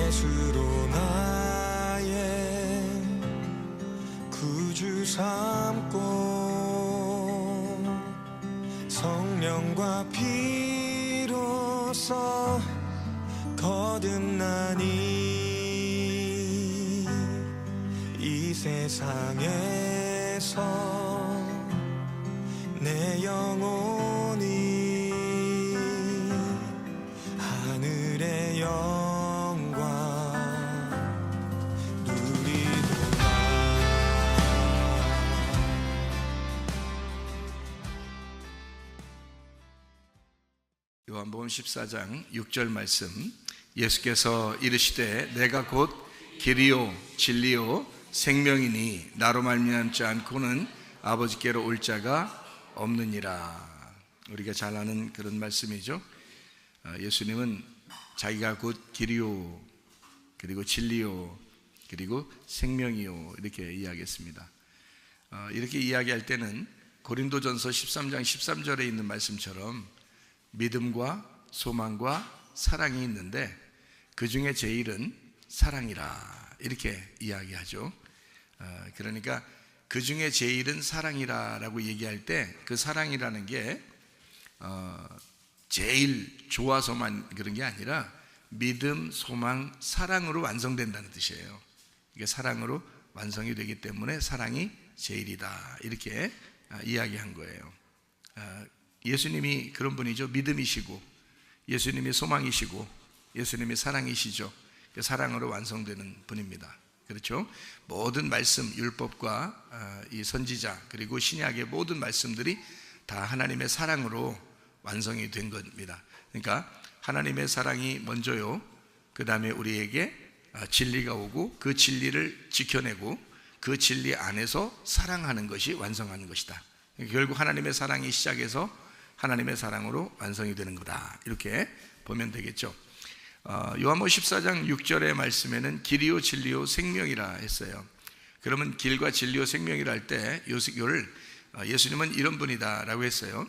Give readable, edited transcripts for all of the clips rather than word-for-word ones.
예수로 나의 구주 삼고 성령과 피로써 거듭나니 이 세상에서 내 영혼이 하늘의 영광 누리도다. 요한복음 14장 6절 말씀, 예수께서 이르시되 내가 곧 길이요 진리요 생명이니 나로 말미암지 않고는 아버지께로 올 자가 없느니라. 우리가 잘 아는 그런 말씀이죠. 예수님은 자기가 곧 길이요 그리고 진리요 그리고 생명이요 이렇게 이야기했습니다. 이렇게 이야기할 때는 고린도전서 13장 13절에 있는 말씀처럼 믿음과 소망과 사랑이 있는데 그 중에 제일은 사랑이라 이렇게 이야기하죠. 그러니까 그 중에 제일은 사랑이라라고 얘기할 때 그 사랑이라는 게 제일 좋아서만 그런 게 아니라 믿음, 소망, 사랑으로 완성된다는 뜻이에요. 이게 사랑으로 완성이 되기 때문에 사랑이 제일이다 이렇게 이야기한 거예요. 예수님이 그런 분이죠. 믿음이시고 예수님이 소망이시고 예수님이 사랑이시죠. 사랑으로 완성되는 분입니다. 그렇죠? 모든 말씀, 율법과 이 선지자 그리고 신약의 모든 말씀들이 다 하나님의 사랑으로 완성이 된 겁니다. 그러니까 하나님의 사랑이 먼저요, 그 다음에 우리에게 진리가 오고 그 진리를 지켜내고 그 진리 안에서 사랑하는 것이 완성하는 것이다. 결국 하나님의 사랑이 시작해서 하나님의 사랑으로 완성이 되는 거다 이렇게 보면 되겠죠. 요한복음 14장 6절의 말씀에는 길이요 진리요 생명이라 했어요. 그러면 길과 진리요 생명이라 할 때 이걸 예수님은 이런 분이다 라고 했어요.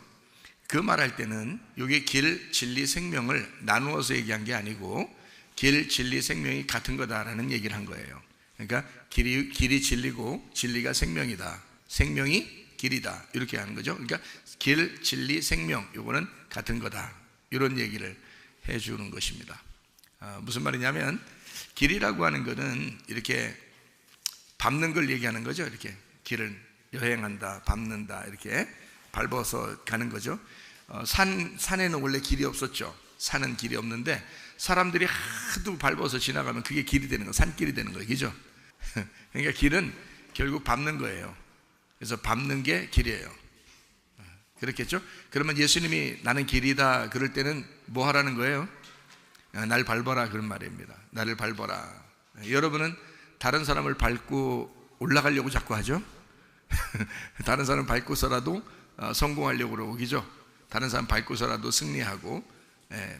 그 말할 때는 여기 길, 진리, 생명을 나누어서 얘기한 게 아니고 길, 진리, 생명이 같은 거다라는 얘기를 한 거예요. 그러니까 길이 진리고 진리가 생명이다, 생명이 길이다 이렇게 하는 거죠. 그러니까 길, 진리, 생명 이거는 같은 거다 이런 얘기를 해주는 것입니다. 무슨 말이냐면 길이라고 하는 것은 이렇게 밟는 걸 얘기하는 거죠. 이렇게 길을 여행한다, 밟는다 이렇게 밟아서 가는 거죠. 산에는 원래 길이 없었죠. 산은 길이 없는데 사람들이 하도 밟아서 지나가면 그게 길이 되는 거, 산길이 되는 거예요. 그죠? 그러니까 길은 결국 밟는 거예요. 그래서 밟는 게 길이에요. 그렇겠죠? 그러면 예수님이 나는 길이다 그럴 때는 뭐 하라는 거예요? 날 밟아라 그런 말입니다. 나를 밟아라. 여러분은 다른 사람을 밟고 올라가려고 자꾸 하죠? 다른 사람 밟고서라도 성공하려고 그러고, 그죠? 다른 사람 밟고서라도 승리하고,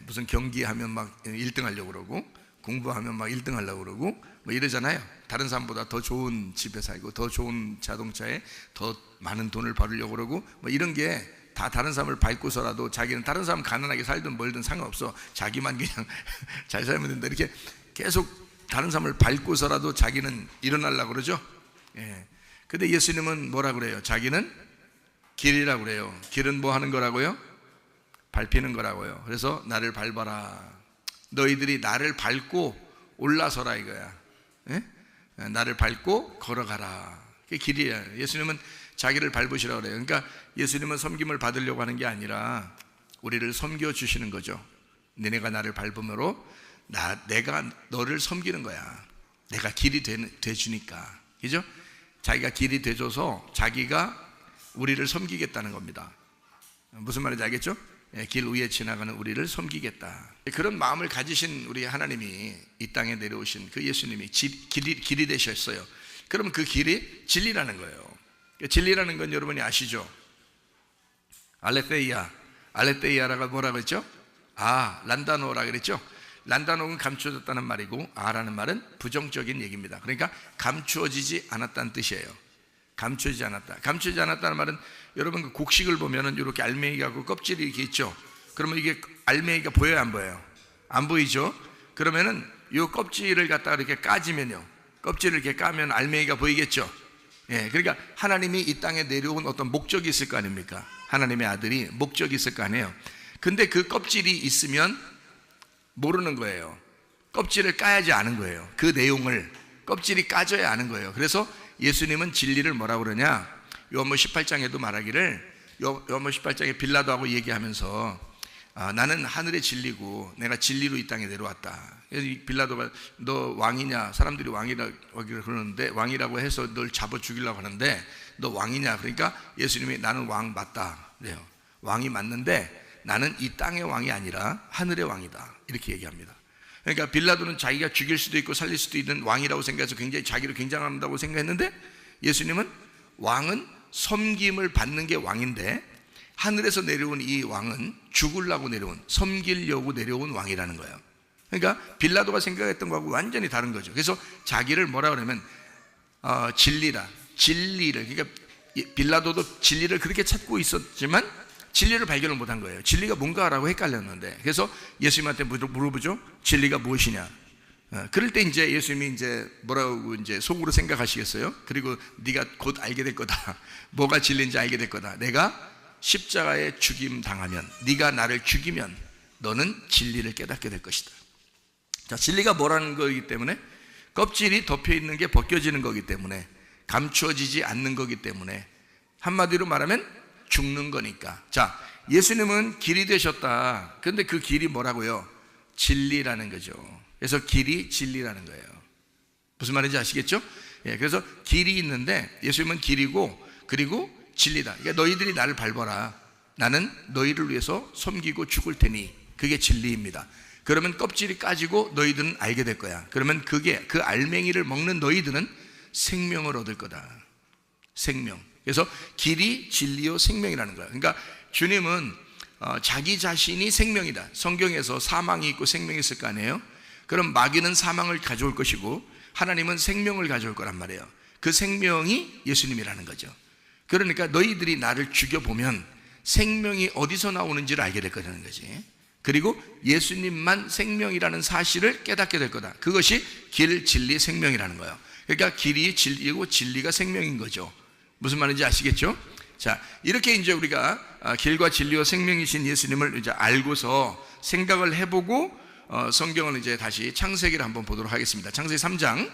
무슨 경기하면 막 1등 하려고 그러고, 공부하면 막 1등 하려고 그러고 뭐 이러잖아요. 다른 사람보다 더 좋은 집에 살고 더 좋은 자동차에 더 많은 돈을 벌으려고 그러고 뭐 이런 게 다 다른 사람을 밟고서라도 자기는 다른 사람 가난하게 살든 멀든 상관없어, 자기만 그냥 잘 살면 된다 이렇게 계속 다른 사람을 밟고서라도 자기는 일어나려고 그러죠. 근데 예수님은 뭐라 그래요? 자기는 길이라고 그래요. 길은 뭐 하는 거라고요? 밟히는 거라고요. 그래서 나를 밟아라. 너희들이 나를 밟고 올라서라 이거야. 나를 밟고 걸어가라. 그게 길이야. 예수님은 자기를 밟으시라고 그래요. 그러니까 예수님은 섬김을 받으려고 하는 게 아니라 우리를 섬겨주시는 거죠. 너네가 나를 밟음으로 내가 너를 섬기는 거야. 내가 길이 돼주니까. 그죠? 자기가 길이 돼줘서 자기가 우리를 섬기겠다는 겁니다. 무슨 말인지 알겠죠? 길 위에 지나가는 우리를 섬기겠다. 그런 마음을 가지신 우리 하나님이 이 땅에 내려오신 그 예수님이 길이 되셨어요. 그러면 그 길이 진리라는 거예요. 진리라는 건 여러분이 아시죠? 알레테이아라가 뭐라고 했죠? 란다노라 그랬죠? 란다노는 감추어졌다는 말이고 아라는 말은 부정적인 얘기입니다. 그러니까 감추어지지 않았다는 뜻이에요. 감추어지지 않았다. 감추어지지 않았다는 말은 여러분 그 곡식을 보면은 이렇게 알맹이가 그 껍질이 이렇게 있죠. 그러면 이게 알맹이가 보여요, 안 보여요? 안 보이죠? 그러면은 이 껍질을 갖다가 이렇게 까지면요, 껍질을 이렇게 까면 알맹이가 보이겠죠. 예, 그러니까 하나님이 이 땅에 내려온 어떤 목적이 있을 거 아닙니까? 하나님의 아들이 목적이 있을 거 아니에요. 근데 그 껍질이 있으면 모르는 거예요. 껍질을 까야지 아는 거예요. 그 내용을 껍질이 까져야 아는 거예요. 그래서 예수님은 진리를 뭐라고 그러냐, 요한복음 18장에도 말하기를, 요한복음 18장에 빌라도하고 얘기하면서 나는 하늘의 진리고 내가 진리로 이 땅에 내려왔다. 그래서 빌라도가 너 왕이냐, 사람들이 왕이라고 그러는데, 왕이라고 해서 널 잡아 죽이려고 하는데 너 왕이냐, 그러니까 예수님이 나는 왕 맞다 그래요. 왕이 맞는데 나는 이 땅의 왕이 아니라 하늘의 왕이다, 이렇게 얘기합니다. 그러니까 빌라도는 자기가 죽일 수도 있고 살릴 수도 있는 왕이라고 생각해서 굉장히 자기를 굉장한다고 생각했는데, 예수님은 왕은 섬김을 받는 게 왕인데 하늘에서 내려온 이 왕은 죽으려고 내려온, 섬기려고 내려온 왕이라는 거예요. 그러니까 빌라도가 생각했던 거하고 완전히 다른 거죠. 그래서 자기를 뭐라 그러면 진리라, 진리를, 그러니까 빌라도도 진리를 그렇게 찾고 있었지만 진리를 발견을 못한 거예요. 진리가 뭔가라고 헷갈렸는데, 그래서 예수님한테 물어보죠. 진리가 무엇이냐? 그럴 때 이제 예수님이 이제 뭐라고 이제 속으로 생각하시겠어요? 그리고 네가 곧 알게 될 거다. 뭐가 진리인지 알게 될 거다. 내가 십자가에 죽임 당하면, 네가 나를 죽이면 너는 진리를 깨닫게 될 것이다. 자, 진리가 뭐라는 거기 때문에, 껍질이 덮여 있는 게 벗겨지는 거기 때문에, 감추어지지 않는 거기 때문에, 한마디로 말하면 죽는 거니까. 자, 예수님은 길이 되셨다. 그런데 그 길이 뭐라고요? 진리라는 거죠. 그래서 길이 진리라는 거예요. 무슨 말인지 아시겠죠? 예, 그래서 길이 있는데 예수님은 길이고 그리고 진리다. 그러니까 너희들이 나를 밟아라. 나는 너희를 위해서 섬기고 죽을 테니 그게 진리입니다. 그러면 껍질이 까지고 너희들은 알게 될 거야. 그러면 그게, 그 알맹이를 먹는 너희들은 생명을 얻을 거다. 생명. 그래서 길이 진리요 생명이라는 거야. 그러니까 주님은 자기 자신이 생명이다. 성경에서 사망이 있고 생명이 있을 거 아니에요? 그럼 마귀는 사망을 가져올 것이고 하나님은 생명을 가져올 거란 말이에요. 그 생명이 예수님이라는 거죠. 그러니까 너희들이 나를 죽여보면 생명이 어디서 나오는지를 알게 될 거라는 거지. 그리고 예수님만 생명이라는 사실을 깨닫게 될 거다. 그것이 길, 진리, 생명이라는 거예요. 그러니까 길이 진리고 진리가 생명인 거죠. 무슨 말인지 아시겠죠? 자, 이렇게 이제 우리가 길과 진리와 생명이신 예수님을 이제 알고서 생각을 해보고 성경을 이제 다시 창세기를 한번 보도록 하겠습니다. 창세기 3장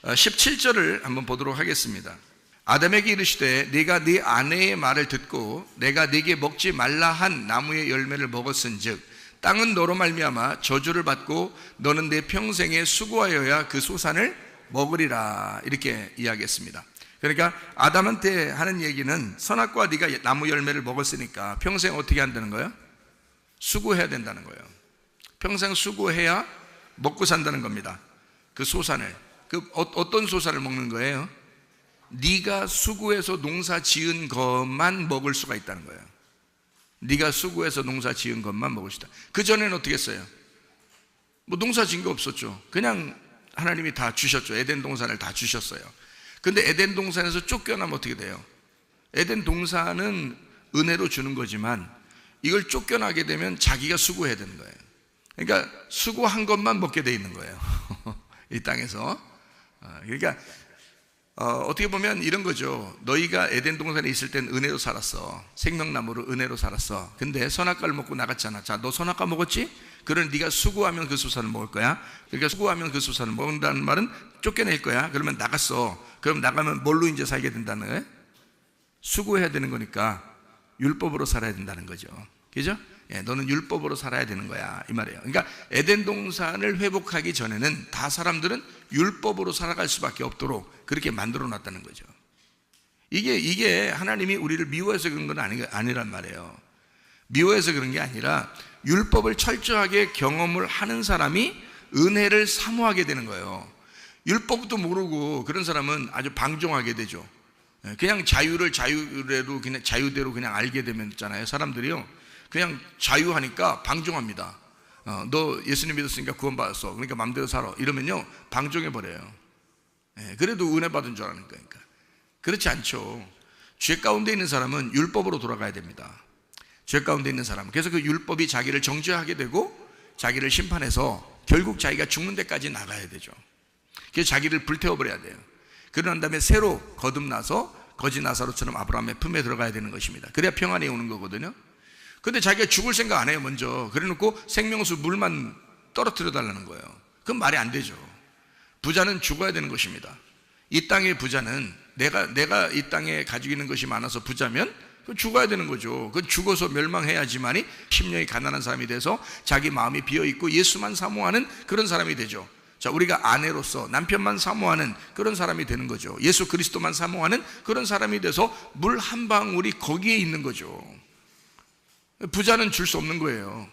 17절을 한번 보도록 하겠습니다. 아담에게 이르시되 네가 네 아내의 말을 듣고 내가 네게 먹지 말라 한 나무의 열매를 먹었은즉 땅은 너로 말미암아 저주를 받고 너는 내 평생에 수고하여야 그 소산을 먹으리라, 이렇게 이야기했습니다. 그러니까 아담한테 하는 얘기는 선악과 네가 나무 열매를 먹었으니까 평생 어떻게 한다는 거예요? 수고해야 된다는 거예요. 평생 수고해야 먹고 산다는 겁니다. 그 소산을, 어떤 소산을 먹는 거예요? 네가 수고해서 농사 지은 것만 먹을 수가 있다는 거예요. 네가 수고해서 농사 지은 것만 먹을 수 있다. 그 전에는 어떻게 했어요? 뭐 농사 지은 게 없었죠. 그냥 하나님이 다 주셨죠. 에덴 동산을 다 주셨어요. 근데 에덴 동산에서 쫓겨나면 어떻게 돼요? 에덴 동산은 은혜로 주는 거지만 이걸 쫓겨나게 되면 자기가 수고해야 되는 거예요. 그러니까 수고한 것만 먹게 돼 있는 거예요. 이 땅에서. 그러니까 어떻게 보면 이런 거죠. 너희가 에덴 동산에 있을 땐 은혜로 살았어. 생명나무로 은혜로 살았어. 근데 선악과를 먹고 나갔잖아. 자, 너 선악과 먹었지? 그러니 네가 수고하면 그 소산을 먹을 거야. 그러니까 수고하면 그 소산을 먹는다는 말은 쫓겨낼 거야. 그러면 나갔어. 그럼 나가면 뭘로 이제 살게 된다는 거예요? 수고해야 되는 거니까 율법으로 살아야 된다는 거죠. 그죠? 예, 너는 율법으로 살아야 되는 거야, 이 말이에요. 그러니까 에덴 동산을 회복하기 전에는 다 사람들은 율법으로 살아갈 수밖에 없도록 그렇게 만들어 놨다는 거죠. 이게 하나님이 우리를 미워해서 그런 건 아니란 말이에요. 미워해서 그런 게 아니라 율법을 철저하게 경험을 하는 사람이 은혜를 사모하게 되는 거예요. 율법도 모르고 그런 사람은 아주 방종하게 되죠. 그냥 자유대로 그냥 알게 되면 있잖아요. 사람들이요, 그냥 자유하니까 방종합니다. 너 예수님 믿었으니까 구원받았어, 그러니까 마음대로 살아, 이러면요 방종해버려요. 그래도 은혜 받은 줄 아는 거니까. 그렇지 않죠. 죄 가운데 있는 사람은 율법으로 돌아가야 됩니다. 죄 가운데 있는 사람. 그래서 그 율법이 자기를 정죄하게 되고 자기를 심판해서 결국 자기가 죽는 데까지 나가야 되죠. 그래서 자기를 불태워버려야 돼요. 그러난 다음에 새로 거듭나서 거지 나사로처럼 아브라함의 품에 들어가야 되는 것입니다. 그래야 평안이 오는 거거든요. 근데 자기가 죽을 생각 안 해요. 먼저 그래놓고 생명수 물만 떨어뜨려 달라는 거예요. 그건 말이 안 되죠. 부자는 죽어야 되는 것입니다. 이 땅의 부자는 내가 이 땅에 가지고 있는 것이 많아서 부자면 죽어야 되는 거죠. 그 죽어서 멸망해야지만이 심령이 가난한 사람이 돼서 자기 마음이 비어있고 예수만 사모하는 그런 사람이 되죠. 자, 우리가 아내로서 남편만 사모하는 그런 사람이 되는 거죠. 예수 그리스도만 사모하는 그런 사람이 돼서 물 한 방울이 거기에 있는 거죠. 부자는 줄 수 없는 거예요.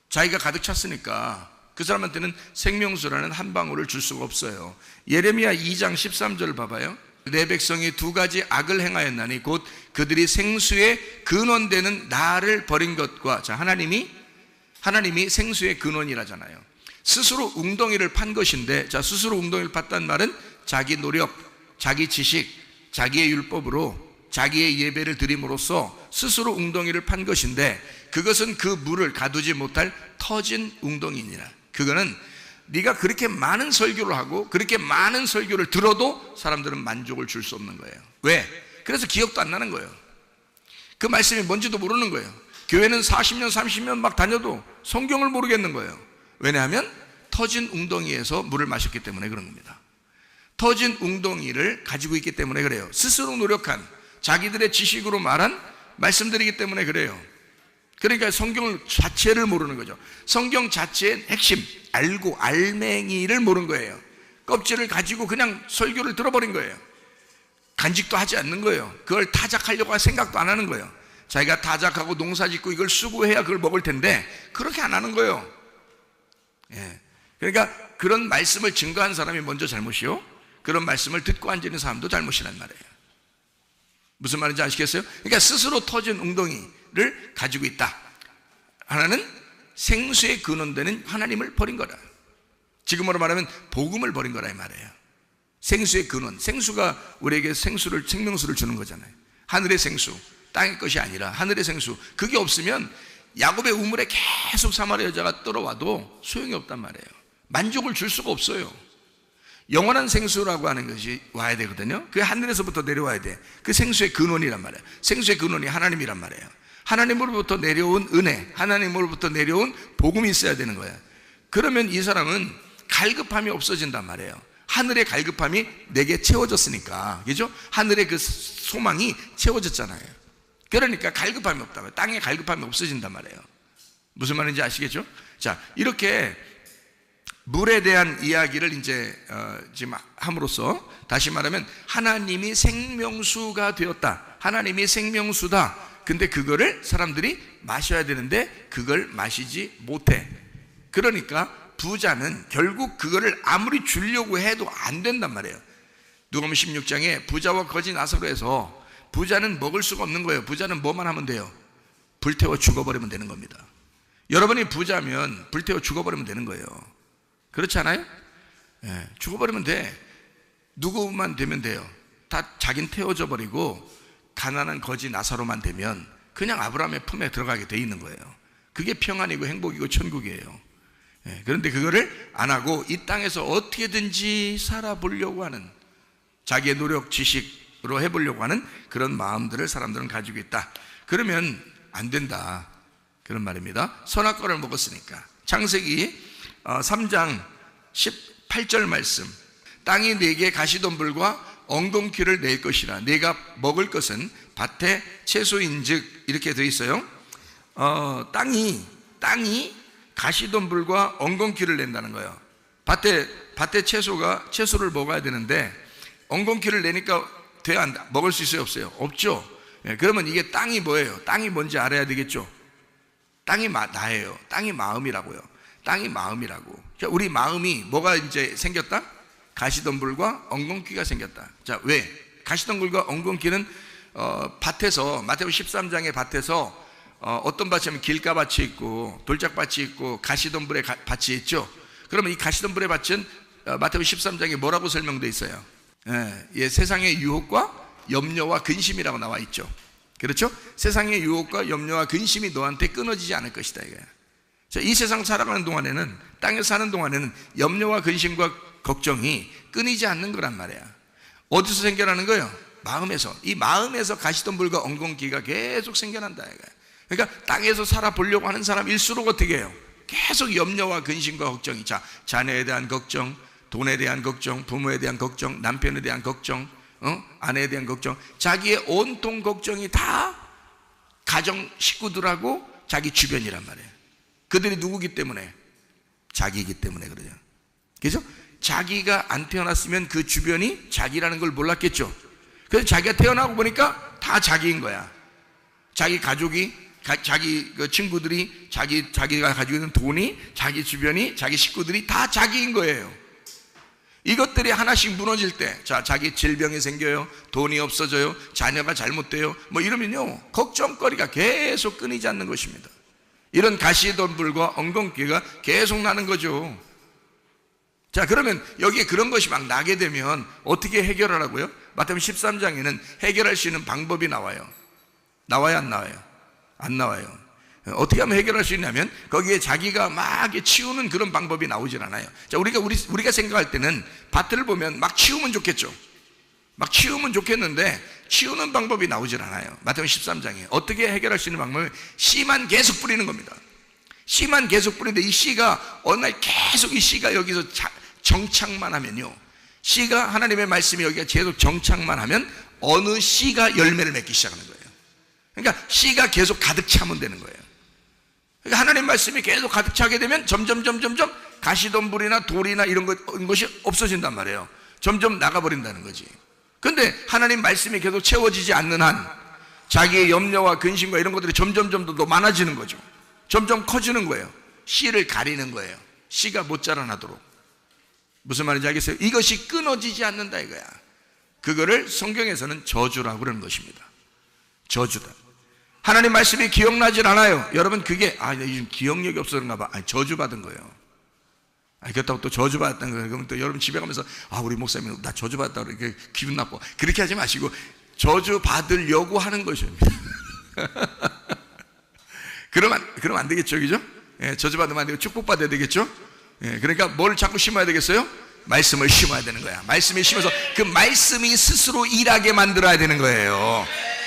자기가 가득 찼으니까 그 사람한테는 생명수라는 한 방울을 줄 수가 없어요. 예레미야 2장 13절 봐봐요. 내 백성이 두 가지 악을 행하였나니 곧 그들이 생수의 근원되는 나를 버린 것과, 자, 하나님이 생수의 근원이라잖아요. 스스로 웅덩이를 판 것인데, 자, 스스로 웅덩이를 팠단 말은 자기 노력, 자기 지식, 자기의 율법으로 자기의 예배를 드림으로써 스스로 웅덩이를 판 것인데, 그것은 그 물을 가두지 못할 터진 웅덩이니라. 그거는 네가 그렇게 많은 설교를 하고 그렇게 많은 설교를 들어도 사람들은 만족을 줄 수 없는 거예요. 왜? 그래서 기억도 안 나는 거예요. 그 말씀이 뭔지도 모르는 거예요. 교회는 40년 30년 막 다녀도 성경을 모르겠는 거예요. 왜냐하면 터진 웅덩이에서 물을 마셨기 때문에 그런 겁니다. 터진 웅덩이를 가지고 있기 때문에 그래요. 스스로 노력한 자기들의 지식으로 말한 말씀들이기 때문에 그래요. 그러니까 성경 자체를 모르는 거죠. 성경 자체의 핵심, 알고 알맹이를 모르는 거예요. 껍질을 가지고 그냥 설교를 들어버린 거예요. 간직도 하지 않는 거예요. 그걸 타작하려고 생각도 안 하는 거예요. 자기가 타작하고 농사 짓고 이걸 수고해야 그걸 먹을 텐데 그렇게 안 하는 거예요. 예. 그러니까 그런 말씀을 증거한 사람이 먼저 잘못이요, 그런 말씀을 듣고 앉는 사람도 잘못이란 말이에요. 무슨 말인지 아시겠어요? 그러니까 스스로 터진 웅덩이를 가지고 있다. 하나는 생수의 근원되는 하나님을 버린 거라. 지금으로 말하면 복음을 버린 거라 이 말이에요. 생수의 근원, 생수가 우리에게 생명수를 주는 거잖아요. 하늘의 생수, 땅의 것이 아니라 하늘의 생수. 그게 없으면 야곱의 우물에 계속 사마리아 여자가 떨어와도 소용이 없단 말이에요. 만족을 줄 수가 없어요. 영원한 생수라고 하는 것이 와야 되거든요. 그게 하늘에서부터 내려와야 돼. 그 생수의 근원이란 말이에요. 생수의 근원이 하나님이란 말이에요. 하나님으로부터 내려온 은혜, 하나님으로부터 내려온 복음이 있어야 되는 거예요. 그러면 이 사람은 갈급함이 없어진단 말이에요. 하늘의 갈급함이 내게 채워졌으니까, 그죠? 하늘의 그 소망이 채워졌잖아요. 그러니까 갈급함이 없다고요. 땅에 갈급함이 없어진단 말이에요. 무슨 말인지 아시겠죠? 자, 이렇게 물에 대한 이야기를 이제 지금 함으로써, 다시 말하면 하나님이 생명수가 되었다. 하나님이 생명수다. 근데 그거를 사람들이 마셔야 되는데 그걸 마시지 못해. 그러니까 부자는 결국 그거를 아무리 주려고 해도 안 된단 말이에요. 누가복음 16장에 부자와 거지 나사로에서 부자는 먹을 수가 없는 거예요. 부자는 뭐만 하면 돼요? 불태워 죽어버리면 되는 겁니다. 여러분이 부자면 불태워 죽어버리면 되는 거예요. 그렇지 않아요? 예, 죽어버리면 돼. 누구만 되면 돼요? 다 자긴 태워져 버리고 가난한 거지 나사로만 되면 그냥 아브라함의 품에 들어가게 돼 있는 거예요. 그게 평안이고 행복이고 천국이에요. 예, 그런데 그거를 안 하고 이 땅에서 어떻게든지 살아보려고 하는, 자기의 노력 지식으로 해보려고 하는 그런 마음들을 사람들은 가지고 있다. 그러면 안 된다, 그런 말입니다. 선악과를 먹었으니까. 창세기 3장 18절 말씀, 땅이 내게 가시덤불과 엉겅퀴를 낼 것이라. 내가 먹을 것은 밭의 채소인즉, 이렇게 되어 있어요. 땅이 가시덤불과 엉겅퀴를 낸다는 거예요. 밭에 채소를 먹어야 되는데 엉겅퀴를 내니까 돼야 한다. 먹을 수 있어요, 없어요? 없죠. 예, 그러면 이게 땅이 뭐예요? 땅이 뭔지 알아야 되겠죠. 땅이 나예요. 땅이 마음이라고요. 땅이 마음이라고. 우리 마음이 뭐가 이제 생겼다? 가시덤불과 엉겅퀴가 생겼다. 자, 왜? 가시덤불과 엉겅퀴는 밭에서, 마태복음 13장의 밭에서 어떤 밭이면 길가밭이 있고 돌짝밭이 있고 가시덤불의 밭이 있죠. 그러면 이 가시덤불의 밭은 마태복음 13장에 뭐라고 설명되어 있어요? 예, 세상의 유혹과 염려와 근심이라고 나와 있죠. 그렇죠? 세상의 유혹과 염려와 근심이 너한테 끊어지지 않을 것이다, 이거야. 자, 이 세상 살아가는 동안에는, 땅에 사는 동안에는 염려와 근심과 걱정이 끊이지 않는 거란 말이야. 어디서 생겨나는 거예요? 마음에서. 이 마음에서 가시덤불과 엉겅퀴가 계속 생겨난다 이거야. 그러니까 땅에서 살아보려고 하는 사람일수록 어떻게 해요? 계속 염려와 근심과 걱정이. 자, 자녀에 대한 걱정, 돈에 대한 걱정, 부모에 대한 걱정, 남편에 대한 걱정, 아내에 대한 걱정, 자기의 온통 걱정이 다 가정 식구들하고 자기 주변이란 말이에요. 그들이 누구기 때문에? 자기이기 때문에 그러죠. 그죠? 자기가 안 태어났으면 그 주변이 자기라는 걸 몰랐겠죠. 그래서 자기가 태어나고 보니까 다 자기인 거야. 자기 가족이, 자기 그 친구들이, 자기가 가지고 있는 돈이, 자기 주변이, 자기 식구들이 다 자기인 거예요. 이것들이 하나씩 무너질 때, 자, 자기 질병이 생겨요, 돈이 없어져요, 자녀가 잘못돼요, 뭐 이러면요, 걱정거리가 계속 끊이지 않는 것입니다. 이런 가시덤불과 엉겅퀴가 계속 나는 거죠. 자, 그러면 여기에 그런 것이 막 나게 되면 어떻게 해결하라고요? 마태복음 13장에는 해결할 수 있는 방법이 나와요. 나와요, 안 나와요? 안 나와요. 어떻게 하면 해결할 수 있냐면 거기에 자기가 막 치우는 그런 방법이 나오질 않아요. 자, 우리가 생각할 때는 밭을 보면 막 치우면 좋겠죠. 막 치우면 좋겠는데 치우는 방법이 나오질 않아요. 마태복음 13장에 어떻게 해결할 수 있는 방법은 씨만 계속 뿌리는 겁니다. 씨만 계속 뿌리는데 이 씨가 어느 날 계속 이 씨가 여기서 정착만 하면요, 씨가, 하나님의 말씀이 여기가 계속 정착만 하면 어느 씨가 열매를 맺기 시작하는 거예요. 그러니까 씨가 계속 가득 차면 되는 거예요. 그러니까 하나님 말씀이 계속 가득 차게 되면 점점 가시덤불이나 돌이나 이런 것이 없어진단 말이에요. 점점 나가버린다는 거지. 근데 하나님 말씀이 계속 채워지지 않는 한 자기의 염려와 근심과 이런 것들이 점점 더 많아지는 거죠. 점점 커지는 거예요. 씨를 가리는 거예요. 씨가 못 자라나도록. 무슨 말인지 알겠어요? 이것이 끊어지지 않는다 이거야. 그거를 성경에서는 저주라고 그러는 것입니다. 저주다. 하나님 말씀이 기억나질 않아요. 여러분, 그게 요즘 기억력이 없어서 그런가 봐. 저주받은 거예요. 그렇다고 또 저주받았다는 거예요. 그러면 또 여러분 집에 가면서 우리 목사님 나 저주받았다고 그렇게 기분 나빠. 그렇게 하지 마시고 저주받으려고 하는 것입니다. 그러면 안 되겠죠, 그죠? 예, 저주받으면 안 되고 축복받아야 되겠죠? 예, 그러니까 뭘 자꾸 심어야 되겠어요? 말씀을 심어야 되는 거야. 말씀이 심어서 그 말씀이 스스로 일하게 만들어야 되는 거예요.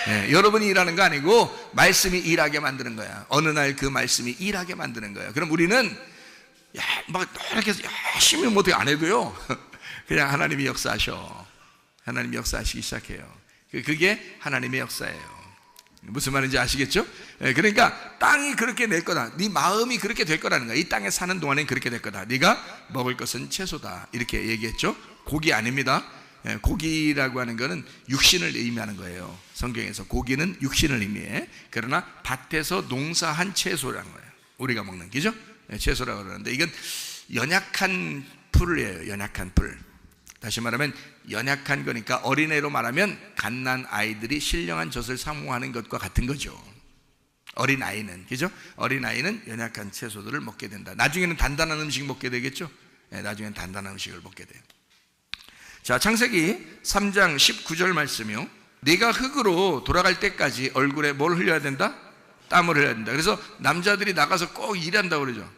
예, 여러분이 일하는 거 아니고 말씀이 일하게 만드는 거야. 어느 날 그 말씀이 일하게 만드는 거야. 그럼 우리는 막 이렇게 열심히 못해 안 해도요, 그냥 하나님이 역사하셔. 하나님이 역사하시기 시작해요. 그게 하나님의 역사예요. 무슨 말인지 아시겠죠? 그러니까 땅이 그렇게 될 거다. 네 마음이 그렇게 될 거라는 거야. 이 땅에 사는 동안엔 그렇게 될 거다. 네가 먹을 것은 채소다. 이렇게 얘기했죠. 고기 아닙니다. 고기라고 하는 거는 육신을 의미하는 거예요. 성경에서 고기는 육신을 의미해. 그러나 밭에서 농사한 채소라는 거예요. 우리가 먹는 기죠? 채소라고 그러는데 이건 연약한 풀이에요. 연약한 풀. 다시 말하면 연약한 거니까 어린애로 말하면 갓난 아이들이 신령한 젖을 사모하는 것과 같은 거죠. 어린 아이는, 그죠? 어린 아이는 연약한 채소들을 먹게 된다. 나중에는 단단한 음식 먹게 되겠죠? 나중에는 단단한 음식을 먹게 돼요. 자, 창세기 3장 19절 말씀이요. 네가 흙으로 돌아갈 때까지 얼굴에 뭘 흘려야 된다? 땀을 흘려야 된다. 그래서 남자들이 나가서 꼭 일한다고 그러죠.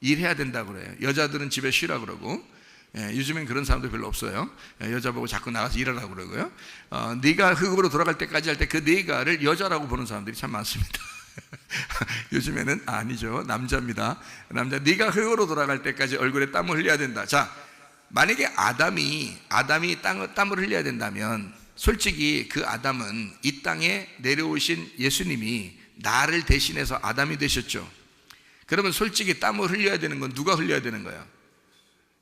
일해야 된다고 그래요. 여자들은 집에 쉬라고 그러고, 요즘엔 그런 사람들 별로 없어요. 여자 보고 자꾸 나가서 일하라고 그러고요. 네가 흙으로 돌아갈 때까지 할 때 그 네가를 여자라고 보는 사람들이 참 많습니다. 요즘에는 아니죠. 남자입니다. 남자, 네가 흙으로 돌아갈 때까지 얼굴에 땀을 흘려야 된다. 자, 만약에 아담이 땀을 흘려야 된다면 솔직히 그 아담은 이 땅에 내려오신 예수님이 나를 대신해서 아담이 되셨죠. 그러면 솔직히 땀을 흘려야 되는 건 누가 흘려야 되는 거예요?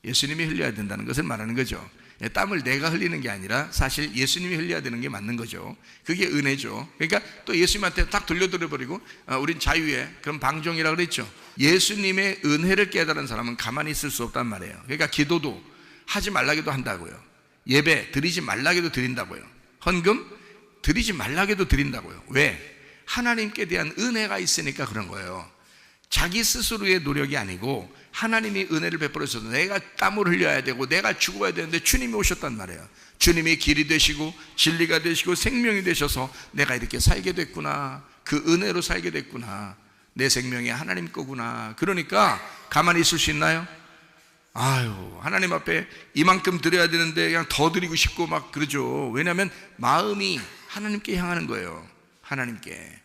예수님이 흘려야 된다는 것을 말하는 거죠. 땀을 내가 흘리는 게 아니라 사실 예수님이 흘려야 되는 게 맞는 거죠. 그게 은혜죠. 그러니까 또 예수님한테 딱 돌려버리고 우린 자유의 그런 방종이라고 그랬죠. 예수님의 은혜를 깨달은 사람은 가만히 있을 수 없단 말이에요. 그러니까 기도도 하지 말라기도 한다고요. 예배 드리지 말라기도 드린다고요. 헌금 드리지 말라기도 드린다고요. 왜? 하나님께 대한 은혜가 있으니까 그런 거예요. 자기 스스로의 노력이 아니고 하나님이 은혜를 베풀어 주셔서 내가 땀을 흘려야 되고 내가 죽어야 되는데 주님이 오셨단 말이에요. 주님이 길이 되시고 진리가 되시고 생명이 되셔서 내가 이렇게 살게 됐구나. 그 은혜로 살게 됐구나. 내 생명이 하나님 거구나. 그러니까 가만히 있을 수 있나요? 아유, 하나님 앞에 이만큼 드려야 되는데 그냥 더 드리고 싶고 막 그러죠. 왜냐하면 마음이 하나님께 향하는 거예요. 하나님께.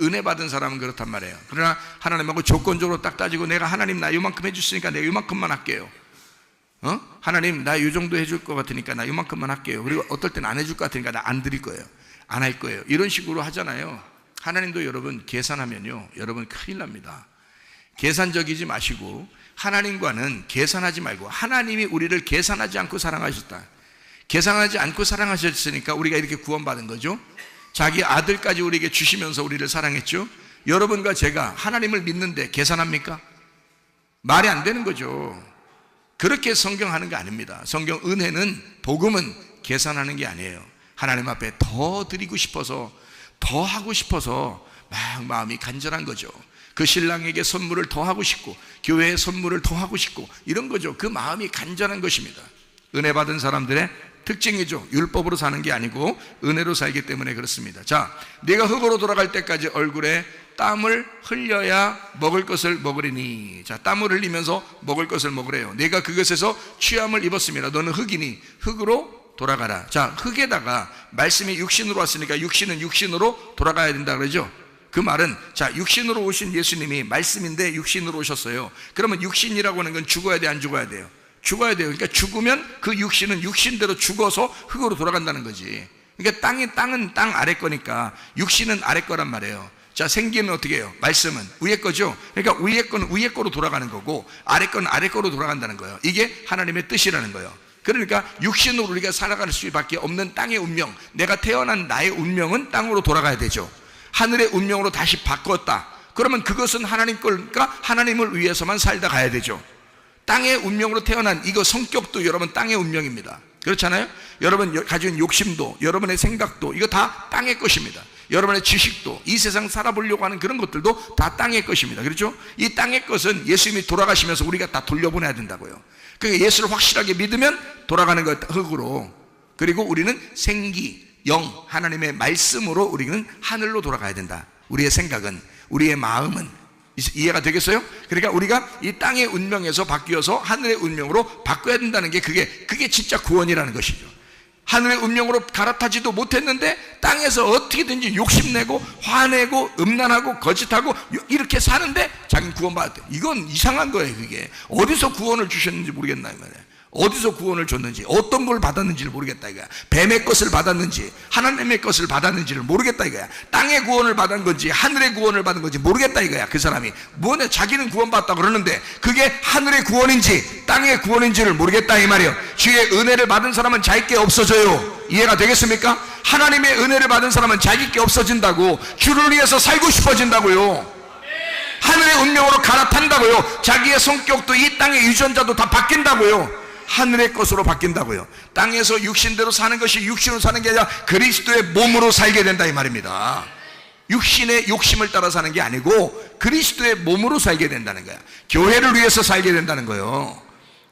은혜 받은 사람은 그렇단 말이에요. 그러나 하나님하고 조건적으로 딱 따지고 내가 하나님 나 요만큼 해주시니까 내가 요만큼만 할게요. 하나님 나 요 정도 해줄 것 같으니까 나 요만큼만 할게요. 그리고 어떨 때는 안 해줄 것 같으니까 나 안 드릴 거예요. 안 할 거예요. 이런 식으로 하잖아요. 하나님도 여러분 계산하면요, 여러분 큰일 납니다. 계산적이지 마시고 하나님과는 계산하지 말고, 하나님이 우리를 계산하지 않고 사랑하셨다. 계산하지 않고 사랑하셨으니까 우리가 이렇게 구원받은 거죠. 자기 아들까지 우리에게 주시면서 우리를 사랑했죠. 여러분과 제가 하나님을 믿는데 계산합니까? 말이 안 되는 거죠. 그렇게 성경하는 게 아닙니다. 성경 은혜는, 복음은 계산하는 게 아니에요. 하나님 앞에 더 드리고 싶어서, 더 하고 싶어서 막 마음이 간절한 거죠. 그 신랑에게 선물을 더 하고 싶고 교회에 선물을 더 하고 싶고 이런 거죠. 그 마음이 간절한 것입니다. 은혜 받은 사람들의 특징이죠. 율법으로 사는 게 아니고 은혜로 살기 때문에 그렇습니다. 자, 네가 흙으로 돌아갈 때까지 얼굴에 땀을 흘려야 먹을 것을 먹으리니. 자, 땀을 흘리면서 먹을 것을 먹으래요. 네가 그것에서 취함을 입었습니다. 너는 흙이니 흙으로 돌아가라. 자, 흙에다가 말씀이 육신으로 왔으니까 육신은 육신으로 돌아가야 된다 그러죠. 그 말은, 자, 육신으로 오신 예수님이 말씀인데 육신으로 오셨어요. 그러면 육신이라고 하는 건 죽어야 돼, 안 죽어야 돼요? 죽어야 돼요. 그러니까 죽으면 그 육신은 육신대로 죽어서 흙으로 돌아간다는 거지. 그러니까 땅은 땅 아래 거니까 육신은 아래 거란 말이에요. 자, 생기는 어떻게 해요? 말씀은 위에 거죠. 그러니까 위에 거는 위에 거로 돌아가는 거고 아래 거는 아래 거로 돌아간다는 거예요. 이게 하나님의 뜻이라는 거예요. 그러니까 육신으로 우리가 살아갈 수밖에 없는 땅의 운명, 내가 태어난 나의 운명은 땅으로 돌아가야 되죠. 하늘의 운명으로 다시 바꿨다. 그러면 그것은 하나님 거니까 하나님을 위해서만 살다 가야 되죠. 땅의 운명으로 태어난 이거 성격도 여러분 땅의 운명입니다. 그렇잖아요? 여러분 가진 욕심도, 여러분의 생각도 이거 다 땅의 것입니다. 여러분의 지식도, 이 세상 살아보려고 하는 그런 것들도 다 땅의 것입니다. 그렇죠? 이 땅의 것은 예수님이 돌아가시면서 우리가 다 돌려보내야 된다고요. 그러니까 예수를 확실하게 믿으면 돌아가는 것 흙으로. 그리고 우리는 생기, 영, 하나님의 말씀으로 우리는 하늘로 돌아가야 된다. 우리의 생각은, 우리의 마음은. 이해가 되겠어요? 그러니까 우리가 이 땅의 운명에서 바뀌어서 하늘의 운명으로 바꿔야 된다는 게 그게 진짜 구원이라는 것이죠. 하늘의 운명으로 갈아타지도 못했는데 땅에서 어떻게든지 욕심내고 화내고 음란하고 거짓하고 이렇게 사는데 자기는 구원받았대. 이건 이상한 거예요. 그게 어디서 구원을 주셨는지 모르겠나 이 말이에요. 어디서 구원을 줬는지, 어떤 걸 받았는지를 모르겠다 이거야. 뱀의 것을 받았는지 하나님의 것을 받았는지를 모르겠다 이거야. 땅의 구원을 받은 건지 하늘의 구원을 받은 건지 모르겠다 이거야. 그 사람이 뭐냐, 자기는 구원받았다고 그러는데 그게 하늘의 구원인지 땅의 구원인지를 모르겠다 이 말이에요. 주의 은혜를 받은 사람은 자기 게 없어져요. 이해가 되겠습니까? 하나님의 은혜를 받은 사람은 자기 게 없어진다고. 주를 위해서 살고 싶어진다고요. 하늘의 운명으로 갈아탄다고요. 자기의 성격도 이 땅의 유전자도 다 바뀐다고요. 하늘의 것으로 바뀐다고요. 땅에서 육신대로 사는 것이 육신으로 사는 게 아니라 그리스도의 몸으로 살게 된다 이 말입니다. 육신의 욕심을 따라 사는 게 아니고 그리스도의 몸으로 살게 된다는 거야. 교회를 위해서 살게 된다는 거예요.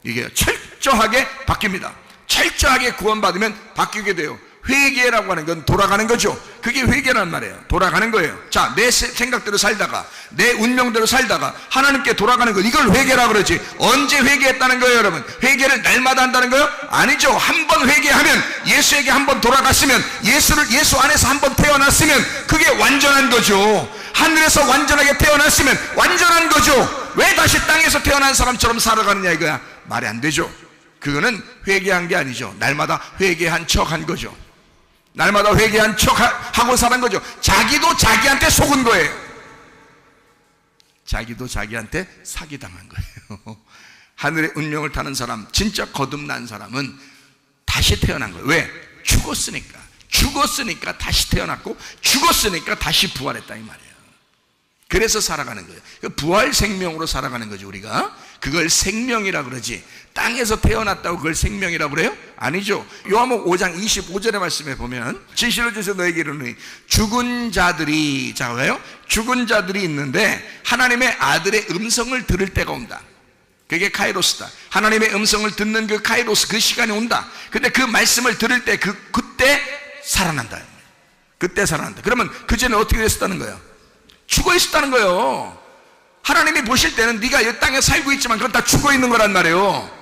이게 철저하게 바뀝니다. 철저하게 구원받으면 바뀌게 돼요. 회개라고 하는 건 돌아가는 거죠. 그게 회개란 말이에요. 돌아가는 거예요. 자, 내 생각대로 살다가 내 운명대로 살다가 하나님께 돌아가는 거, 이걸 회개라고 그러지. 언제 회개했다는 거예요 여러분? 회개를 날마다 한다는 거예요? 아니죠. 한 번 회개하면, 예수에게 한 번 돌아갔으면, 예수 안에서 한 번 태어났으면 그게 완전한 거죠. 하늘에서 완전하게 태어났으면 완전한 거죠. 왜 다시 땅에서 태어난 사람처럼 살아가느냐 이거야. 말이 안 되죠. 그거는 회개한 게 아니죠. 날마다 회개한 척 한 거죠. 날마다 회개한 척 하고 사는 거죠. 자기도 자기한테 속은 거예요. 자기도 자기한테 사기당한 거예요. 하늘의 운명을 타는 사람, 진짜 거듭난 사람은 다시 태어난 거예요. 왜? 죽었으니까 다시 태어났고, 죽었으니까 다시 부활했다 이 말이에요. 그래서 살아가는 거예요. 부활 생명으로 살아가는 거죠. 우리가 그걸 생명이라 그러지. 땅에서 태어났다고 그걸 생명이라고 그래요? 아니죠. 요한복음 5장 25절의 말씀에 보면, 진실로 주서 너에게 이르노니 죽은 자들이, 자 왜요? 죽은 자들이 있는데 하나님의 아들의 음성을 들을 때가 온다. 그게 카이로스다. 하나님의 음성을 듣는 그 카이로스, 그 시간이 온다. 근데 그 말씀을 들을 때 그때 살아난다. 그때 살아난다. 그러면 그전에 어떻게 됐었다는 거예요? 죽어 있었다는 거예요. 하나님이 보실 때는 네가 이 땅에 살고 있지만 그건 다 죽어 있는 거란 말이에요.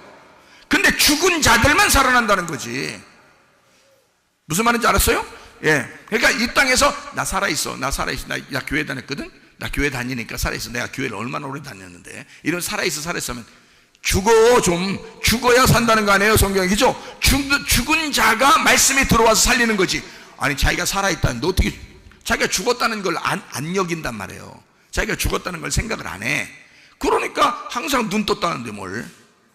근데 죽은 자들만 살아난다는 거지. 무슨 말인지 알았어요? 예. 그러니까 이 땅에서 나 살아있어. 나 교회 다녔거든? 나 교회 다니니까 살아있어. 내가 교회를 얼마나 오래 다녔는데. 이런 살아있으면 죽어야 산다는 거 아니에요, 성경이. 그죠? 죽은 자가 말씀이 들어와서 살리는 거지. 아니, 자기가 살아있다는데 어떻게, 자기가 죽었다는 걸 안 여긴단 말이에요. 자기가 죽었다는 걸 생각을 안 해. 그러니까 항상 눈 떴다는데 뭘.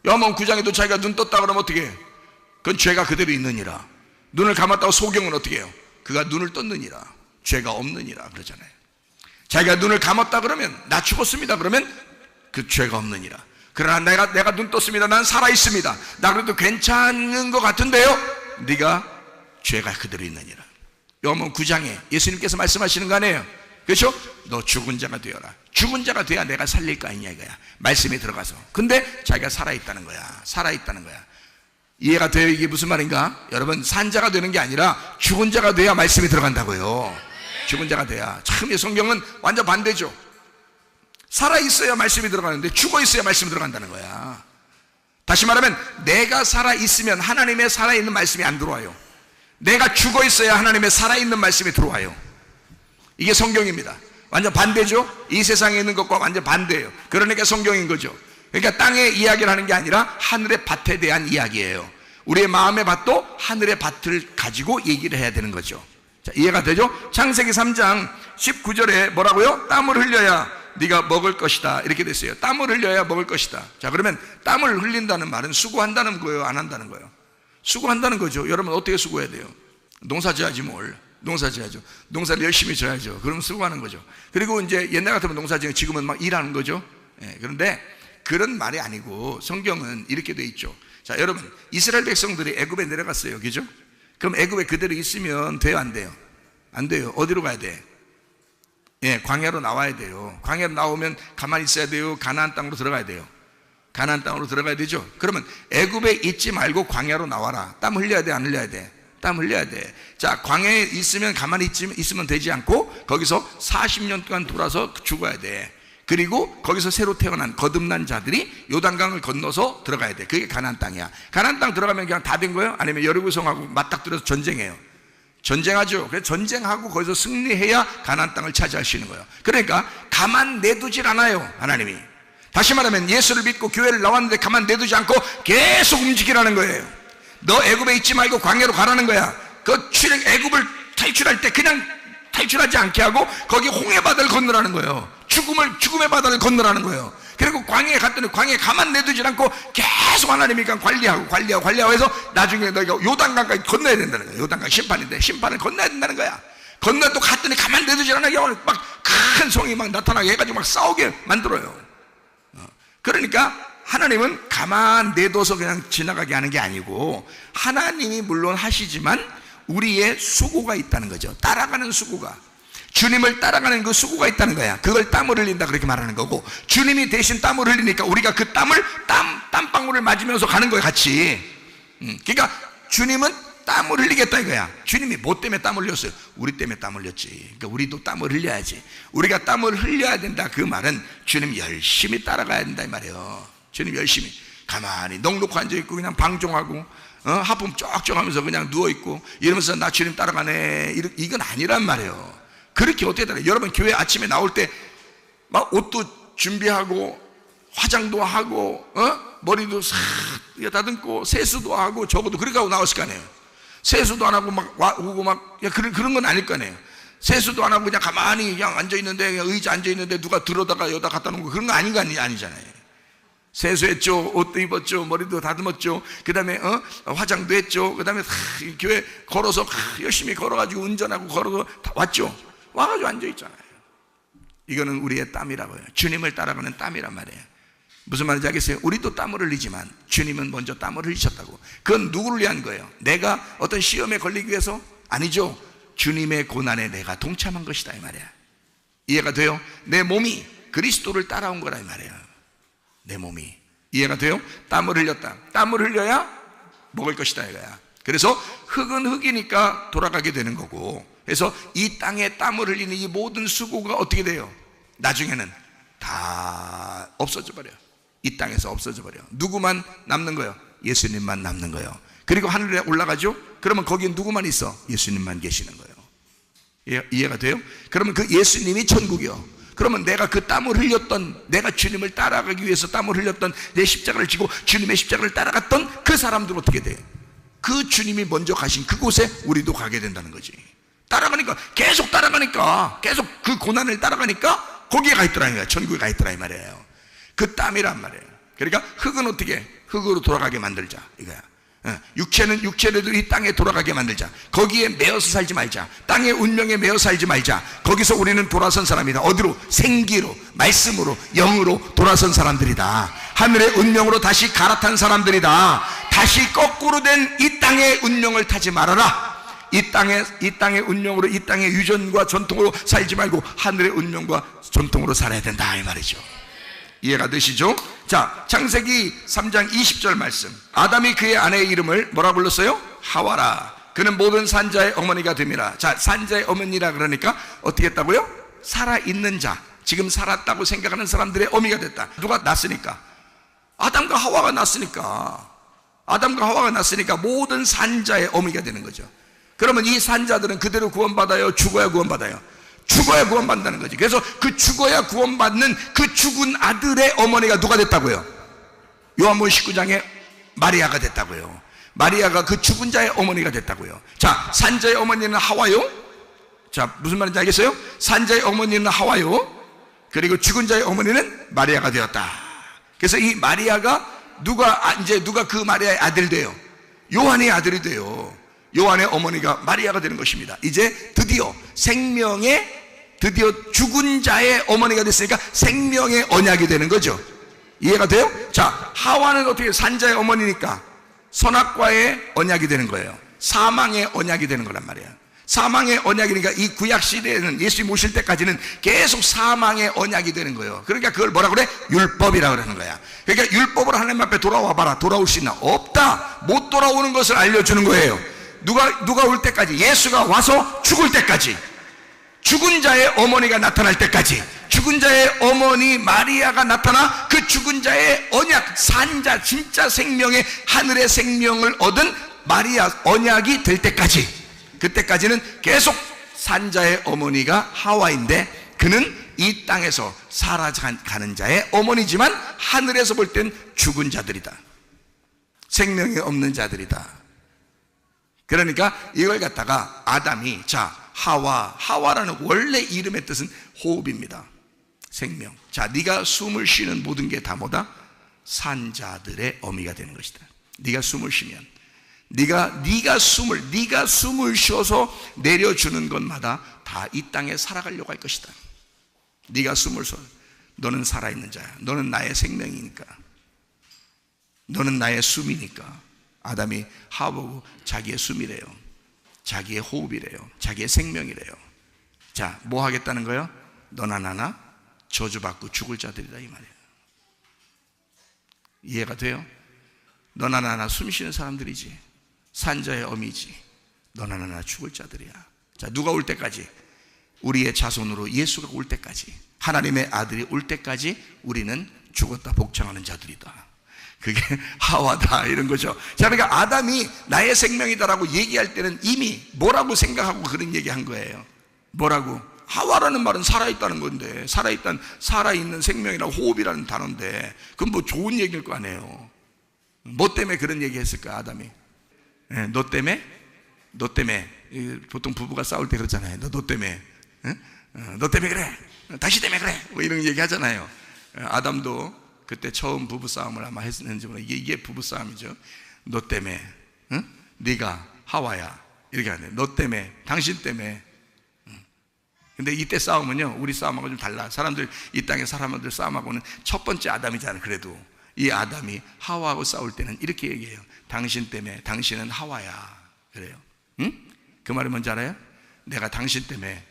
요한복음 9장에도 자기가 눈 떴다 그러면 어떻게 해? 그건 죄가 그대로 있느니라. 눈을 감았다고 소경은 어떻게 해요? 그가 눈을 떴느니라. 죄가 없느니라 그러잖아요. 자기가 눈을 감았다 그러면 나 죽었습니다 그러면 그 죄가 없느니라. 그러나 내가 눈 떴습니다. 난 살아있습니다. 나 그래도 괜찮은 것 같은데요? 네가 죄가 그대로 있느니라. 요한복음 9장에 예수님께서 말씀하시는 거 아니에요? 그렇죠? 너 죽은 자가 되어라. 죽은 자가 돼야 내가 살릴 거 아니냐 이거야. 말씀이 들어가서. 근데 자기가 살아있다는 거야. 살아있다는 거야. 이해가 돼요? 이게 무슨 말인가? 여러분, 산자가 되는 게 아니라 죽은 자가 돼야 말씀이 들어간다고요. 죽은 자가 돼야. 참, 이 성경은 완전 반대죠. 살아있어야 말씀이 들어가는데 죽어있어야 말씀이 들어간다는 거야. 다시 말하면 내가 살아있으면 하나님의 살아있는 말씀이 안 들어와요. 내가 죽어있어야 하나님의 살아있는 말씀이 들어와요. 이게 성경입니다. 완전 반대죠. 이 세상에 있는 것과 완전 반대예요. 그러니까 성경인 거죠. 그러니까 땅의 이야기를 하는 게 아니라 하늘의 밭에 대한 이야기예요. 우리의 마음의 밭도 하늘의 밭을 가지고 얘기를 해야 되는 거죠. 자, 이해가 되죠? 창세기 3장 19절에 뭐라고요? 땀을 흘려야 네가 먹을 것이다 이렇게 됐어요. 땀을 흘려야 먹을 것이다. 자, 그러면 땀을 흘린다는 말은 수고한다는 거예요, 안 한다는 거예요? 수고한다는 거죠. 여러분, 어떻게 수고해야 돼요? 농사 지어야지 뭘. 농사 지어야죠. 농사를 열심히 져야죠. 그러면 수고하는 거죠. 그리고 이제 옛날 같으면 농사 지어, 지금은 막 일하는 거죠. 예, 그런데 그런 말이 아니고 성경은 이렇게 돼 있죠. 자, 여러분, 이스라엘 백성들이 애굽에 내려갔어요. 그죠? 그럼 애굽에 그대로 있으면 돼요, 안 돼요? 안 돼요. 어디로 가야 돼? 예, 광야로 나와야 돼요. 광야로 나오면 가만히 있어야 돼요? 가나안 땅으로 들어가야 돼요? 가나안 땅으로 들어가야 되죠. 그러면 애굽에 있지 말고 광야로 나와라. 땀 흘려야 돼, 안 흘려야 돼? 땀 흘려야 돼. 자, 광야에 있으면 가만히 있으면 되지 않고 거기서 40년 동안 돌아서 죽어야 돼. 그리고 거기서 새로 태어난 거듭난 자들이 요단강을 건너서 들어가야 돼. 그게 가나안 땅이야. 가나안 땅 들어가면 그냥 다 된 거예요? 아니면 여리고성하고 맞닥뜨려서 전쟁해요? 전쟁하죠. 그래서 전쟁하고 거기서 승리해야 가나안 땅을 차지할 수 있는 거예요. 그러니까 가만 내두질 않아요, 하나님이. 다시 말하면 예수를 믿고 교회를 나왔는데 가만 내두지 않고 계속 움직이라는 거예요. 너 애굽에 있지 말고 광야로 가라는 거야. 그 애굽을 탈출할 때 그냥 탈출하지 않게 하고 거기 홍해 바다를 건너라는 거예요. 죽음의 바다를 건너라는 거예요. 그리고 광야에 갔더니 광야에 가만 내두지 않고 계속 하나님이 관리하고 해서 나중에 너희가 요단강까지 건너야 된다는 거예요. 요단강 심판인데 심판을 건너야 된다는 거야. 건너 또 갔더니 가만 내두지 않게 막 큰 성이 막 나타나게 해가지고 막 싸우게 만들어요. 그러니까 하나님은 가만 내둬서 그냥 지나가게 하는 게 아니고 하나님이 물론 하시지만 우리의 수고가 있다는 거죠. 따라가는 수고가, 주님을 따라가는 그 수고가 있다는 거야. 그걸 땀을 흘린다 그렇게 말하는 거고, 주님이 대신 땀을 흘리니까 우리가 그 땀을 땀방울을 맞으면서 가는 거야, 같이. 그러니까 주님은 땀을 흘리겠다 이거야. 주님이 뭐 때문에 땀을 흘렸어요? 우리 때문에 땀을 흘렸지. 그러니까 우리도 땀을 흘려야지. 우리가 땀을 흘려야 된다. 그 말은 주님 열심히 따라가야 된다 이 말이에요. 주님 열심히 가만히 넉넉히 앉아있고 그냥 방종하고 하품 쩍쩍 하면서 그냥 누워있고 이러면서 나 주님 따라가네, 이건 아니란 말이에요. 그렇게 어떻게 따라가요? 여러분, 교회 아침에 나올 때 막 옷도 준비하고 화장도 하고 머리도 싹 다듬고 세수도 하고 적어도 그렇게 하고 나왔을 거 아니에요. 세수도 안 하고 막 오고 막 그런 건 아닐 거 아니에요. 세수도 안 하고 그냥 가만히 그냥 앉아있는데, 그냥 의자 앉아있는데 누가 들어다가 여기다 갖다 놓은 거, 그런 거 아니잖아요. 세수했죠, 옷도 입었죠, 머리도 다듬었죠, 그 다음에 화장도 했죠, 그 다음에 교회 걸어서 열심히 걸어가지고 운전하고 걸어서 왔죠. 와가지고 앉아있잖아요. 이거는 우리의 땀이라고요. 주님을 따라가는 땀이란 말이에요. 무슨 말인지 알겠어요? 우리도 땀을 흘리지만 주님은 먼저 땀을 흘리셨다고. 그건 누구를 위한 거예요? 내가 어떤 시험에 걸리기 위해서? 아니죠. 주님의 고난에 내가 동참한 것이다 이 말이야. 이해가 돼요? 내 몸이 그리스도를 따라온 거라 이 말이에요. 내 몸이. 이해가 돼요? 땀을 흘렸다. 땀을 흘려야 먹을 것이다 이거야. 그래서 흙은 흙이니까 돌아가게 되는 거고, 그래서 이 땅에 땀을 흘리는 이 모든 수고가 어떻게 돼요? 나중에는 다 없어져 버려요. 이 땅에서 없어져 버려요. 누구만 남는 거예요? 예수님만 남는 거예요. 그리고 하늘에 올라가죠? 그러면 거기에 누구만 있어? 예수님만 계시는 거예요. 이해가 돼요? 그러면 그 예수님이 천국이요. 그러면 내가 그 땀을 흘렸던, 내가 주님을 따라가기 위해서 땀을 흘렸던, 내 십자가를 지고 주님의 십자가를 따라갔던 그 사람들은 어떻게 돼? 그 주님이 먼저 가신 그곳에 우리도 가게 된다는 거지. 따라가니까, 계속 따라가니까, 계속 그 고난을 따라가니까 거기에 가 있더라 이 말이야. 천국에 가 있더라 이 말이에요. 그 땀이란 말이에요. 그러니까 흙은 어떻게 해? 흙으로 돌아가게 만들자 이거야. 육체는 육체로도 이 땅에 돌아가게 만들자. 거기에 매어서 살지 말자. 땅의 운명에 매어 살지 말자. 거기서 우리는 돌아선 사람이다. 어디로? 생기로, 말씀으로, 영으로 돌아선 사람들이다. 하늘의 운명으로 다시 갈아탄 사람들이다. 다시 거꾸로 된 이 땅의 운명을 타지 말아라. 이 땅의 운명으로, 이 땅의 유전과 전통으로 살지 말고 하늘의 운명과 전통으로 살아야 된다 이 말이죠. 이해가 되시죠? 자, 창세기 3장 20절 말씀. 아담이 그의 아내의 이름을 뭐라 불렀어요? 하와라. 그는 모든 산자의 어머니가 됨이라. 자, 산자의 어머니라 그러니까 어떻게 했다고요? 살아있는 자, 지금 살았다고 생각하는 사람들의 어미가 됐다. 누가 낳았으니까? 아담과 하와가 낳았으니까. 아담과 하와가 낳았으니까 모든 산자의 어미가 되는 거죠. 그러면 이 산자들은 그대로 구원받아요? 죽어야 구원받아요? 죽어야 구원받는다는 거지. 그래서 그 죽어야 구원받는 그 죽은 아들의 어머니가 누가 됐다고요? 요한복음 19장에 마리아가 됐다고요. 마리아가 그 죽은 자의 어머니가 됐다고요. 자, 산자의 어머니는 하와요. 자, 무슨 말인지 알겠어요? 산자의 어머니는 하와요. 그리고 죽은 자의 어머니는 마리아가 되었다. 그래서 이 마리아가 누가 그 마리아의 아들 돼요? 요한의 아들이 돼요. 요한의 어머니가 마리아가 되는 것입니다. 이제 드디어 죽은 자의 어머니가 됐으니까 생명의 언약이 되는 거죠. 이해가 돼요? 자, 하와는 어떻게 산자의 어머니니까 선악과의 언약이 되는 거예요. 사망의 언약이 되는 거란 말이에요. 사망의 언약이니까 이 구약 시대에는 예수님 오실 때까지는 계속 사망의 언약이 되는 거예요. 그러니까 그걸 뭐라 그래? 율법이라고 그러는 거야. 그러니까 율법으로 하나님 앞에 돌아와 봐라. 돌아올 수 있나? 없다. 못 돌아오는 것을 알려주는 거예요. 누가 올 때까지, 예수가 와서 죽을 때까지, 죽은 자의 어머니가 나타날 때까지, 죽은 자의 어머니 마리아가 나타나 그 죽은 자의 언약, 산자, 진짜 생명의 하늘의 생명을 얻은 마리아 언약이 될 때까지, 그때까지는 계속 산자의 어머니가 하와인데 그는 이 땅에서 살아가는 자의 어머니지만 하늘에서 볼 땐 죽은 자들이다. 생명이 없는 자들이다. 그러니까 이걸 갖다가 아담이, 자, 하와라는 원래 이름의 뜻은 호흡입니다. 생명. 자, 네가 숨을 쉬는 모든 게 다 뭐다? 산자들의 어미가 되는 것이다. 네가 숨을 쉬면, 네가 숨을 쉬어서 내려주는 것마다 다 이 땅에 살아가려고 할 것이다. 네가 숨을 쉬어. 너는 살아있는 자야. 너는 나의 생명이니까. 너는 나의 숨이니까. 아담이 하와보고 자기의 숨이래요. 자기의 호흡이래요. 자기의 생명이래요. 자, 뭐 하겠다는 거예요? 너나 나나 저주받고 죽을 자들이다 이 말이에요. 이해가 돼요? 너나 나나 숨 쉬는 사람들이지. 산자의 어미지. 너나 나나 죽을 자들이야. 자, 누가 올 때까지? 우리의 자손으로 예수가 올 때까지, 하나님의 아들이 올 때까지 우리는 죽었다 복창하는 자들이다. 그게 하와다 이런 거죠. 자, 그러니까 아담이 나의 생명이다라고 얘기할 때는 이미 뭐라고 생각하고 그런 얘기한 거예요. 뭐라고? 하와라는 말은 살아있다는 건데, 살아있는 생명이라고, 호흡이라는 단어인데, 그건 뭐 좋은 얘기일 거 아니에요. 뭐 때문에 그런 얘기 했을까, 아담이? 네, 너 때문에 보통 부부가 싸울 때 그러잖아요. 너 때문에, 너 때문에 그래, 당신 때문에 그래, 뭐 이런 얘기 하잖아요. 아담도 그때 처음 부부싸움을 아마 했는지 모르겠어요. 이게 부부싸움이죠. 너 때문에, 응? 네가 하와야, 이렇게 하네. 너 때문에, 당신 때문에. 근데 이때 싸움은요, 우리 싸움하고 좀 달라. 사람들, 이 땅의 사람들 싸움하고는 첫 번째 아담이잖아요. 그래도 이 아담이 하와하고 싸울 때는 이렇게 얘기해요. 당신 때문에, 당신은 하와야. 그래요. 응? 그 말이 뭔지 알아요? 내가 당신 때문에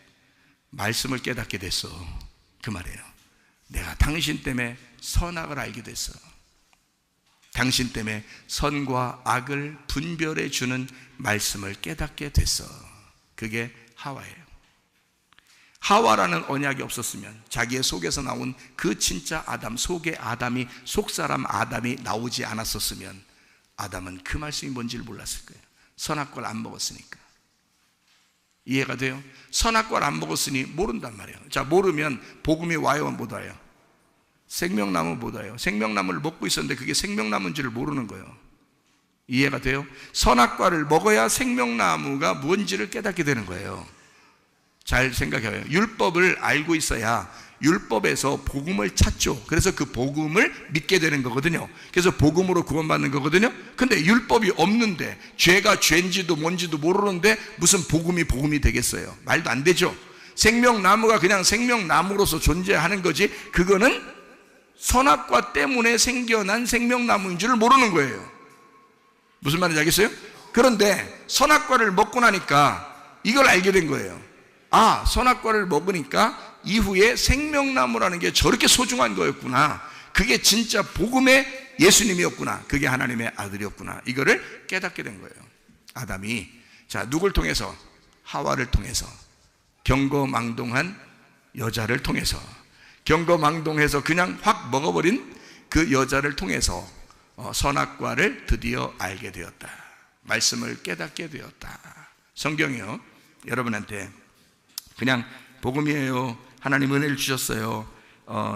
말씀을 깨닫게 됐어. 그 말이에요. 내가 당신 때문에 선악을 알게 됐어. 당신 때문에 선과 악을 분별해 주는 말씀을 깨닫게 됐어. 그게 하와예요. 하와라는 언약이 없었으면, 자기의 속에서 나온 그 진짜 아담, 속의 아담이, 속사람 아담이 나오지 않았었으면 아담은 그 말씀이 뭔지를 몰랐을 거예요. 선악과를 안 먹었으니까. 이해가 돼요? 선악과를 안 먹었으니 모른단 말이에요. 자, 모르면 복음이 와요, 못 와요? 생명나무 못 와요. 생명나무를 먹고 있었는데 그게 생명나무인지를 모르는 거예요. 이해가 돼요? 선악과를 먹어야 생명나무가 뭔지를 깨닫게 되는 거예요. 잘 생각해요. 율법을 알고 있어야 율법에서 복음을 찾죠. 그래서 그 복음을 믿게 되는 거거든요. 그래서 복음으로 구원받는 거거든요. 근데 율법이 없는데, 죄가 죄인지도 뭔지도 모르는데 무슨 복음이 되겠어요? 말도 안 되죠. 생명나무가 그냥 생명나무로서 존재하는 거지, 그거는 선악과 때문에 생겨난 생명나무인 줄을 모르는 거예요. 무슨 말인지 알겠어요? 그런데 선악과를 먹고 나니까 이걸 알게 된 거예요. 아, 선악과를 먹으니까 이후에 생명나무라는 게 저렇게 소중한 거였구나. 그게 진짜 복음의 예수님이었구나. 그게 하나님의 아들이었구나. 이거를 깨닫게 된 거예요. 아담이, 자, 누굴 통해서? 하와를 통해서, 경거망동한 여자를 통해서, 경거망동해서 그냥 확 먹어버린 그 여자를 통해서 선악과를 드디어 알게 되었다. 말씀을 깨닫게 되었다. 성경이요, 여러분한테 그냥 복음이에요, 하나님 은혜를 주셨어요,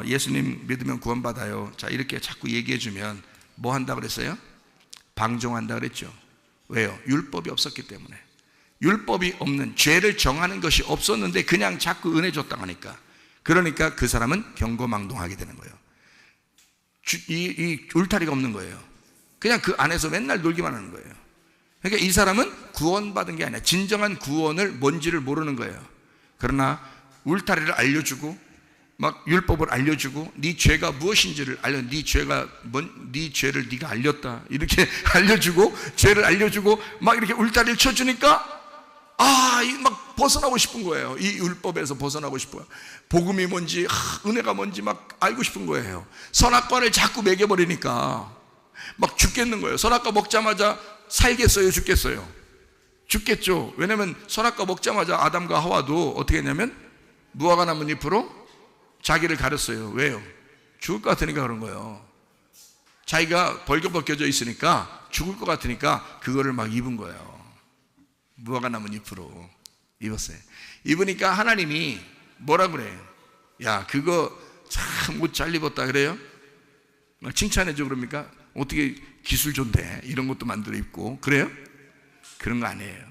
예수님 믿으면 구원받아요, 자, 이렇게 자꾸 얘기해주면 뭐 한다 그랬어요? 방종한다 그랬죠. 왜요? 율법이 없었기 때문에. 율법이 없는, 죄를 정하는 것이 없었는데 그냥 자꾸 은혜 줬다 하니까, 그러니까 그 사람은 경거망동하게 되는 거예요. 이 울타리가 없는 거예요. 그냥 그 안에서 맨날 놀기만 하는 거예요. 그러니까 이 사람은 구원받은 게 아니라 진정한 구원을 뭔지를 모르는 거예요. 그러나 울타리를 알려주고 막 율법을 알려주고 네 죄가 무엇인지를 네 죄를 네가 알렸다 이렇게 알려주고, 죄를 알려주고 막 이렇게 울타리를 쳐주니까 막 벗어나고 싶은 거예요. 이 율법에서 벗어나고 싶어요. 복음이 뭔지, 은혜가 뭔지 막 알고 싶은 거예요. 선악과를 자꾸 먹여버리니까 막 죽겠는 거예요. 선악과 먹자마자 살겠어요, 죽겠어요? 죽겠죠. 왜냐하면 선악과 먹자마자 아담과 하와도 어떻게 했냐면 무화과 나뭇잎으로 자기를 가렸어요. 왜요? 죽을 것 같으니까 그런 거예요. 자기가 벌겨벗겨져 있으니까 죽을 것 같으니까 그거를 막 입은 거예요. 무화과 나뭇잎으로 입었어요. 입으니까 하나님이 뭐라 그래요? 야, 그거 참 옷 잘 입었다 그래요? 막 칭찬해줘 그럽니까? 어떻게 기술 좋네, 이런 것도 만들어 입고 그래요? 그런 거 아니에요.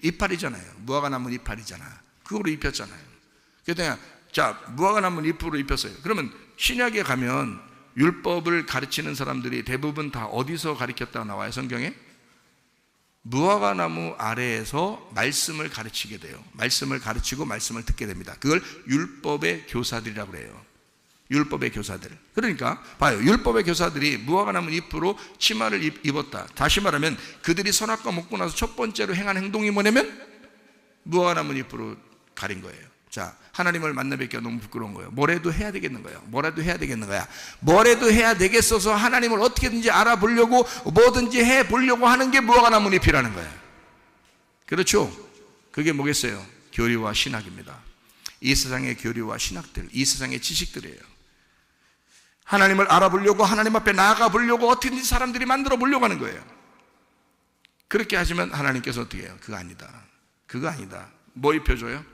이파리잖아요. 무화과 나무 이파리잖아. 그거로 입혔잖아요. 그러니까 자, 무화과 나무 잎으로 입혔어요. 그러면 신약에 가면 율법을 가르치는 사람들이 대부분 다 어디서 가르쳤다고 나와요, 성경에? 무화과 나무 아래에서 말씀을 가르치게 돼요. 말씀을 가르치고 말씀을 듣게 됩니다. 그걸 율법의 교사들이라고 그래요. 율법의 교사들. 그러니까 봐요, 율법의 교사들이 무화과 나무 잎으로 치마를 입었다. 다시 말하면 그들이 선악과 먹고 나서 첫 번째로 행한 행동이 뭐냐면 무화과 나무 잎으로 가린 거예요. 자, 하나님을 만나 뵙기가 너무 부끄러운 거예요. 뭐라도 해야 되겠는 거예요. 뭐라도 해야 되겠는 거야. 뭐라도 해야 되겠어서 하나님을 어떻게든지 알아보려고 뭐든지 해보려고 하는 게 무화과 나무 잎이라는 거예요. 그렇죠? 그게 뭐겠어요? 교리와 신학입니다. 이 세상의 교리와 신학들, 이 세상의 지식들이에요. 하나님을 알아보려고, 하나님 앞에 나아가 보려고 어떻게든지 사람들이 만들어 보려고 하는 거예요. 그렇게 하시면 하나님께서 어떻게 해요? 그거 아니다. 그거 아니다. 뭐 입혀줘요?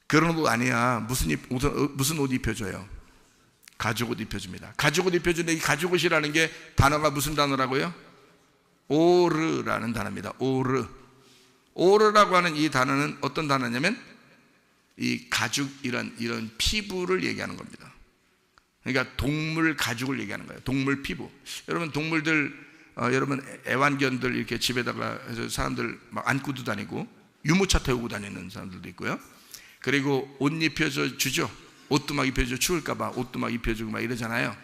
그런 옷 아니야. 무슨 옷 입혀줘요? 가죽옷 입혀줍니다. 가죽옷 입혀주는데 이 가죽옷이라는 게 단어가 무슨 단어라고요? 오르라는 단어입니다. 오르. 오르라고 하는 이 단어는 어떤 단어냐면 이 가죽, 이런 피부를 얘기하는 겁니다. 그러니까 동물 가죽을 얘기하는 거예요. 동물 피부. 여러분 동물들, 여러분 애완견들 이렇게 집에다가 해서 사람들 막 안고도 다니고 유모차 태우고 다니는 사람들도 있고요. 그리고 옷 입혀줘 주죠. 옷도 막 입혀줘, 추울까봐 옷도 막 입혀주고 막 이러잖아요.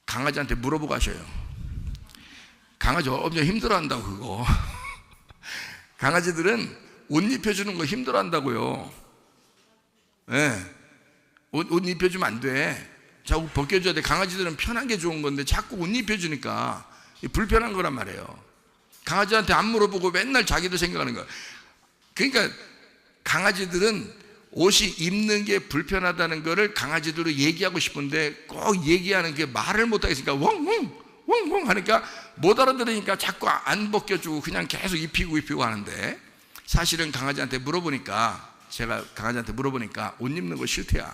강아지한테 물어보고 하셔요. 강아지 엄청 힘들어한다고 그거. 강아지들은 옷 입혀주는 거 힘들어한다고요. 네. 옷 입혀주면 안 돼. 자꾸 벗겨줘야 돼. 강아지들은 편한 게 좋은 건데 자꾸 옷 입혀주니까 불편한 거란 말이에요. 강아지한테 안 물어보고 맨날 자기도 생각하는 거야. 그러니까 강아지들은 옷이 입는 게 불편하다는 거를 강아지들로 얘기하고 싶은데 꼭 얘기하는 게 말을 못하겠으니까 웡웡 하니까 못 알아들으니까 자꾸 안 벗겨주고 그냥 계속 입히고 하는데, 사실은 강아지한테 물어보니까, 제가 강아지한테 물어보니까 옷 입는 거 싫대야.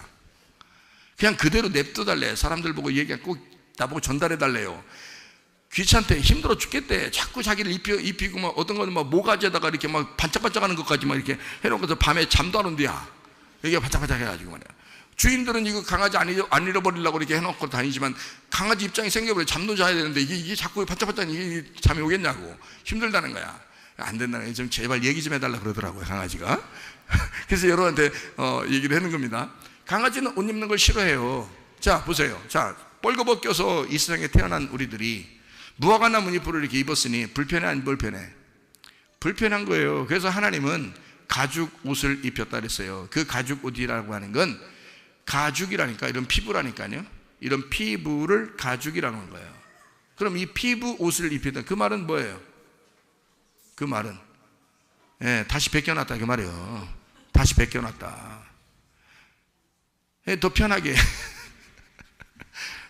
그냥 그대로 냅둬달래. 사람들 보고 얘기하고 꼭 나보고 전달해달래요. 귀찮대. 힘들어 죽겠대. 자꾸 자기를 입히고 막 어떤 거는 막 모가지에다가 이렇게 막 반짝반짝 하는 것까지 막 이렇게 해놓고서 밤에 잠도 안 온대야. 이게 반짝반짝 해가지고 말이야. 주인들은 이거 강아지 안 잃어버리려고 이렇게 해놓고 다니지만 강아지 입장이 생겨버려. 잠도 자야 되는데 이게 자꾸 반짝반짝 이게 잠이 오겠냐고. 힘들다는 거야. 안 된다는 거야. 좀 제발 얘기 좀 해달라 그러더라고요, 강아지가. 그래서 여러분한테 얘기를 하는 겁니다. 강아지는 옷 입는 걸 싫어해요. 자, 보세요. 자, 뻘거벗겨서 이 세상에 태어난 우리들이 무화과 나무 잎을 이렇게 입었으니 불편해 안 불편해? 불편한 거예요. 그래서 하나님은 가죽 옷을 입혔다 그랬어요. 그 가죽 옷이라고 하는 건 가죽이라니까, 이런 피부라니까요. 이런 피부를 가죽이라는 거예요. 그럼 이 피부 옷을 입혔다, 그 말은 뭐예요? 그 말은 다시 벗겨놨다 그 말이에요. 다시 벗겨놨다. 더 편하게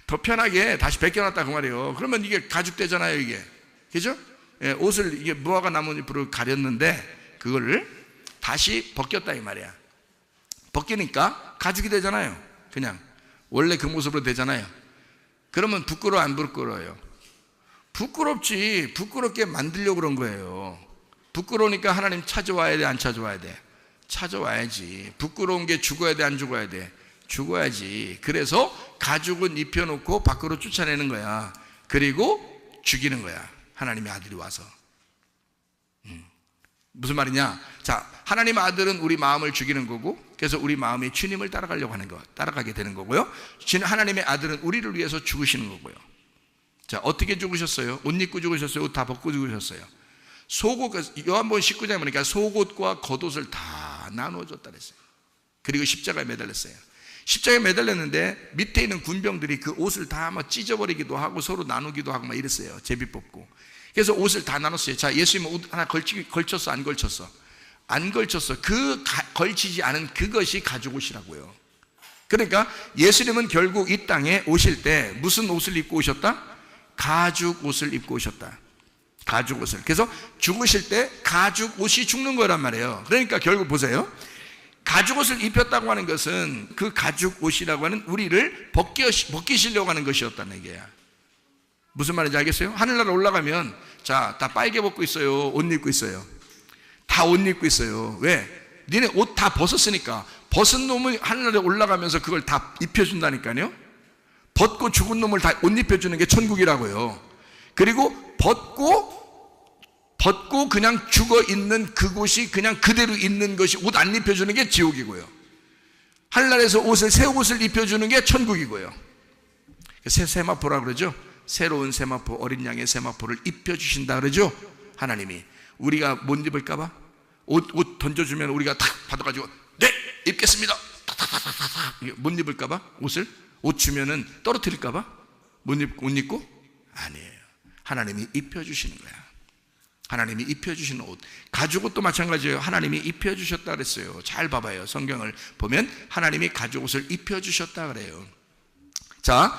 더 편하게 다시 벗겨놨다 그 말이에요. 그러면 이게 가죽되잖아요, 이게. 그죠? 옷을 이게 무화과 나뭇잎으로 가렸는데 그거를 다시 벗겼다 이 말이야. 벗기니까 가죽이 되잖아요. 그냥 원래 그 모습으로 되잖아요. 그러면 부끄러워 안 부끄러워요? 부끄럽지. 부끄럽게 만들려고 그런 거예요. 부끄러우니까 하나님 찾아와야 돼, 안 찾아와야 돼? 찾아와야지. 부끄러운 게 죽어야 돼, 안 죽어야 돼? 죽어야지. 그래서 가죽은 입혀놓고 밖으로 쫓아내는 거야. 그리고 죽이는 거야, 하나님의 아들이 와서. 무슨 말이냐? 자, 하나님의 아들은 우리 마음을 죽이는 거고, 그래서 우리 마음이 주님을 따라가려고 하는 거, 따라가게 되는 거고요. 하나님의 아들은 우리를 위해서 죽으시는 거고요. 자, 어떻게 죽으셨어요? 옷 입고 죽으셨어요? 옷 다 벗고 죽으셨어요? 속옷, 요한복음 19장에 보니까 속옷과 겉옷을 다 나눠줬다 그랬어요. 그리고 십자가에 매달렸어요. 십자가에 매달렸는데 밑에 있는 군병들이 그 옷을 다 막 찢어버리기도 하고 서로 나누기도 하고 막 이랬어요. 제비 뽑고. 그래서 옷을 다 나눴어요. 자, 예수님은 옷 하나 걸쳤어, 안 걸쳤어? 안 걸쳤어. 걸치지 않은 그것이 가죽 옷이라고요. 그러니까 예수님은 결국 이 땅에 오실 때 무슨 옷을 입고 오셨다? 가죽 옷을 입고 오셨다. 가죽 옷을. 그래서 죽으실 때 가죽 옷이 죽는 거란 말이에요. 그러니까 결국 보세요. 가죽 옷을 입혔다고 하는 것은 그 가죽 옷이라고 하는 우리를 벗기시려고 하는 것이었다는 얘기야. 무슨 말인지 알겠어요? 하늘나라 올라가면 자, 다 빨개 벗고 있어요? 옷 입고 있어요? 다 옷 입고 있어요. 왜? 니네 옷 다 벗었으니까. 벗은 놈을 하늘나라에 올라가면서 그걸 다 입혀준다니까요. 벗고 죽은 놈을 다 옷 입혀주는 게 천국이라고요. 그리고 벗고 그냥 죽어 있는 그곳이 그냥 그대로 있는 것이, 옷 안 입혀주는 게 지옥이고요. 하늘나라에서 새 옷을 입혀주는 게 천국이고요. 새 세마포라 그러죠. 새로운 세마포, 어린 양의 세마포를 입혀주신다 그러죠. 하나님이. 우리가 못 입을까봐 옷 던져주면 우리가 탁 받아가지고 네 입겠습니다 못 입을까봐, 옷 주면은 떨어뜨릴까봐 못 입고? 아니에요. 하나님이 입혀주시는 거야. 하나님이 입혀주시는 옷. 가죽옷도 마찬가지예요. 하나님이 입혀주셨다 그랬어요. 잘 봐봐요. 성경을 보면 하나님이 가죽옷을 입혀주셨다 그래요. 자,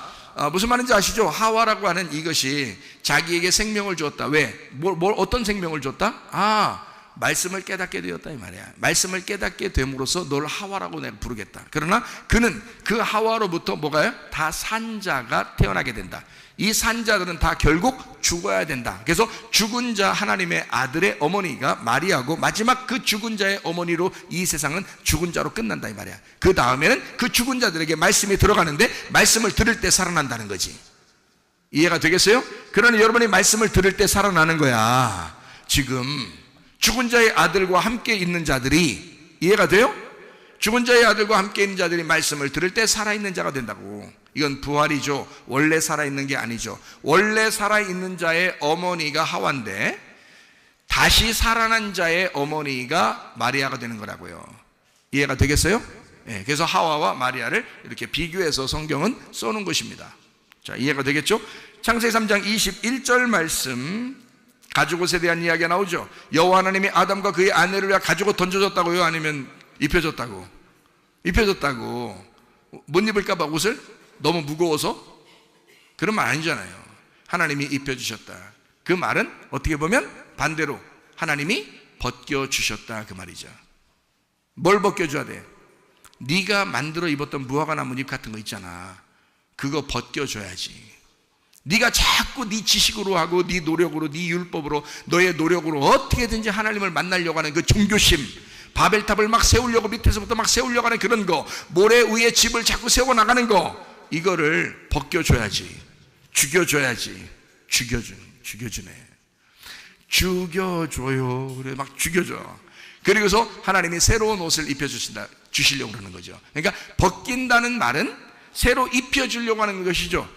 무슨 말인지 아시죠? 하와라고 하는 이것이 자기에게 생명을 주었다. 왜? 어떤 생명을 줬다? 말씀을 깨닫게 되었다 이 말이야. 말씀을 깨닫게 됨으로써 널 하와라고 내가 부르겠다. 그러나 그는 그 하와로부터 뭐가요? 다 산자가 태어나게 된다. 이 산자들은 다 결국 죽어야 된다. 그래서 죽은 자 하나님의 아들의 어머니가 마리아고, 마지막 그 죽은 자의 어머니로 이 세상은 죽은 자로 끝난다 이 말이야. 그 다음에는 그 죽은 자들에게 말씀이 들어가는데 말씀을 들을 때 살아난다는 거지. 이해가 되겠어요? 그러니 여러분이 말씀을 들을 때 살아나는 거야. 지금 죽은 자의 아들과 함께 있는 자들이, 이해가 돼요? 죽은 자의 아들과 함께 있는 자들이 말씀을 들을 때 살아있는 자가 된다고. 이건 부활이죠. 원래 살아있는 게 아니죠. 원래 살아있는 자의 어머니가 하와인데 다시 살아난 자의 어머니가 마리아가 되는 거라고요. 이해가 되겠어요? 네, 그래서 하와와 마리아를 이렇게 비교해서 성경은 써놓은 것입니다. 자, 이해가 되겠죠? 창세기 3장 21절 말씀 가죽옷에 대한 이야기가 나오죠. 여호와 하나님이 아담과 그의 아내를 위해 가죽옷 던져줬다고요? 아니면 입혀줬다고? 입혀줬다고. 못 입을까봐 옷을? 너무 무거워서? 그런 말 아니잖아요. 하나님이 입혀주셨다. 그 말은 어떻게 보면 반대로 하나님이 벗겨주셨다 그 말이죠. 뭘 벗겨줘야 돼? 네가 만들어 입었던 무화과 나뭇잎 같은 거 있잖아. 그거 벗겨줘야지. 네가 자꾸 네 지식으로 하고 네 노력으로 네 율법으로 너의 노력으로 어떻게든지 하나님을 만나려고 하는 그 종교심, 바벨탑을 막 세우려고 밑에서부터 막 세우려고 하는 그런 거, 모래 위에 집을 자꾸 세워나가는 거, 이거를 벗겨줘야지. 죽여줘야지. 죽여주네. 죽여줘요. 그래 막 죽여줘. 그리고서 하나님이 새로운 옷을 주시려고 그러는 거죠. 그러니까 벗긴다는 말은 새로 입혀주려고 하는 것이죠.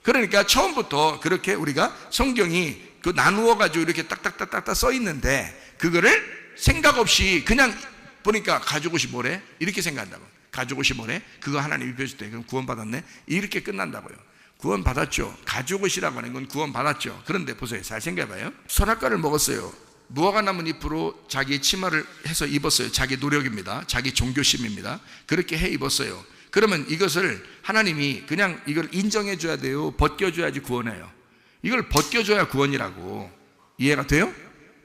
그러니까 처음부터 그렇게 우리가 성경이 그 나누어 가지고 이렇게 딱딱딱딱 써 있는데 그거를 생각 없이 그냥 보니까 가죽옷이 뭐래? 이렇게 생각한다고. 가죽옷이 뭐래? 그거 하나님 입혀줄 때 그럼 구원받았네? 이렇게 끝난다고요. 구원받았죠. 가죽옷이라고 하는 건 구원받았죠. 그런데 보세요. 잘 생각해봐요. 선악과를 먹었어요. 무화과 나뭇잎으로 자기 치마를 해서 입었어요. 자기 노력입니다. 자기 종교심입니다. 그렇게 해 입었어요. 그러면 이것을 하나님이 그냥 이걸 인정해 줘야 돼요? 벗겨줘야지 구원해요? 이걸 벗겨줘야 구원이라고. 이해가 돼요?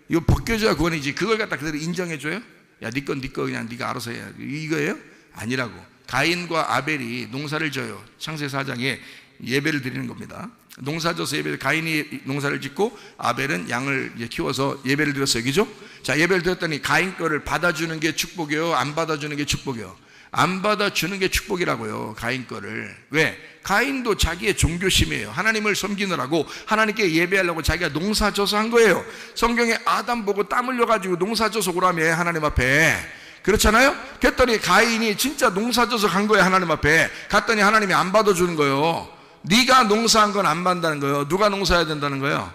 이거 벗겨줘야 구원이지. 그걸 갖다 그대로 인정해 줘요? 야, 네 건 네 거 그냥 네가 알아서 해. 이거예요? 아니라고. 가인과 아벨이 농사를 져요. 창세기 4장에 예배를 드리는 겁니다. 농사져서 예배를, 가인이 농사를 짓고 아벨은 양을 키워서 예배를 드렸어요. 그죠? 자, 예배를 드렸더니 가인 거를 받아주는 게 축복이에요? 안 받아주는 게 축복이에요? 안 받아주는 게 축복이라고요. 가인 거를. 왜? 가인도 자기의 종교심이에요. 하나님을 섬기느라고 하나님께 예배하려고 자기가 농사져서 한 거예요. 성경에 아담 보고 땀 흘려가지고 농사져서 오라며 하나님 앞에. 그렇잖아요? 그랬더니 가인이 진짜 농사져서 간 거예요. 하나님 앞에 갔더니 하나님이 안 받아주는 거예요. 네가 농사한 건 안 받는다는 거예요. 누가 농사해야 된다는 거예요?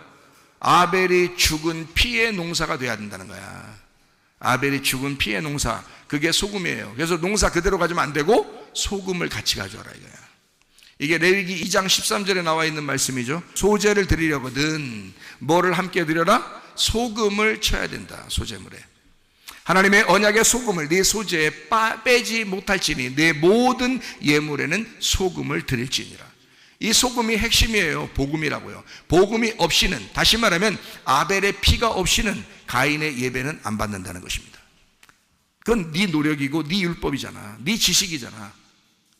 아벨이 죽은 피의 농사가 돼야 된다는 거야. 아벨이 죽은 피의 농사, 그게 소금이에요. 그래서 농사 그대로 가지면 안 되고 소금을 같이 가져와라 이거야. 이게 레위기 2장 13절에 나와 있는 말씀이죠. 소제를 드리려거든 뭐를 함께 드려라? 소금을 쳐야 된다. 소제물에 하나님의 언약의 소금을 네 소제에 빼지 못할지니 네 모든 예물에는 소금을 드릴지니라. 이 소금이 핵심이에요. 복음이라고요. 복음이 없이는, 다시 말하면 아벨의 피가 없이는 가인의 예배는 안 받는다는 것입니다. 그건 네 노력이고 네 율법이잖아. 네 지식이잖아.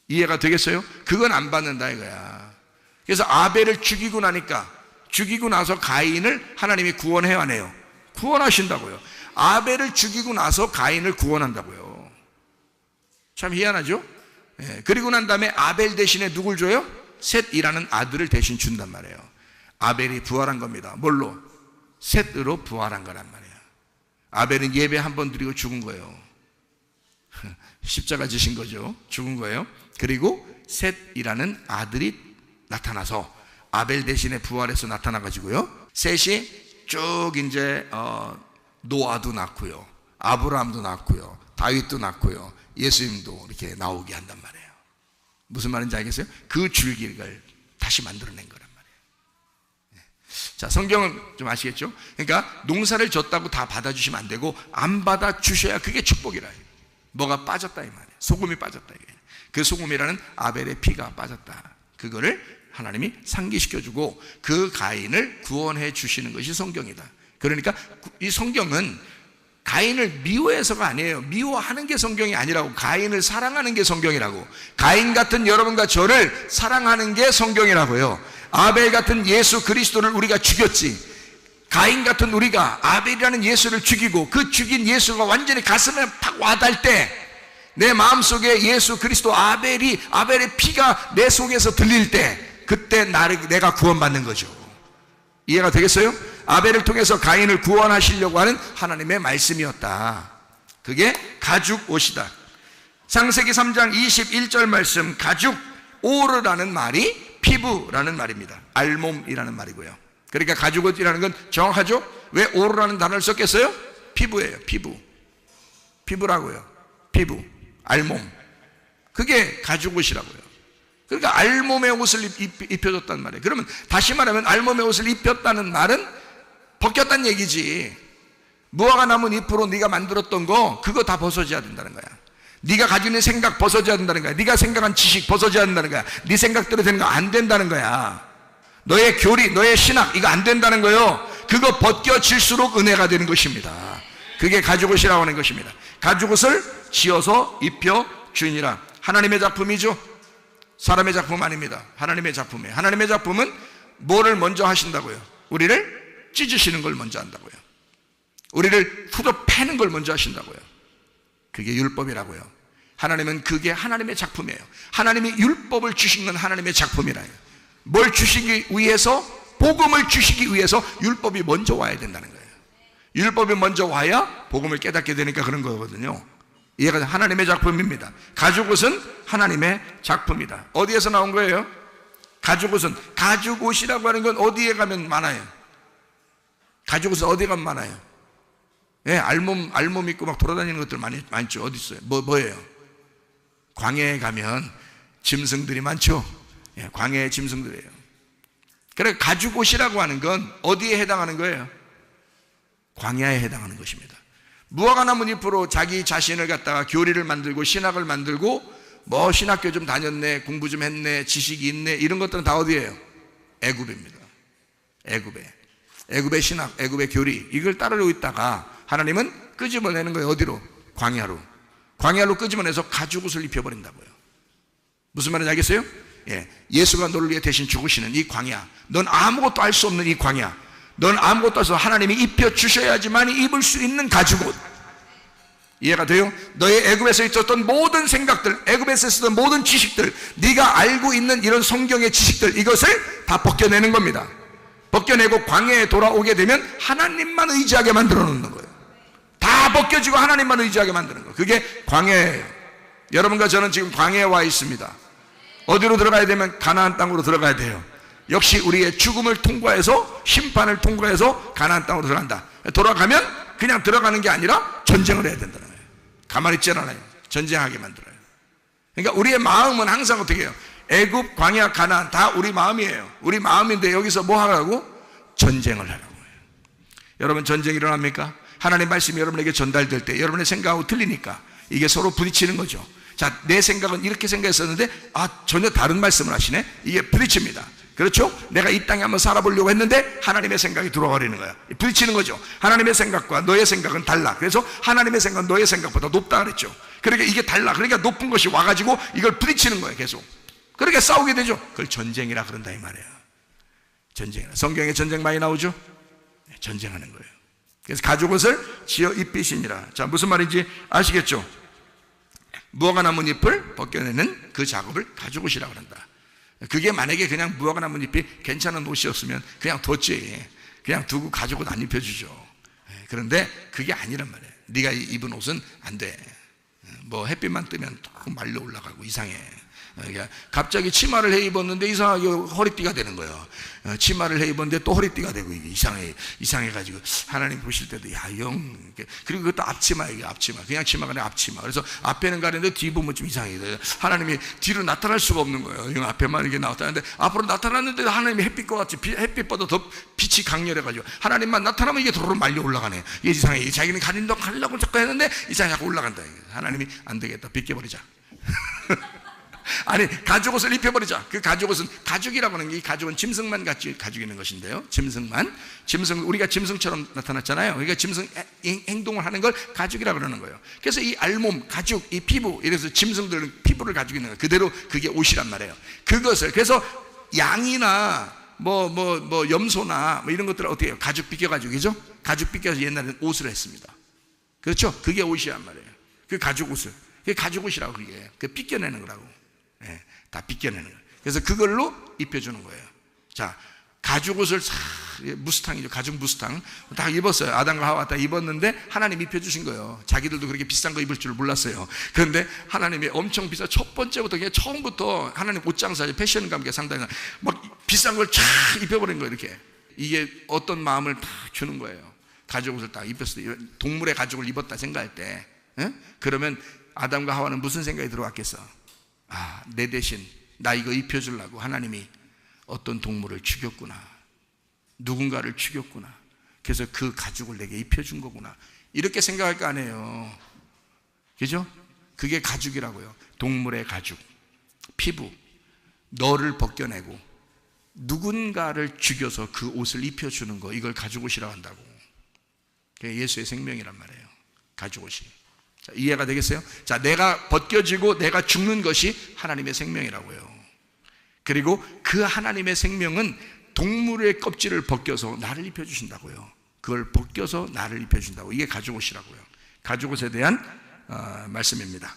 이해가 되겠어요? 그건 안 받는다 이거야. 그래서 아벨을 죽이고 나니까, 죽이고 나서 가인을 하나님이 구원해야 하네요. 구원하신다고요. 아벨을 죽이고 나서 가인을 구원한다고요. 참 희한하죠? 그리고 난 다음에 아벨 대신에 누굴 줘요? 셋이라는 아들을 대신 준단 말이에요. 아벨이 부활한 겁니다. 뭘로? 셋으로 부활한 거란 말이에요. 아벨은 예배 한 번 드리고 죽은 거예요. 십자가 지신 거죠. 죽은 거예요. 그리고 셋이라는 아들이 나타나서 아벨 대신에 부활해서 나타나가지고요. 셋이 쭉 이제 노아도 낳고요, 아브라함도 낳고요, 다윗도 낳고요, 예수님도 이렇게 나오게 한단 말이에요. 무슨 말인지 알겠어요? 그 줄기를 다시 만들어낸 거란 말이에요. 자, 성경은 좀 아시겠죠? 그러니까 농사를 졌다고 다 받아주시면 안 되고 안 받아주셔야 그게 축복이라. 뭐가 빠졌다 이 말이에요. 소금이 빠졌다. 그 소금이라는 아벨의 피가 빠졌다. 그거를 하나님이 상기시켜주고 그 가인을 구원해 주시는 것이 성경이다. 그러니까 이 성경은 가인을 미워해서가 아니에요. 미워하는 게 성경이 아니라고. 가인을 사랑하는 게 성경이라고. 가인 같은 여러분과 저를 사랑하는 게 성경이라고요. 아벨 같은 예수 그리스도를 우리가 죽였지. 가인 같은 우리가 아벨이라는 예수를 죽이고 그 죽인 예수가 완전히 가슴에 팍 와닿을 때 내 마음속에 예수 그리스도 아벨의 피가 내 속에서 들릴 때 그때 내가 구원받는 거죠. 이해가 되겠어요? 아벨을 통해서 가인을 구원하시려고 하는 하나님의 말씀이었다. 그게 가죽 옷이다. 창세기 3장 21절 말씀, 가죽, 오르라는 말이 피부라는 말입니다. 알몸이라는 말이고요. 그러니까 가죽 옷이라는 건 정확하죠? 왜 오르라는 단어를 썼겠어요? 피부예요. 피부라고요. 피부, 알몸. 그게 가죽 옷이라고요. 그러니까 알몸의 옷을 입혀줬단 말이에요. 그러면 다시 말하면 알몸의 옷을 입혔다는 말은 벗겼다는 얘기지. 무화과 나무 잎으로 네가 만들었던 거 그거 다 벗어져야 된다는 거야. 네가 가지고 있는 생각 벗어져야 된다는 거야. 네가 생각한 지식 벗어져야 된다는 거야. 네 생각대로 되는 거 안 된다는 거야. 너의 교리, 너의 신학 이거 안 된다는 거요. 그거 벗겨질수록 은혜가 되는 것입니다. 그게 가죽옷이라고 하는 것입니다. 가죽옷을 지어서 입혀 주니라. 하나님의 작품이죠. 사람의 작품 아닙니다. 하나님의 작품이에요. 하나님의 작품은 뭐를 먼저 하신다고요? 우리를 찢으시는 걸 먼저 한다고요. 우리를 후드 패는 걸 먼저 하신다고요. 그게 율법이라고요. 하나님은 그게 하나님의 작품이에요. 하나님이 율법을 주신 건 하나님의 작품이라요. 뭘 주시기 위해서? 복음을 주시기 위해서 율법이 먼저 와야 된다는 거예요. 율법이 먼저 와야 복음을 깨닫게 되니까 그런 거거든요. 이해가 하나님의 작품입니다. 가죽옷은 하나님의 작품이다. 어디에서 나온 거예요? 가죽옷은, 가죽옷이라고 하는 건 어디에 가면 많아요? 가죽옷은 어디에 가면 많아요? 예, 알몸 입고 막 돌아다니는 것들 많죠. 어디 있어요? 뭐예요? 광야에 가면 짐승들이 많죠. 예, 광야의 짐승들이에요. 그래, 가죽옷이라고 하는 건 어디에 해당하는 거예요? 광야에 해당하는 것입니다. 무화과 나무 잎으로 자기 자신을 갖다가 교리를 만들고 신학을 만들고 뭐 신학교 좀 다녔네, 공부 좀 했네, 지식이 있네, 이런 것들은 다 어디예요? 애굽입니다. 애굽의 신학, 애굽의 교리, 이걸 따르고 있다가 하나님은 끄집어내는 거예요. 어디로? 광야로 끄집어내서 가죽옷을 입혀버린다고요. 무슨 말인지 알겠어요? 예, 예수가 너를 위해 대신 죽으시는 이 광야, 넌 아무것도 알 수 없는 이 광야, 넌 아무것도 알수 없어 하나님이 입혀주셔야지만 입을 수 있는 가죽옷. 이해가 돼요? 너의 애굽에서 있었던 모든 생각들, 애굽에서 있었던 모든 지식들, 네가 알고 있는 이런 성경의 지식들, 이것을 다 벗겨내는 겁니다. 벗겨내고 광야에 돌아오게 되면 하나님만 의지하게 만들어 놓는 거예요. 다 벗겨지고 하나님만 의지하게 만드는 거예요. 그게 광야예요. 여러분과 저는 지금 광야에 와 있습니다. 어디로 들어가야 되면 가나안 땅으로 들어가야 돼요. 역시 우리의 죽음을 통과해서, 심판을 통과해서 가나안 땅으로 들어간다. 돌아가면 그냥 들어가는 게 아니라 전쟁을 해야 된다는 거예요. 가만히 있지 않아요. 전쟁하게 만들어요. 그러니까 우리의 마음은 항상 어떻게 해요? 애굽, 광야, 가나안 다 우리 마음이에요. 우리 마음인데 여기서 뭐 하라고? 전쟁을 하라고 해요. 여러분, 전쟁이 일어납니까? 하나님의 말씀이 여러분에게 전달될 때 여러분의 생각하고 틀리니까 이게 서로 부딪히는 거죠. 자, 내 생각은 이렇게 생각했었는데 전혀 다른 말씀을 하시네. 이게 부딪힙니다. 그렇죠? 내가 이 땅에 한번 살아보려고 했는데 하나님의 생각이 들어와 버리는 거야. 부딪히는 거죠. 하나님의 생각과 너의 생각은 달라. 그래서 하나님의 생각은 너의 생각보다 높다 그랬죠. 그러니까 이게 달라. 그러니까 높은 것이 와가지고 이걸 부딪히는 거예요. 계속. 그러니까 싸우게 되죠. 그걸 전쟁이라 그런다 이 말이에요. 전쟁이라. 성경에 전쟁 많이 나오죠? 전쟁하는 거예요. 그래서 가죽옷을 지어 입히시니라. 자, 무슨 말인지 아시겠죠? 무화과 나무 잎을 벗겨내는 그 작업을 가죽옷이라고 한다. 그게 만약에 그냥 무화과 나무 잎이 괜찮은 옷이었으면 그냥 뒀지. 그냥 두고 가죽옷 안 입혀주죠. 그런데 그게 아니란 말이에요. 네가 입은 옷은 안 돼. 뭐 햇빛만 뜨면 또 말려 올라가고 이상해. 그러니까 갑자기 치마를 해 입었는데 이상하게 허리띠가 되는 거예요. 치마를 해 입었는데 또 허리띠가 되고 이게 이상해가지고 하나님 보실 때도 야, 영. 그리고 그것도 앞치마, 이게 앞치마. 그냥 치마가 아니라 앞치마. 그래서 앞에는 가는데 뒤 보면 좀 이상해. 하나님이 뒤로 나타날 수가 없는 거예요. 앞에만 이렇게 나타나는데 앞으로 나타났는데 하나님이 햇빛과 같이 햇빛보다 더 빛이 강렬해가지고 하나님만 나타나면 이게 도로 말려 올라가네. 이게 이상해. 자기는 가려고 자꾸 했는데 이상하게 자꾸 올라간다. 하나님이 안 되겠다. 벗겨버리자. 아니, 가죽옷을 입혀버리자. 그 가죽옷은, 가죽이라고 하는 게, 이 가죽은 짐승만 같이 가지고 있는 것인데요. 짐승, 우리가 짐승처럼 나타났잖아요. 그러니까 짐승 행동을 하는 걸 가죽이라고 그러는 거예요. 그래서 이 알몸, 가죽, 이 피부, 이래서 짐승들은 피부를 가지고 있는 거예요. 그대로 그게 옷이란 말이에요. 그것을, 그래서 양이나 염소나 이런 것들을 어떻게 해요? 가죽 빗겨가지고, 그죠? 가죽 빗겨서 옛날에는 옷을 했습니다. 그렇죠? 그게 옷이란 말이에요. 그 가죽 옷을. 그게 가죽 옷이라고, 그게. 그 빗겨내는 거라고. 네, 다 빗겨내는 거예요. 그래서 그걸로 입혀주는 거예요. 자, 가죽옷을 무스탕이죠. 가죽 무스탕 다 입었어요. 아담과 하와 다 입었는데 하나님 입혀주신 거예요. 자기들도 그렇게 비싼 거 입을 줄 몰랐어요. 그런데 하나님이 엄청 비싼, 첫 번째부터 그냥 처음부터 하나님 옷장사죠. 패션 감각이 상당히 막 비싼 걸 쫙 입혀버린 거예요. 이렇게. 이게 어떤 마음을 다 주는 거예요. 가죽옷을 딱 입혔을 때, 동물의 가죽을 입었다 생각할 때, 그러면 아담과 하와는 무슨 생각이 들어왔겠어? 내 대신 나 이거 입혀주려고 하나님이 어떤 동물을 죽였구나, 누군가를 죽였구나. 그래서 그 가죽을 내게 입혀준 거구나, 이렇게 생각할 거 아니에요. 그죠? 그게 가죽이라고요. 동물의 가죽, 피부. 너를 벗겨내고 누군가를 죽여서 그 옷을 입혀주는 거, 이걸 가죽옷이라고 한다고. 그게 예수의 생명이란 말이에요, 가죽옷이. 자, 이해가 되겠어요? 자, 내가 벗겨지고 내가 죽는 것이 하나님의 생명이라고요. 그리고 그 하나님의 생명은 동물의 껍질을 벗겨서 나를 입혀주신다고요. 그걸 벗겨서 나를 입혀준다고. 이게 가죽옷이라고요. 가죽옷에 대한 말씀입니다.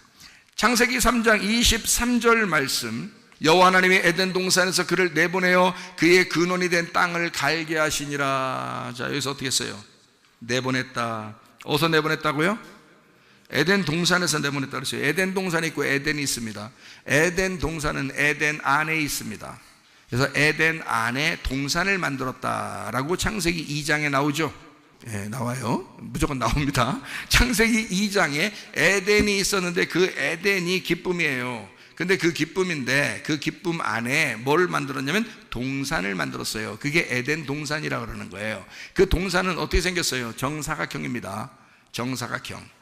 창세기 3장 23절 말씀, 여호와 하나님이 에덴 동산에서 그를 내보내어 그의 근원이 된 땅을 갈게 하시니라. 자, 여기서 어떻게 했어요? 내보냈다. 어디서 내보냈다고요? 에덴 동산에서 내보냈다 그랬어요. 에덴 동산이 있고 에덴이 있습니다. 에덴 동산은 에덴 안에 있습니다. 그래서 에덴 안에 동산을 만들었다라고 창세기 2장에 나오죠. 예, 나와요. 무조건 나옵니다. 창세기 2장에 에덴이 있었는데 그 에덴이 기쁨이에요. 근데 그 기쁨인데 그 기쁨 안에 뭘 만들었냐면 동산을 만들었어요. 그게 에덴 동산이라고 그러는 거예요. 그 동산은 어떻게 생겼어요? 정사각형입니다. 정사각형.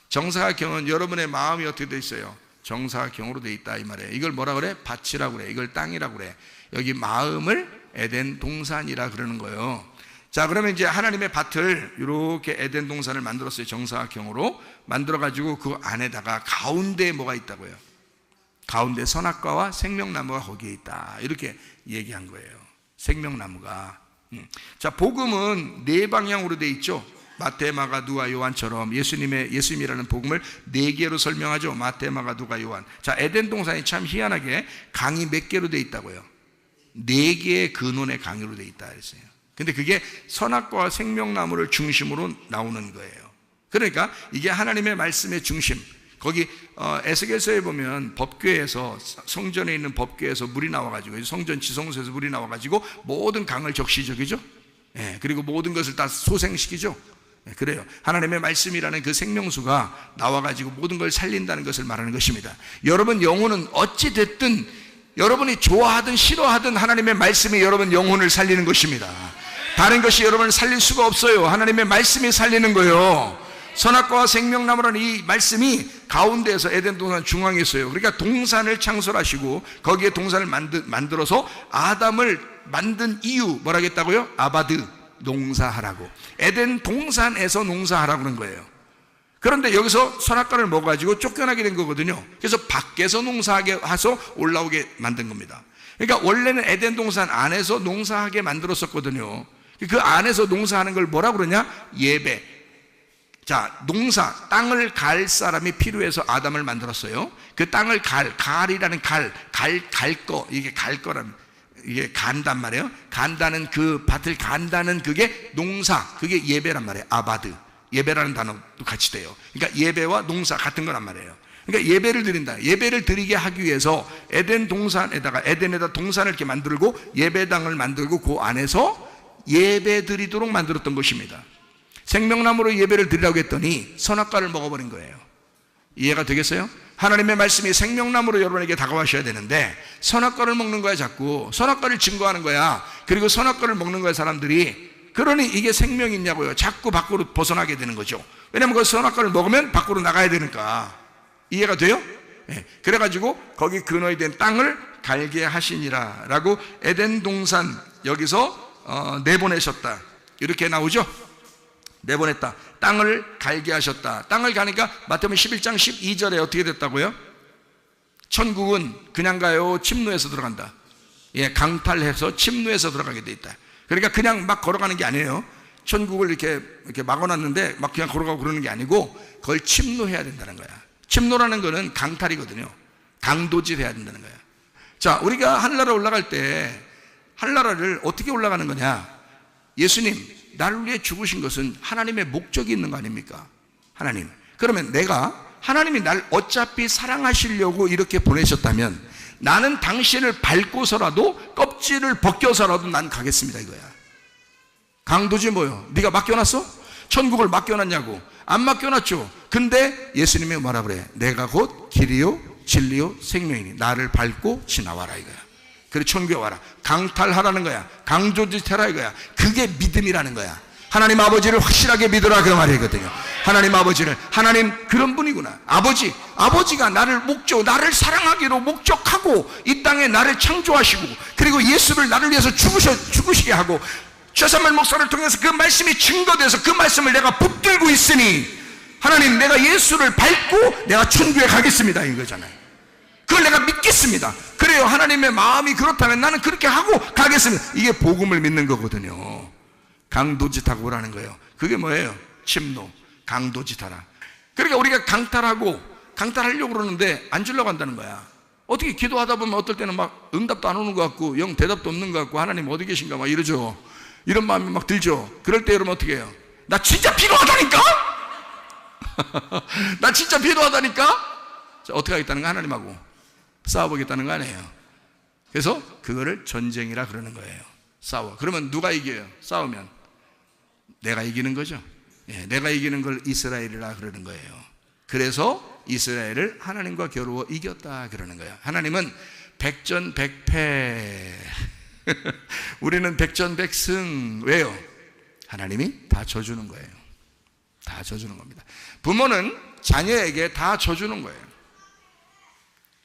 정사각형은 여러분의 마음이 어떻게 돼 있어요? 정사각형으로 돼 있다 이 말이에요. 이걸 뭐라 그래? 밭이라고 그래. 이걸 땅이라고 그래. 여기 마음을 에덴 동산이라 그러는 거예요. 자, 그러면 이제 하나님의 밭을 이렇게 에덴 동산을 만들었어요. 정사각형으로 만들어 가지고 그 안에다가 가운데에 뭐가 있다고요? 가운데 선악과와 생명나무가 거기에 있다, 이렇게 얘기한 거예요. 생명나무가. 자, 복음은 네 방향으로 돼 있죠. 마태, 마가, 누가, 요한처럼 예수님이라는 복음을 네 개로 설명하죠. 마태, 마가, 누가, 요한. 자, 에덴 동산이 참 희한하게 강이 몇 개로 돼 있다고요? 네 개의 근원의 강으로 돼 있다 그랬어요. 근데 그게 선악과와 생명나무를 중심으로 나오는 거예요. 그러니까 이게 하나님의 말씀의 중심. 거기 에스겔서에 보면 법궤에서, 성전에 있는 법궤에서 물이 나와가지고, 성전 지성소에서 물이 나와가지고 모든 강을 적시죠, 그죠? 예, 그리고 모든 것을 다 소생시키죠. 예, 그래요. 하나님의 말씀이라는 그 생명수가 나와가지고 모든 걸 살린다는 것을 말하는 것입니다. 여러분 영혼은 어찌 됐든, 여러분이 좋아하든 싫어하든 하나님의 말씀이 여러분 영혼을 살리는 것입니다. 다른 것이 여러분을 살릴 수가 없어요. 하나님의 말씀이 살리는 거예요. 선악과와 생명나무라는 이 말씀이 가운데에서 에덴 동산 중앙에 있어요. 그러니까 동산을 창설하시고 거기에 동산을 만들어서 아담을 만든 이유 뭐라고 했다고요? 아바드, 농사하라고. 에덴 동산에서 농사하라고 그런 거예요. 그런데 여기서 선악과를 먹어가지고 쫓겨나게 된 거거든요. 그래서 밖에서 농사하게 해서 올라오게 만든 겁니다. 그러니까 원래는 에덴 동산 안에서 농사하게 만들었었거든요. 그 안에서 농사하는 걸 뭐라고 그러냐? 예배. 자, 농사, 땅을 갈 사람이 필요해서 아담을 만들었어요. 그 땅을 갈이라는 이게 갈 거라는, 이게 간단 말이에요. 간다는, 그 밭을 간다는 그게 농사, 그게 예배란 말이에요. 아바드. 예배라는 단어도 같이 돼요. 그러니까 예배와 농사 같은 거란 말이에요. 그러니까 예배를 드린다. 예배를 드리게 하기 위해서 에덴에다 동산을 이렇게 만들고 예배당을 만들고 그 안에서 예배 드리도록 만들었던 것입니다. 생명나무로 예배를 드리라고 했더니 선악과를 먹어버린 거예요. 이해가 되겠어요? 하나님의 말씀이 생명나무로 여러분에게 다가와셔야 되는데 선악과를 먹는 거야. 자꾸 선악과를 증거하는 거야. 그리고 선악과를 먹는 거야, 사람들이. 그러니 이게 생명이 있냐고요. 자꾸 밖으로 벗어나게 되는 거죠. 왜냐하면 그 선악과를 먹으면 밖으로 나가야 되니까. 이해가 돼요? 네. 그래가지고 거기 근원이 된 땅을 갈게 하시니라 라고 에덴 동산 여기서 내보내셨다, 이렇게 나오죠. 내보냈다. 땅을 갈게 하셨다. 땅을 가니까 마태복음 11장 12절에 어떻게 됐다고요? 천국은 그냥 가요, 침노해서 들어간다. 예, 강탈해서 침노해서 들어가게 돼 있다. 그러니까 그냥 막 걸어가는 게 아니에요. 천국을 이렇게 막아놨는데 막 그냥 걸어가고 그러는 게 아니고 그걸 침노해야 된다는 거야. 침노라는 거는 강탈이거든요. 강도질 해야 된다는 거야. 자, 우리가 하늘나라 올라갈 때 하늘나라를 어떻게 올라가는 거냐? 예수님, 나를 위해 죽으신 것은 하나님의 목적이 있는 거 아닙니까? 하나님. 그러면 하나님이 날 어차피 사랑하시려고 이렇게 보내셨다면 나는 당신을 밟고서라도, 껍질을 벗겨서라도 난 가겠습니다, 이거야. 강도지 뭐요? 네가 맡겨놨어? 천국을 맡겨놨냐고? 안 맡겨놨죠. 근데 예수님이 뭐라 그래? 내가 곧 길이요 진리요 생명이니 나를 밟고 지나와라, 이거야. 그래, 천국에 와라. 강탈하라는 거야. 강조짓 해라, 이거야. 그게 믿음이라는 거야. 하나님 아버지를 확실하게 믿어라 그 말이거든요. 하나님 아버지를, 하나님 그런 분이구나. 아버지가 나를 나를 사랑하기로 목적하고 이 땅에 나를 창조하시고, 그리고 예수를 나를 위해서 죽으시게 하고, 최삼일 목사를 통해서 그 말씀이 증거돼서 그 말씀을 내가 붙들고 있으니, 하나님 내가 예수를 밟고 내가 천국에 가겠습니다 이거잖아요. 그걸 내가 믿겠습니다. 그래요. 하나님의 마음이 그렇다면 나는 그렇게 하고 가겠습니다. 이게 복음을 믿는 거거든요. 강도짓하고 오라는 거예요. 그게 뭐예요? 침노, 강도짓하라. 그러니까 우리가 강탈하려고 그러는데 안 주려고 한다는 거야. 어떻게 기도하다 보면 어떨 때는 막 응답도 안 오는 것 같고 영 대답도 없는 것 같고, 하나님 어디 계신가 막 이러죠. 이런 마음이 막 들죠. 그럴 때 여러분 어떻게 해요? 나 진짜 필요하다니까? 나 진짜 필요하다니까? 자, 어떻게 하겠다는 거? 하나님하고 싸워보겠다는 거 아니에요. 그래서 그거를 전쟁이라 그러는 거예요. 싸워. 그러면 누가 이겨요? 싸우면 내가 이기는 거죠. 예, 내가 이기는 걸 이스라엘이라 그러는 거예요. 그래서 이스라엘을 하나님과 겨루어 이겼다 그러는 거예요. 하나님은 백전백패 우리는 백전백승. 왜요? 하나님이 다 져주는 거예요. 다 져주는 겁니다. 부모는 자녀에게 다 져주는 거예요.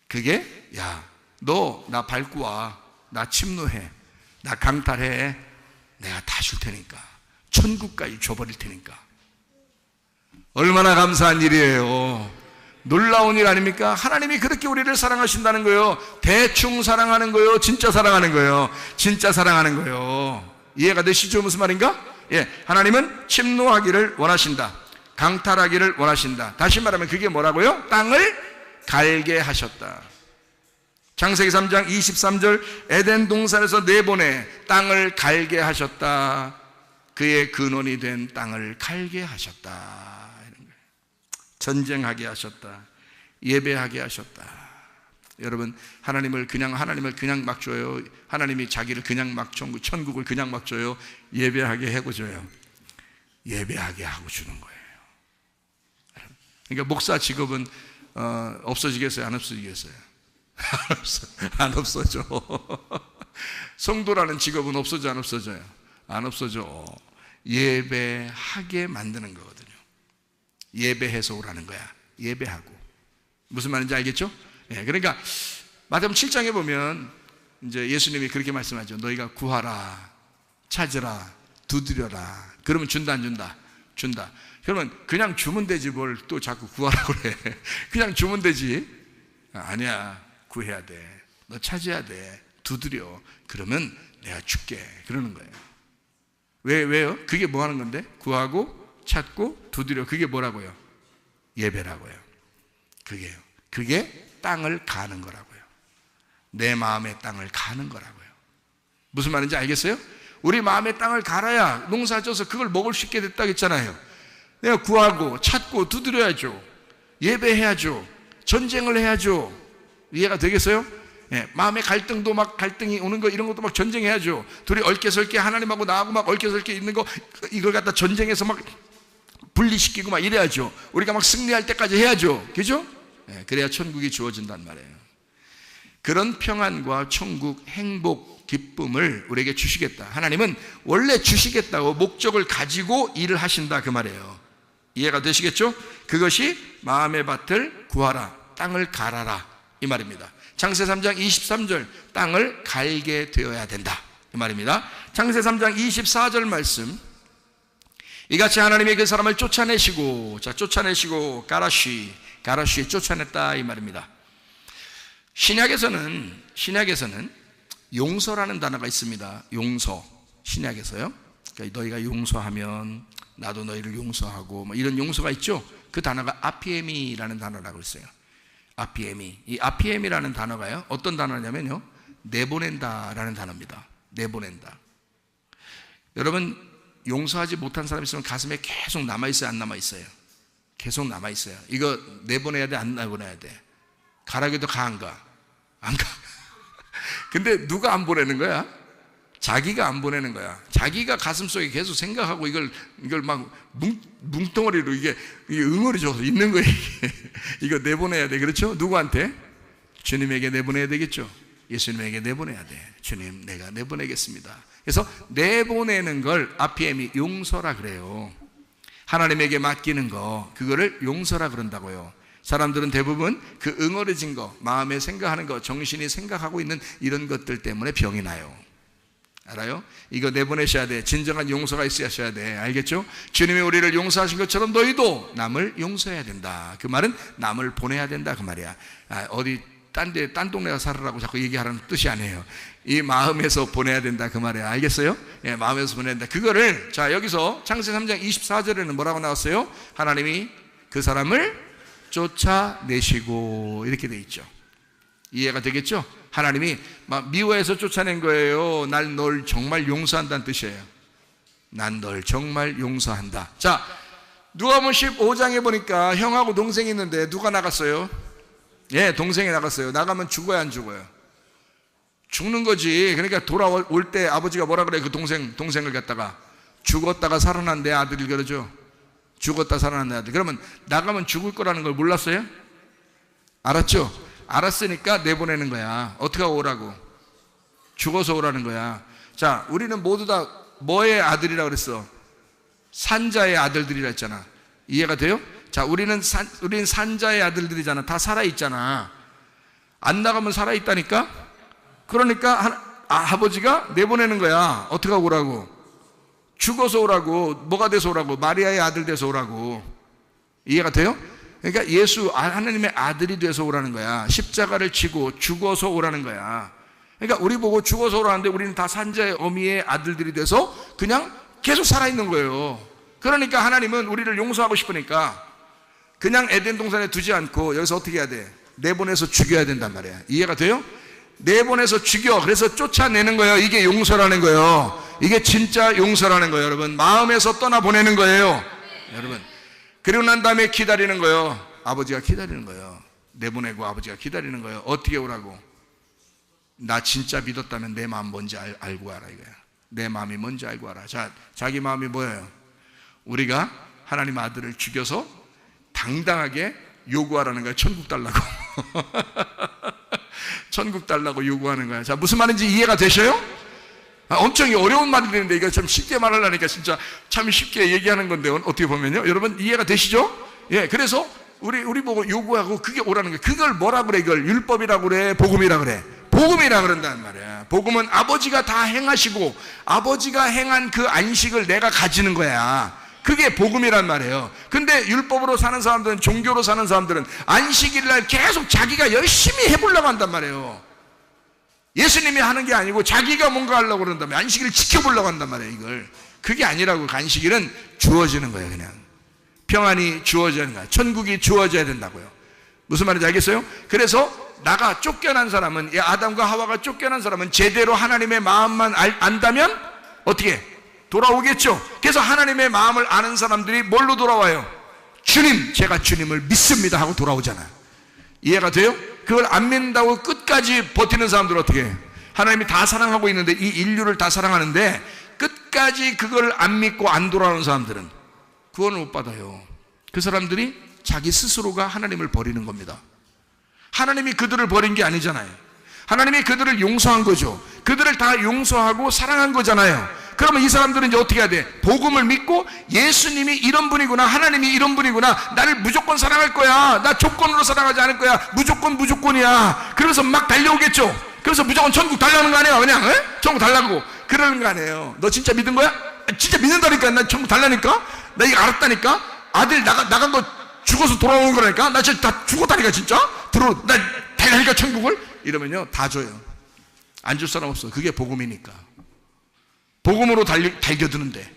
그게 야, 너 나 밟고 와, 나 침노해, 나 강탈해, 내가 다 줄 테니까, 천국까지 줘버릴 테니까. 얼마나 감사한 일이에요. 놀라운 일 아닙니까? 하나님이 그렇게 우리를 사랑하신다는 거예요. 대충 사랑하는 거예요? 진짜 사랑하는 거예요? 진짜 사랑하는 거예요. 이해가 되시죠? 무슨 말인가? 예, 하나님은 침노하기를 원하신다. 강탈하기를 원하신다. 다시 말하면 그게 뭐라고요? 땅을 갈게 하셨다. 창세기 3장 23절, 에덴 동산에서 내보내 땅을 갈게 하셨다. 그의 근원이 된 땅을 갈게 하셨다. 전쟁하게 하셨다. 예배하게 하셨다. 여러분, 하나님을 그냥 막 줘요? 하나님이 자기를 그냥 막 천국을 그냥 막 줘요? 예배하게 하고 줘요? 예배하게 하고 주는 거예요. 그러니까 목사 직업은 없어지겠어요? 안 없어지겠어요? 안 없어져. 성도라는 직업은 없어져? 안 없어져요? 안 없어져. 예배하게 만드는 거거든요. 예배해서 오라는 거야. 예배하고. 무슨 말인지 알겠죠? 예, 그러니까 마태복음 7장에 보면 이제 예수님이 그렇게 말씀하죠. 너희가 구하라, 찾으라, 두드려라. 그러면 준다 안 준다? 준다. 그러면 그냥 주면 되지 뭘 또 자꾸 구하라고 그래. 그냥 주면 되지. 아니야, 구해야 돼. 너 찾아야 돼. 두드려. 그러면 내가 줄게. 그러는 거예요. 왜요? 그게 뭐 하는 건데? 구하고 찾고 두드려. 그게 뭐라고요? 예배라고요. 그게요. 그게 땅을 가는 거라고요. 내 마음의 땅을 가는 거라고요. 무슨 말인지 알겠어요? 우리 마음의 땅을 갈아야 농사 져서 그걸 먹을 수 있게 됐다고 했잖아요. 내가 구하고 찾고 두드려야죠. 예배해야죠. 전쟁을 해야죠. 이해가 되겠어요? 예, 마음의 갈등도 막 갈등이 오는 거 이런 것도 막 전쟁해야죠. 둘이 얽혀설게 하나님하고 나하고 막 얽혀설게 있는 거 이걸 갖다 전쟁해서 막 분리시키고 막 이래야죠. 우리가 막 승리할 때까지 해야죠. 그죠? 예, 그래야 천국이 주어진단 말이에요. 그런 평안과 천국, 행복, 기쁨을 우리에게 주시겠다. 하나님은 원래 주시겠다고 목적을 가지고 일을 하신다 그 말이에요. 이해가 되시겠죠? 그것이 마음의 밭을 구하라, 땅을 갈아라 이 말입니다. 창세 3장 23절, 땅을 갈게 되어야 된다 이 말입니다. 창세 3장 24절 말씀, 이같이 하나님이 그 사람을 쫓아내시고, 자, 쫓아내시고 가라쉬에 쫓아냈다 이 말입니다. 신약에서는 용서라는 단어가 있습니다. 용서. 신약에서요. 그러니까 너희가 용서하면 나도 너희를 용서하고 뭐 이런 용서가 있죠. 그 단어가 아피에미라는 단어라고 있어요. 아피에미. 이 아피에미라는 단어가요, 어떤 단어냐면요, 내보낸다라는 단어입니다. 내보낸다. 여러분, 용서하지 못한 사람 있으면 가슴에 계속 남아있어요? 안 남아있어요? 계속 남아있어요. 이거 내보내야 돼? 안 내보내야 돼? 가라기도 가 안 가? 안 가. 근데 누가 안 보내는 거야? 자기가 안 보내는 거야. 자기가 가슴속에 계속 생각하고 이걸 막 뭉덩어리로 이게 응어리 줘서 있는 거예요. 이거 내보내야 돼. 그렇죠? 누구한테? 주님에게 내보내야 되겠죠. 예수님에게 내보내야 돼. 주님, 내가 내보내겠습니다. 그래서 내보내는 걸 RPM이 용서라 그래요. 하나님에게 맡기는 거, 그거를 용서라 그런다고요. 사람들은 대부분 그 응어려진 거, 마음에 생각하는 거, 정신이 생각하고 있는 이런 것들 때문에 병이 나요. 알아요? 이거 내보내셔야 돼. 진정한 용서가 있어야 돼. 알겠죠? 주님이 우리를 용서하신 것처럼 너희도 남을 용서해야 된다. 그 말은 남을 보내야 된다 그 말이야. 어디 딴 동네 가서 살으라고 자꾸 얘기하라는 뜻이 아니에요. 이 마음에서 보내야 된다 그 말이야. 알겠어요? 예, 마음에서 보내야 된다. 그거를 자 여기서 창세기 3장 24절에는 뭐라고 나왔어요? 하나님이 그 사람을 쫓아내시고 이렇게 돼 있죠. 이해가 되겠죠? 하나님이 막 미워해서 쫓아낸 거예요. 널 정말 용서한다는 뜻이에요. 난 널 정말 용서한다. 자, 누가복음 15장에 보니까 형하고 동생이 있는데 누가 나갔어요? 예, 동생이 나갔어요. 나가면 죽어야 안 죽어요? 죽는 거지. 그러니까 돌아올 때 아버지가 뭐라 그래? 그 동생을 갖다가 죽었다가 살아난 내 아들을 그러죠. 죽었다 살아난 내 아들. 그러면 나가면 죽을 거라는 걸 몰랐어요? 알았죠? 알았으니까 내보내는 거야. 어떻게 하고 오라고? 죽어서 오라는 거야. 자, 우리는 모두 다 뭐의 아들이라 그랬어? 산자의 아들들이라 했잖아. 이해가 돼요? 자, 우리는 산자의 아들들이잖아. 다 살아있잖아. 안 나가면 살아있다니까? 그러니까 아버지가 내보내는 거야. 어떻게 하고 오라고? 죽어서 오라고. 뭐가 돼서 오라고? 마리아의 아들 돼서 오라고. 이해가 돼요? 그러니까 예수 하나님의 아들이 돼서 오라는 거야. 십자가를 지고 죽어서 오라는 거야. 그러니까 우리 보고 죽어서 오라는데 우리는 다 산자의 어미의 아들들이 돼서 그냥 계속 살아있는 거예요. 그러니까 하나님은 우리를 용서하고 싶으니까 그냥 에덴 동산에 두지 않고 여기서 어떻게 해야 돼? 내보내서 죽여야 된단 말이야. 이해가 돼요? 내보내서 죽여. 그래서 쫓아내는 거예요. 이게 용서라는 거예요. 이게 진짜 용서라는 거예요. 여러분, 마음에서 떠나보내는 거예요. 여러분, 그리고 난 다음에 기다리는 거예요. 아버지가 기다리는 거예요. 내보내고 아버지가 기다리는 거예요. 어떻게 오라고? 나 진짜 믿었다면 내 마음 뭔지 알고 와라 이거야. 내 마음이 뭔지 알고 와라. 자, 자기 마음이 뭐예요? 우리가 하나님 아들을 죽여서 당당하게 요구하라는 거야. 천국 달라고. 천국 달라고 요구하는 거야. 자, 무슨 말인지 이해가 되셔요? 엄청 어려운 말인데 이거 좀 쉽게 말하려니까 진짜 참 쉽게 얘기하는 건데 어떻게 보면요. 여러분 이해가 되시죠? 예, 그래서 우리 보고 요구하고 그게 오라는 거예요. 그걸 뭐라 그래? 이걸 율법이라고 그래? 복음이라고 그래? 복음이라 그런단 말이야. 복음은 아버지가 다 행하시고 아버지가 행한 그 안식을 내가 가지는 거야. 그게 복음이란 말이에요. 근데 율법으로 사는 사람들은, 종교로 사는 사람들은 안식일날 계속 자기가 열심히 해보려고 한단 말이에요. 예수님이 하는 게 아니고 자기가 뭔가 하려고 그런다며 안식일을 지켜보려고 한단 말이에요. 이걸 그게 아니라고. 안식일은 주어지는 거예요. 그냥 평안이 주어지는 거야. 천국이 주어져야 된다고요. 무슨 말인지 알겠어요? 그래서 나가 쫓겨난 사람은, 아담과 하와가 쫓겨난 사람은 제대로 하나님의 마음만 안다면 어떻게 돌아오겠죠. 그래서 하나님의 마음을 아는 사람들이 뭘로 돌아와요? 주님, 제가 주님을 믿습니다 하고 돌아오잖아요. 이해가 돼요? 그걸 안 믿는다고 끝까지 버티는 사람들은 어떻게 해요? 하나님이 다 사랑하고 있는데, 이 인류를 다 사랑하는데 끝까지 그걸 안 믿고 안 돌아오는 사람들은 구원을 못 받아요. 그 사람들이 자기 스스로가 하나님을 버리는 겁니다. 하나님이 그들을 버린 게 아니잖아요. 하나님이 그들을 용서한 거죠. 그들을 다 용서하고 사랑한 거잖아요. 그러면 이 사람들은 이제 어떻게 해야 돼? 복음을 믿고 예수님이 이런 분이구나, 하나님이 이런 분이구나, 나를 무조건 사랑할 거야, 나 조건으로 사랑하지 않을 거야, 무조건이야. 그래서 막 달려오겠죠. 그래서 무조건 천국 달라는 거 아니에요? 그냥 천국 달라고 그러는 거 아니에요. 너 진짜 믿은 거야? 진짜 믿는다니까. 나 천국 달라니까. 나 이거 알았다니까. 아들 나간 거 죽어서 돌아오는 거라니까. 나 진짜 다 죽었다니까. 진짜 나 달라니까 천국을. 이러면요 다 줘요. 안 줄 사람 없어. 그게 복음이니까. 복음으로 달겨드는데,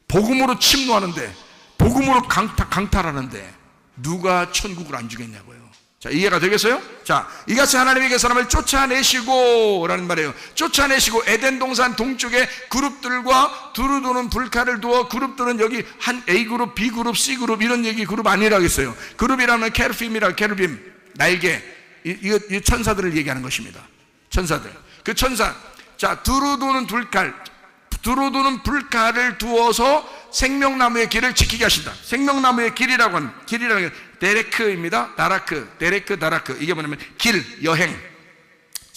복음으로 침노하는데, 복음으로 강탈하는데 누가 천국을 안 주겠냐고요. 자, 이해가 되겠어요? 자, 이같이 하나님에게 사람을 쫓아내시고 라는 말이에요. 쫓아내시고 에덴 동산 동쪽에 그룹들과 두루 도는 불칼을 두어, 그룹들은 여기 한 A그룹, B그룹, C그룹 이런 얘기 그룹 아니라고 했어요. 그룹이라면 케르빔이라, 케르빔 날개, 이 천사들을 얘기하는 것입니다. 천사들. 그 천사, 자, 두루 도는 불칼을 두어서 생명나무의 길을 지키게 하신다. 생명나무의 길이라고 하는, 길이라는 게 데레크입니다. 다라크, 데레크, 다라크. 이게 뭐냐면 길, 여행.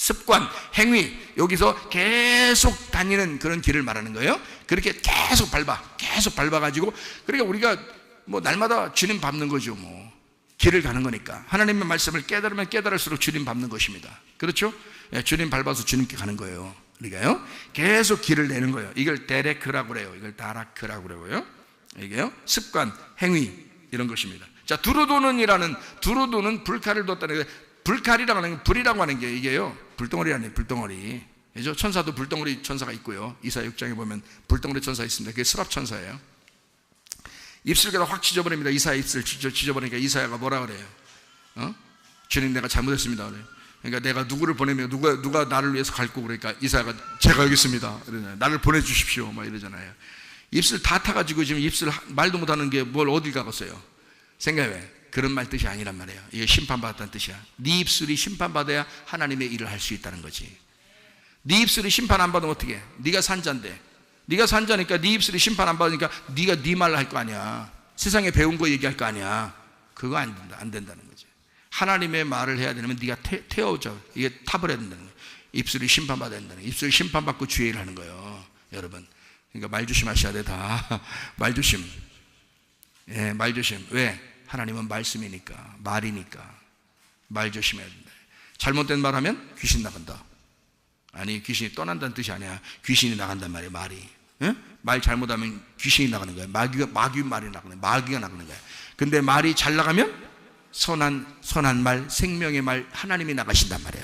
습관, 행위, 여기서 계속 다니는 그런 길을 말하는 거예요. 그렇게 계속 밟아가지고, 그러니까 우리가 뭐 날마다 주님 밟는 거죠. 뭐 길을 가는 거니까. 하나님의 말씀을 깨달으면 깨달을수록 주님 밟는 것입니다. 그렇죠? 예, 주님 밟아서 주님께 가는 거예요. 그러니까요, 계속 길을 내는 거예요. 이걸 데레크라고 그래요. 이걸 다라크라고 그래요. 이게요, 습관, 행위, 이런 것입니다. 자, 두루도는 불칼을 뒀다는 게, 불칼이라고 하는 게, 불이라고 하는 게 이게요, 불덩어리라는 불덩어리. 그죠? 천사도 불덩어리 천사가 있고요. 이사야 6장에 보면 불덩어리 천사 있습니다. 그게 스랍 천사예요. 입술에다 확 찢어버립니다. 이사야 입술 찢어버리니까 이사야가 뭐라 그래요? 주님, 내가 잘못했습니다. 그래요. 그러니까 내가 누구를 보내면 누가 나를 위해서 갈고, 그러니까 이사야가 제가 여기 있습니다. 이러잖아요. 나를 보내주십시오. 막 이러잖아요. 입술 다 타가지고 지금 입술 말도 못하는 게 뭘 어딜 가겠어요? 생각해. 그런 말 뜻이 아니란 말이에요. 이게 심판받았다는 뜻이야. 네 입술이 심판받아야 하나님의 일을 할 수 있다는 거지. 네 입술이 심판 안 받으면 어떻게 해? 네가 산자인데, 네가 산자니까 네 입술이 심판 안 받으니까 네가 네 말을 할 거 아니야. 세상에 배운 거 얘기할 거 아니야. 그거 안 된다는 거지. 하나님의 말을 해야 되면 네가 태워져. 이게 탑을 해야 된다는 거예요. 입술이 심판받아야 된다는 거예요. 입술이 심판받고 주의 일을 하는 거예요, 여러분. 그러니까 말 조심하셔야 돼. 다 말 조심. 예, 말 조심. 왜? 하나님은 말씀이니까, 말이니까 말 조심해야 된다. 잘못된 말 하면 귀신 나간다. 아니, 귀신이 떠난다는 뜻이 아니야. 귀신이 나간단 말이야, 말이. 예? 말 잘못하면 귀신이 나가는 거야. 마귀 말이 나가는 거야. 마귀가 나가는 거야. 근데 말이 잘 나가면 선한 말, 생명의 말, 하나님이 나가신단 말이야.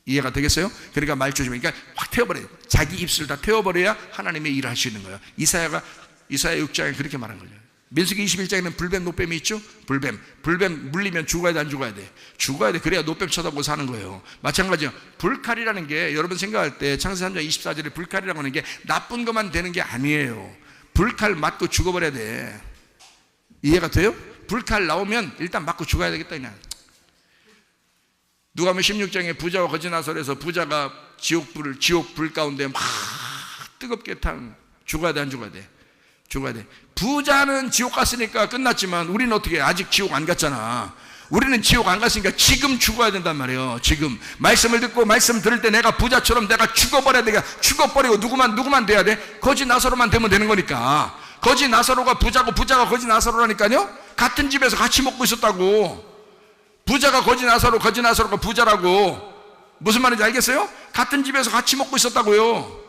이해가 되겠어요? 그러니까 말 조심해. 그러니까 확 태워버려요. 자기 입술을 다 태워버려야 하나님의 일을 할 수 있는 거예요. 이사야 6장에 그렇게 말한 거죠. 민수기 21장에는 불뱀, 노뱀이 있죠? 불뱀 물리면 죽어야 돼, 안 죽어야 돼? 죽어야 돼. 그래야 노뱀 쳐다보고 사는 거예요. 마찬가지요. 불칼이라는 게, 여러분 생각할 때 창세기 3장 24절에 불칼이라고 하는 게 나쁜 것만 되는 게 아니에요. 불칼 맞고 죽어버려야 돼. 이해가 돼요? 불칼 나오면 일단 맞고 죽어야 되겠다. 그냥. 누가복음 16장에 부자와 거지 나설에서 부자가 지옥 불 가운데 막 뜨겁게 죽어야 돼, 안 죽어야 돼? 죽어야 돼. 부자는 지옥 갔으니까 끝났지만 우리는 어떻게 해? 아직 지옥 안 갔잖아. 우리는 지옥 안 갔으니까 지금 죽어야 된단 말이에요. 지금 말씀을 듣고 말씀 들을 때 내가 부자처럼 내가 죽어버려야 돼. 죽어버리고 누구만 돼야 돼? 거지 나사로만 되면 되는 거니까. 거지 나사로가 부자고 부자가 거지 나사로라니까요. 같은 집에서 같이 먹고 있었다고. 부자가 거지 나사로가 부자라고. 무슨 말인지 알겠어요? 같은 집에서 같이 먹고 있었다고요.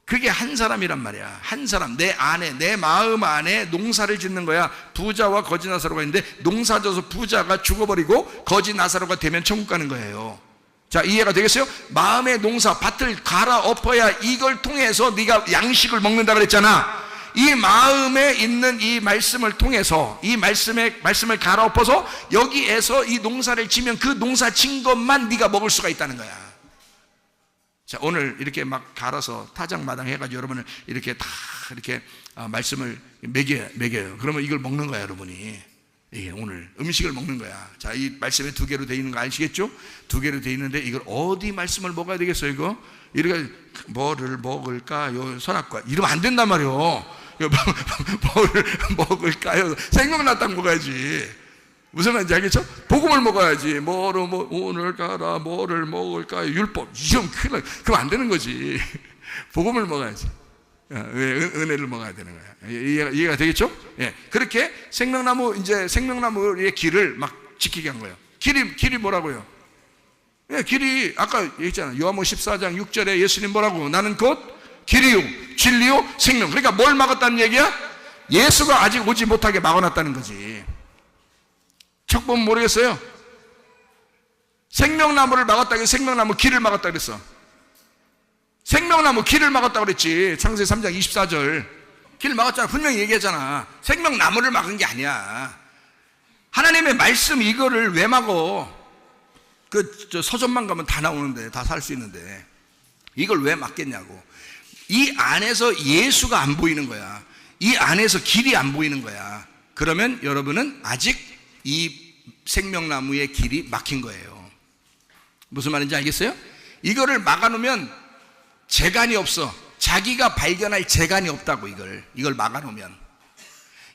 그게 한 사람이란 말이야. 한 사람, 내 안에, 내 마음 안에 농사를 짓는 거야. 부자와 거지 나사로가 있는데 농사져서 부자가 죽어버리고 거지 나사로가 되면 천국 가는 거예요. 자, 이해가 되겠어요? 마음의 농사, 밭을 갈아엎어야 이걸 통해서 네가 양식을 먹는다 그랬잖아. 이 마음에 있는 이 말씀을 통해서 이 말씀을 갈아엎어서 여기에서 이 농사를 지면 그 농사 진 것만 네가 먹을 수가 있다는 거야. 자, 오늘 이렇게 막 갈아서 타작마당 해가지고 여러분을 이렇게 다 이렇게 말씀을 먹여요. 그러면 이걸 먹는 거야, 여러분이. 이게 오늘 음식을 먹는 거야. 자, 이 말씀에 2개로 되어 있는 거 아시겠죠? 2개로 되어 있는데 이걸 어디 말씀을 먹어야 되겠어요, 이거? 이렇게 뭐를 먹을까요? 선악과 이러면 안 된단 말이에요. 뭐를 먹을까요? 생각났다 먹어야지. 무슨 말인지 알겠죠? 복음을 먹어야지. 오늘 가라 뭐를 먹을까요? 율법. 이건 큰일 나. 그럼 안 되는 거지. 복음을 먹어야지. 은혜를 먹어야 되는 거야. 이해가 되겠죠? 예. 그렇게 생명나무의 길을 막 지키게 한 거예요. 길이 뭐라고요? 예, 길이 아까 얘기했잖아요. 요한복음 14장 6절에 예수님 뭐라고? 나는 곧 길이요 진리요 생명. 그러니까 뭘 막았다는 얘기야? 예수가 아직 오지 못하게 막아놨다는 거지. 척 보면 모르겠어요? 생명나무를 막았다, 생명나무 길을 막았다 그랬어. 생명나무 길을 막았다 그랬지. 창세기 3장 24절. 길 막았잖아. 분명히 얘기했잖아. 생명나무를 막은 게 아니야. 하나님의 말씀 이거를 왜 막어? 서점만 가면 다 나오는데, 다 살 수 있는데. 이걸 왜 막겠냐고. 이 안에서 예수가 안 보이는 거야. 이 안에서 길이 안 보이는 거야. 그러면 여러분은 아직 이 생명나무의 길이 막힌 거예요. 무슨 말인지 알겠어요? 이거를 막아놓으면 재간이 없어. 자기가 발견할 재간이 없다고. 이걸 막아놓으면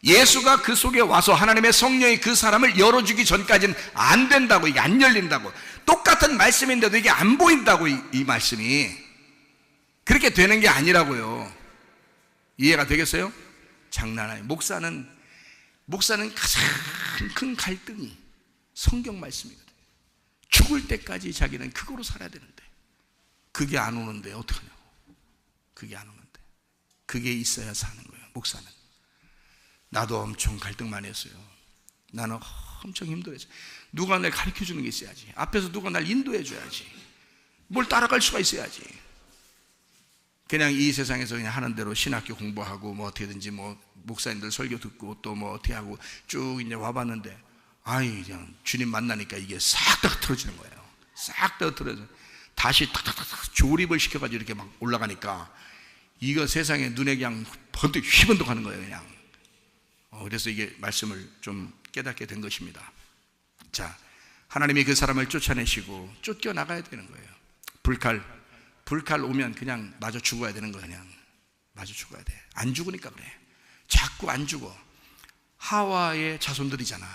예수가 그 속에 와서 하나님의 성령이 그 사람을 열어주기 전까지는 안 된다고, 이게 안 열린다고. 똑같은 말씀인데도 이게 안 보인다고, 이 말씀이. 그렇게 되는 게 아니라고요. 이해가 되겠어요? 장난 아니에요. 목사는 가장 큰 갈등이 성경 말씀이거든요. 죽을 때까지 자기는 그거로 살아야 되는데 그게 안 오는데 어떡하냐고. 그게 안 오는데 그게 있어야 사는 거예요. 목사는. 나도 엄청 갈등 많이 했어요. 나는 엄청 힘들었어요. 누가 날 가르쳐주는 게 있어야지. 앞에서 누가 날 인도해 줘야지. 뭘 따라갈 수가 있어야지. 그냥 이 세상에서 그냥 하는 대로 신학교 공부하고 뭐 어떻게든지 뭐 목사님들 설교 듣고 또 뭐 어떻게 하고 쭉 이제 와봤는데, 아이 그냥 주님 만나니까 이게 싹 다 틀어지는 거예요. 싹 다 틀어져. 다시 탁탁탁 조립을 시켜가지고 이렇게 막 올라가니까 이거 세상에 눈에 그냥 번뜩 휘번뜩하는 거예요, 그냥. 그래서 이게 말씀을 좀 깨닫게 된 것입니다. 자, 하나님이 그 사람을 쫓아내시고 쫓겨나가야 되는 거예요. 불칼 오면 그냥 마저 죽어야 되는 거예요. 그냥 마저 죽어야 돼. 안 죽으니까 그래. 자꾸 안 죽어. 하와의 자손들이잖아.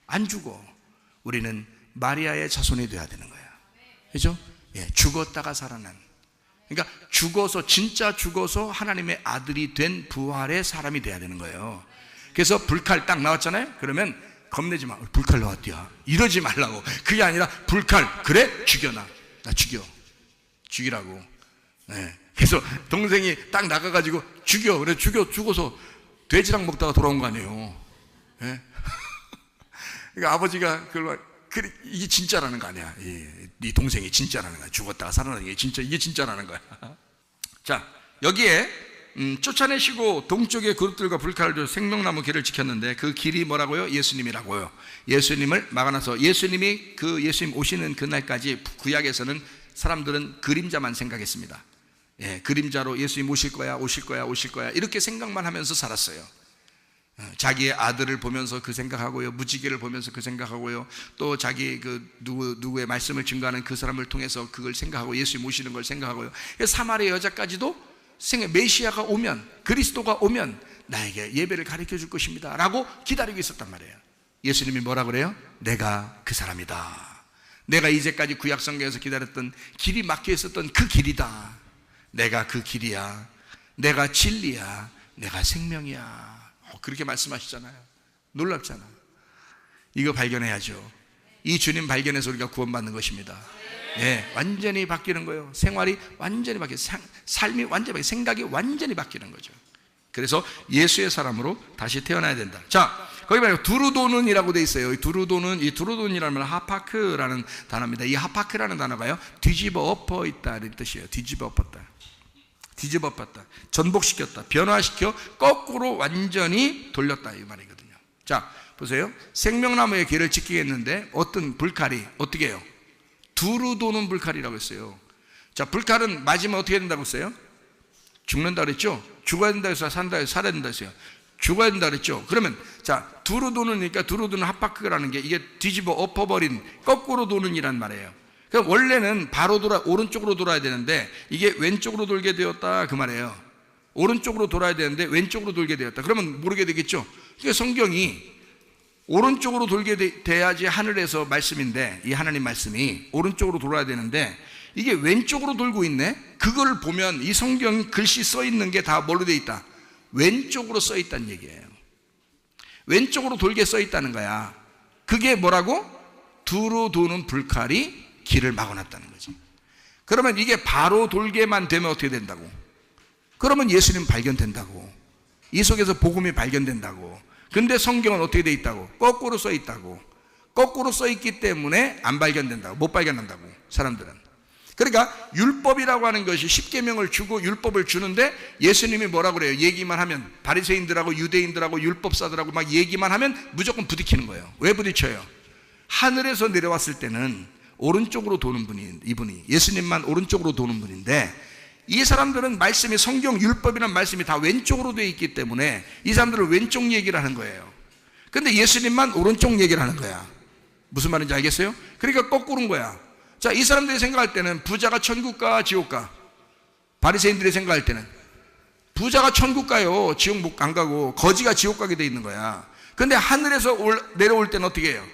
안 죽어. 우리는 마리아의 자손이 돼야 되는 거야. 그죠? 예, 죽었다가 살아난. 그러니까 죽어서, 진짜 죽어서 하나님의 아들이 된 부활의 사람이 돼야 되는 거예요. 그래서 불칼 딱 나왔잖아요. 그러면 겁내지 마. 불칼 나왔디야. 이러지 말라고. 그게 아니라 불칼, 그래? 죽여놔. 나 죽이라고. 네. 그래서 동생이 딱 나가가지고 죽여. 그래, 죽어서 돼지랑 먹다가 돌아온 거 아니에요. 네? 그러니까 아버지가 그래, 이게 진짜라는 거 아니야. 네 동생이 진짜라는 거야. 죽었다가 살아나는 게 이게 진짜라는 거야. 자, 여기에 쫓아내시고 동쪽의 그룹들과 불칼을 줘 생명나무 길을 지켰는데 그 길이 뭐라고요? 예수님이라고요. 예수님을 막아놔서 예수님 오시는 그날까지 구약에서는 사람들은 그림자만 생각했습니다. 예, 그림자로 예수님 오실 거야 이렇게 생각만 하면서 살았어요. 자기의 아들을 보면서 그 생각하고요, 무지개를 보면서 그 생각하고요, 또 자기 누구의 말씀을 증거하는 그 사람을 통해서 그걸 생각하고 예수님 오시는 걸 생각하고요. 사마리아 여자까지도 메시아가 오면, 그리스도가 오면 나에게 예배를 가르쳐 줄 것입니다 라고 기다리고 있었단 말이에요. 예수님이 뭐라 그래요? 내가 그 사람이다. 내가 이제까지 구약성경에서 기다렸던 길이 막혀 있었던 그 길이다. 내가 그 길이야. 내가 진리야. 내가 생명이야. 그렇게 말씀하시잖아요. 놀랍잖아. 이거 발견해야죠. 이 주님 발견해서 우리가 구원받는 것입니다. 네, 완전히 바뀌는 거예요. 생활이 완전히 바뀌어요. 삶이 완전히 바뀌어요. 생각이 완전히 바뀌는 거죠. 그래서 예수의 사람으로 다시 태어나야 된다. 자, 거기 말고 두루도는이라고 돼 있어요. 이 두루돈이라는 말 하파크라는 단어입니다. 이 하파크라는 단어가요, 뒤집어 엎어 있다 이런 뜻이에요. 뒤집어 엎었다. 전복시켰다. 변화시켜 거꾸로 완전히 돌렸다 이 말이거든요. 자, 보세요. 생명나무의 길을 지키겠는데 어떤 불칼이 어떻게 해요? 두루 도는 불칼이라고 했어요. 자, 불칼은 맞으면 어떻게 된다고 했어요? 죽는다 그랬죠? 죽어야 된다 해서 살아야 된다 했어요. 죽어야 된다 그랬죠? 그러면 자, 두루 도는니까 두루 도는 하파크라는 게 이게 뒤집어 엎어버린 거꾸로 도는 이란 말이에요. 그러니까 원래는 오른쪽으로 돌아야 되는데 이게 왼쪽으로 돌게 되었다 그 말이에요. 오른쪽으로 돌아야 되는데 왼쪽으로 돌게 되었다. 그러면 모르게 되겠죠? 그러니까 성경이 오른쪽으로 돌게 돼야지 하늘에서 말씀인데, 이 하나님 말씀이 오른쪽으로 돌아야 되는데 이게 왼쪽으로 돌고 있네. 그걸 보면 이 성경 글씨 써 있는 게 다 뭘로 돼 있다? 왼쪽으로 써 있다는 얘기예요. 왼쪽으로 돌게 써 있다는 거야. 그게 뭐라고? 두루 도는 불칼이 길을 막아놨다는 거지. 그러면 이게 바로 돌게만 되면 어떻게 된다고? 그러면 예수님 발견된다고. 이 속에서 복음이 발견된다고. 근데 성경은 어떻게 돼 있다고? 거꾸로 써 있다고. 거꾸로 써 있기 때문에 안 발견된다고. 못 발견한다고, 사람들은. 그러니까 율법이라고 하는 것이 십계명을 주고 율법을 주는데 예수님이 뭐라고 그래요? 얘기만 하면 바리새인들하고 유대인들하고 율법사들하고 막 얘기만 하면 무조건 부딪히는 거예요. 왜 부딪혀요? 하늘에서 내려왔을 때는 오른쪽으로 도는 분이, 이분이 예수님만 오른쪽으로 도는 분인데 이 사람들은 말씀이, 성경 율법이라는 말씀이 다 왼쪽으로 되어 있기 때문에 이 사람들은 왼쪽 얘기를 하는 거예요. 근데 예수님만 오른쪽 얘기를 하는 거야. 무슨 말인지 알겠어요? 그러니까 거꾸로인 거야. 자, 이 사람들이 생각할 때는 부자가 천국 가 지옥 가? 바리새인들이 생각할 때는 부자가 천국 가요. 지옥 못 안 가고 거지가 지옥 가게 돼 있는 거야. 근데 하늘에서 내려올 때는 어떻게 해요?